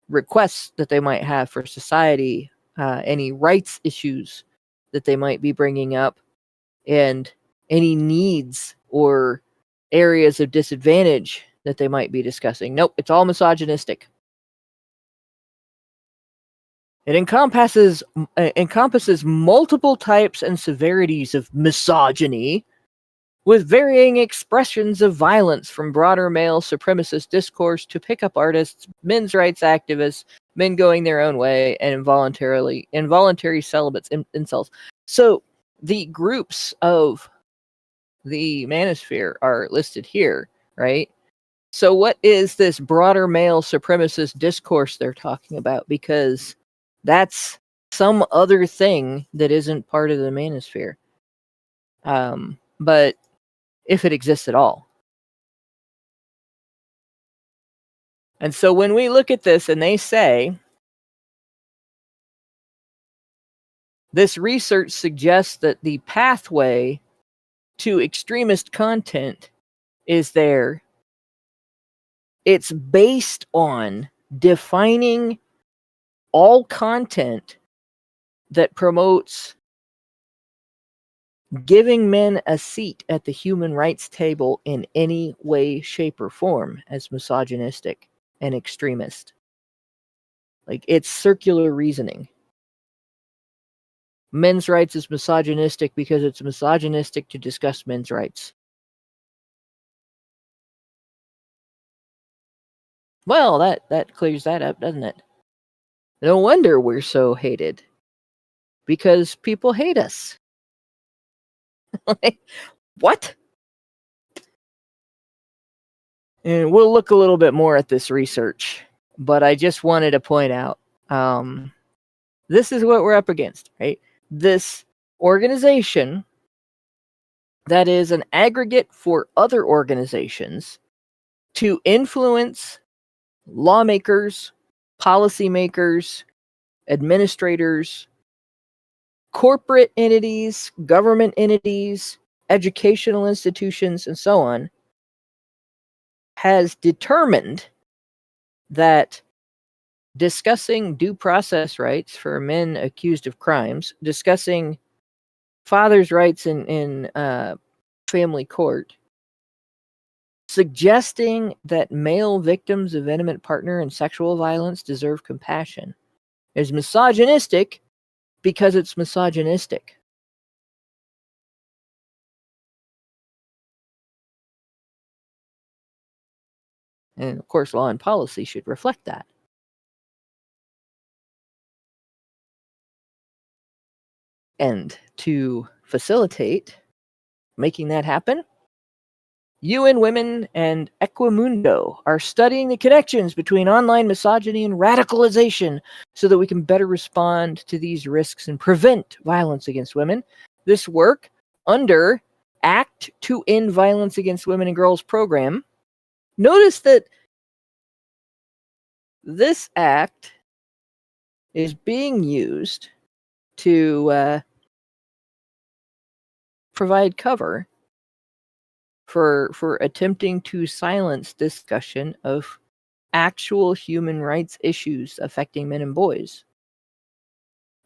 requests that they might have for society, any rights issues that they might be bringing up, and any needs or areas of disadvantage that they might be discussing. Nope, it's all misogynistic. It encompasses multiple types and severities of misogyny, with varying expressions of violence, from broader male supremacist discourse to pickup artists, men's rights activists, men going their own way, and involuntary celibates, incels. So the groups of the manosphere are listed here, right? So what is this broader male supremacist discourse they're talking about? Because that's some other thing that isn't part of the manosphere. But if it exists at all. And so when we look at this and they say, this research suggests that the pathway to extremist content is there. It's based on defining all content that promotes giving men a seat at the human rights table in any way, shape, or form as misogynistic and extremist. Like, it's circular reasoning. Men's rights is misogynistic because it's misogynistic to discuss men's rights. Well, that clears that up, doesn't it? No wonder we're so hated. Because people hate us. What? And we'll look a little bit more at this research, but I just wanted to point out, this is what we're up against, right? This organization that is an aggregate for other organizations to influence lawmakers, policymakers, administrators, corporate entities, government entities, educational institutions, and so on, has determined that discussing due process rights for men accused of crimes, discussing fathers' rights in family court, suggesting that male victims of intimate partner and sexual violence deserve compassion, is misogynistic because it's misogynistic. And of course, law and policy should reflect that. And to facilitate making that happen, UN Women and Equimundo are studying the connections between online misogyny and radicalization so that we can better respond to these risks and prevent violence against women. This work, under Act to End Violence Against Women and Girls program, notice that this act is being used to provide cover for attempting to silence discussion of actual human rights issues affecting men and boys,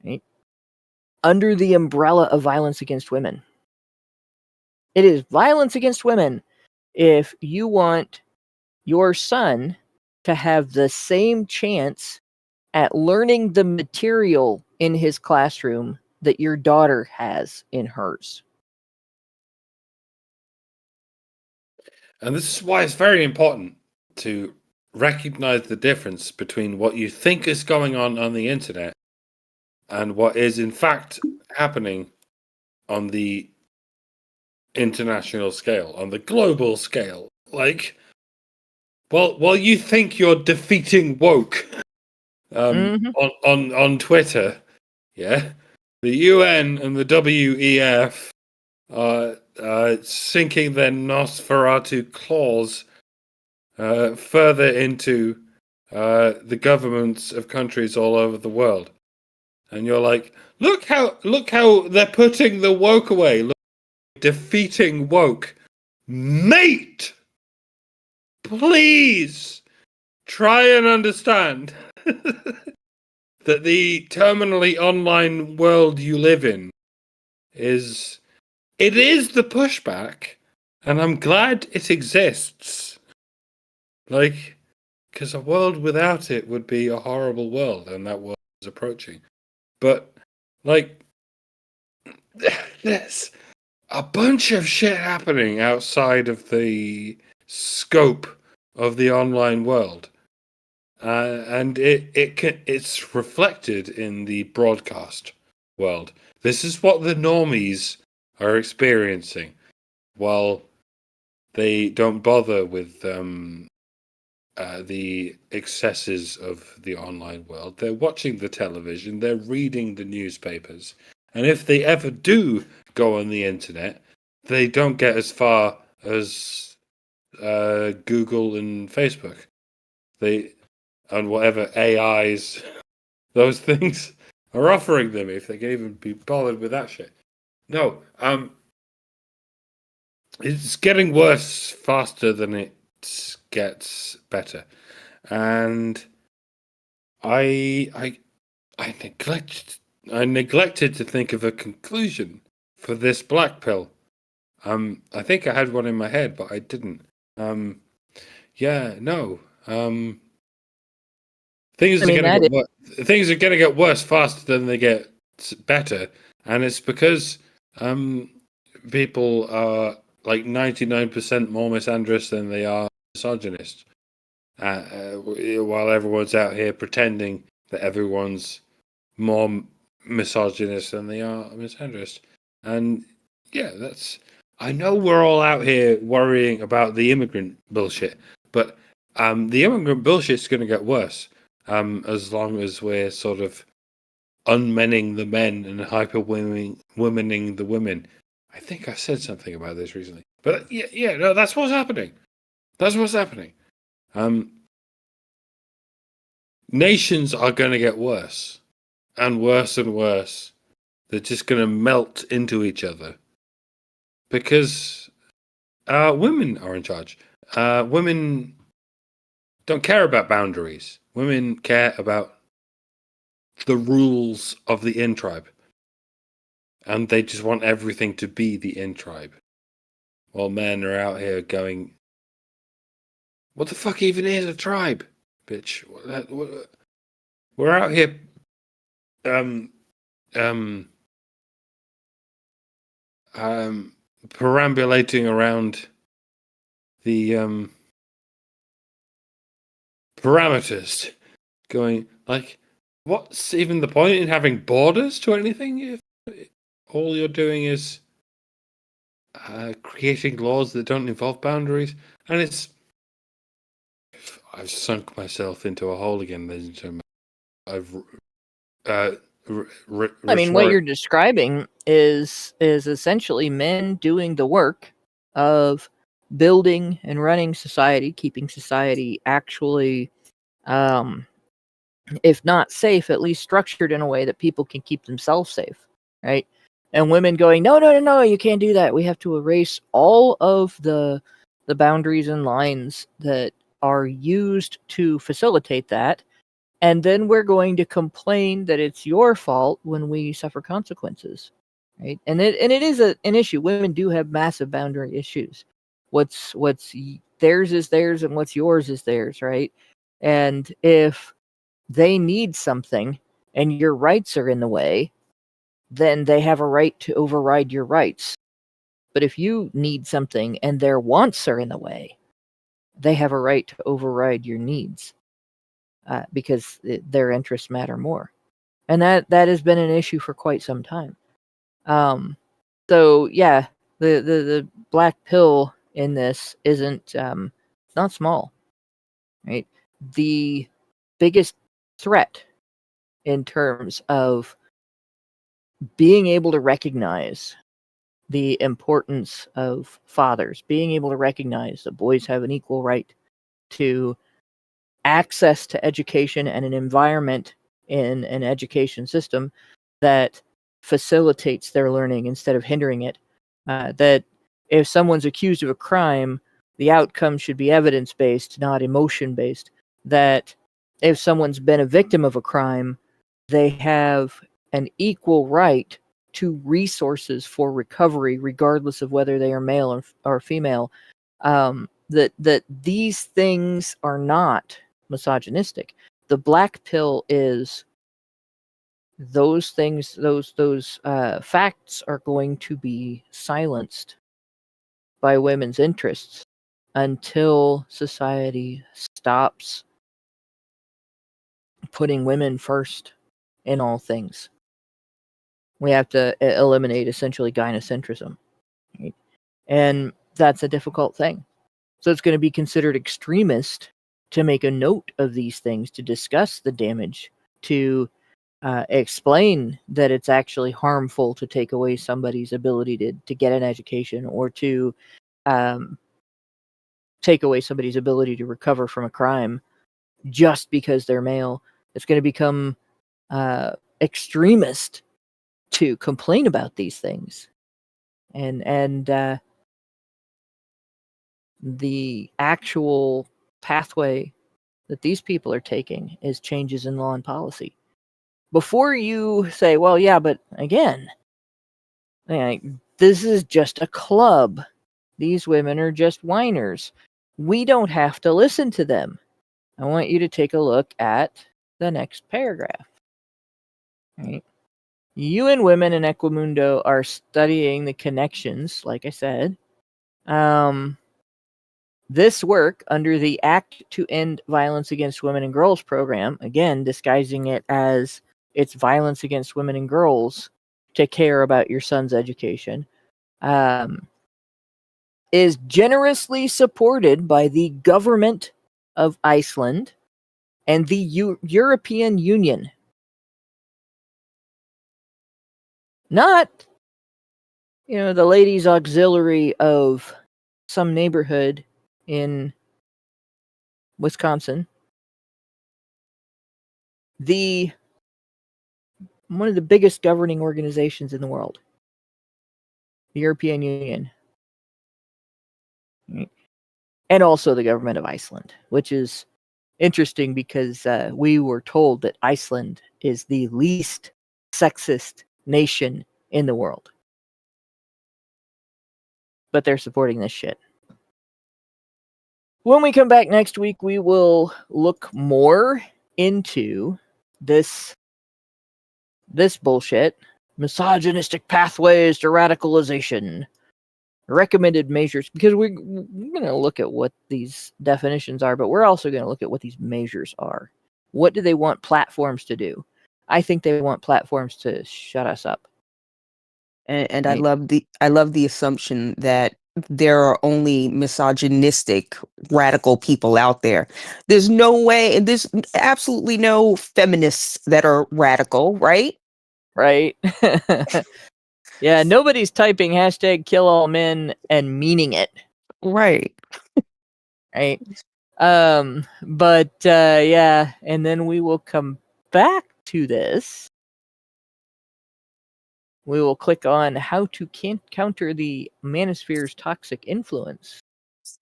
right? Under the umbrella of violence against women. It is violence against women if you want your son to have the same chance at learning the material in his classroom that your daughter has in hers. And this is why it's very important to recognize the difference between what you think is going on the internet and what is in fact happening on the international scale, on the global scale. Like, well, while you think you're defeating woke on Twitter, yeah, the UN and the WEF are sinking their Nosferatu claws further into the governments of countries all over the world, and you're like, look how they're putting the woke away, look, defeating woke. Mate, please try and understand that the terminally online world you live in is the pushback, and I'm glad it exists. Like, because a world without it would be a horrible world, and that world is approaching. But, like, there's a bunch of shit happening outside of the scope of the online world. And it's reflected in the broadcast world. This is what the normies are experiencing, while they don't bother with the excesses of the online world. They're watching the television, they're reading the newspapers, and if they ever do go on the internet, they don't get as far as Google and Facebook. And whatever AIs those things are offering them, if they can even be bothered with that shit. No, it's getting worse faster than it gets better, and I neglected to think of a conclusion for this black pill. I think I had one in my head, but I didn't. Things are going to get worse faster than they get better, and it's because people are like 99% more misandrous than they are misogynist, while everyone's out here pretending that everyone's more misogynist than they are misandrous. And yeah, I know we're all out here worrying about the immigrant bullshit, but the immigrant bullshit's going to get worse. As long as we're sort of unmenning the men and womening the women. I think I said something about this recently. But no, that's what's happening. That's what's happening. Nations are going to get worse and worse and worse. They're just going to melt into each other because women are in charge. Women don't care about boundaries. Women care about the rules of the in-tribe. And they just want everything to be the in-tribe. While men are out here going, what the fuck even is a tribe, bitch? We're out here perambulating around the parameters, going like, what's even the point in having borders to anything if all you're doing is creating laws that don't involve boundaries? And I've sunk myself into a hole again, ladies and gentlemen. I mean, what you're describing is essentially men doing the work of building and running society, keeping society actually, if not safe, at least structured in a way that people can keep themselves safe, right? And women going, no, you can't do that. We have to erase all of the boundaries and lines that are used to facilitate that. And then we're going to complain that it's your fault when we suffer consequences, right? And it is an issue. Women do have massive boundary issues. What's theirs is theirs, and what's yours is theirs, right? And if they need something and your rights are in the way, then they have a right to override your rights. But if you need something and their wants are in the way, they have a right to override your needs. Because their interests matter more. And that has been an issue for quite some time. So yeah, the black pill in this isn't it's not small, right? The biggest threat in terms of being able to recognize the importance of fathers, being able to recognize that boys have an equal right to access to education and an environment in an education system that facilitates their learning instead of hindering it, that if someone's accused of a crime, the outcome should be evidence-based, not emotion-based. That if someone's been a victim of a crime, they have an equal right to resources for recovery, regardless of whether they are male or female. That these things are not misogynistic. The black pill is those things, those facts are going to be silenced by women's interests until society stops putting women first in all things. We have to eliminate essentially gynocentrism. Right? And that's a difficult thing. So it's going to be considered extremist to make a note of these things, to discuss the damage, to explain that it's actually harmful to take away somebody's ability to get an education, or to take away somebody's ability to recover from a crime just because they're male. It's going to become extremist to complain about these things. And the actual pathway that these people are taking is changes in law and policy. Before you say, well, yeah, but again, this is just a club. These women are just whiners. We don't have to listen to them. I want you to take a look at the next paragraph. Right? UN Women in Equimundo are studying the connections, like I said. This work under the Act to End Violence Against Women and Girls program, again, disguising it as it's violence against women and girls to care about your son's education, is generously supported by the government of Iceland and the European Union. Not, the ladies' auxiliary of some neighborhood in Wisconsin. One of the biggest governing organizations in the world, the European Union. And also the government of Iceland, which is interesting because we were told that Iceland is the least sexist nation in the world. But they're supporting this shit. When we come back next week, we will look more into this bullshit. Misogynistic pathways to radicalization. Recommended measures, because we're going to look at what these definitions are, but we're also going to look at what these measures are. What do they want platforms to do? I think they want platforms to shut us up. And I love the assumption that there are only misogynistic radical people out there. There's no way, and there's absolutely no feminists that are radical, right? Right. Yeah, nobody's typing #KillAllMen and meaning it. Right. Right. But yeah, and then we will come back to this. We will click on how to counter the manosphere's toxic influence.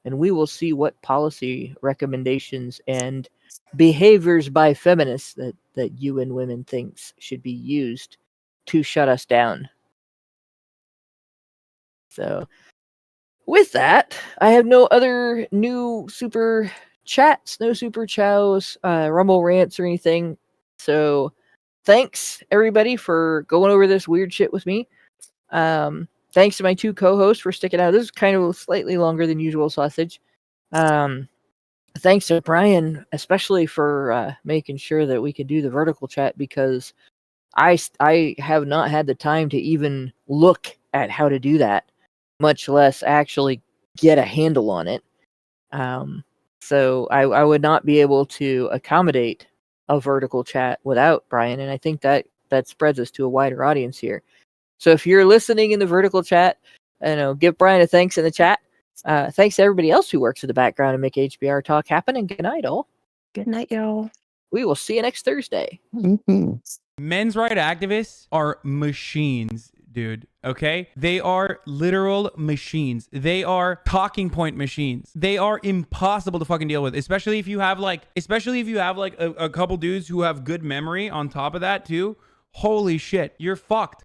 And we will see what policy recommendations and behaviors by feminists that UN Women thinks should be used to shut us down. So, with that, I have no other new super chats, no super chows, Rumble rants or anything. So, thanks everybody for going over this weird shit with me. Thanks to my two co-hosts for sticking out. This is kind of slightly longer than usual, sausage. Thanks to Brian, especially for making sure that we could do the vertical chat, because I have not had the time to even look at how to do that, much less actually get a handle on it. So I would not be able to accommodate a vertical chat without Brian, and I think that spreads us to a wider audience here. So if you're listening in the vertical chat, give Brian a thanks in the chat. Thanks to everybody else who works in the background and make HBR Talk happen, and good night, all. Good night, y'all. We will see you next Thursday. Mm-hmm. Men's rights activists are machines, dude. okay? They are literal machines. They are talking point machines. They are impossible to fucking deal with, especially if you have like a couple dudes who have good memory on top of that too. Holy shit, you're fucked.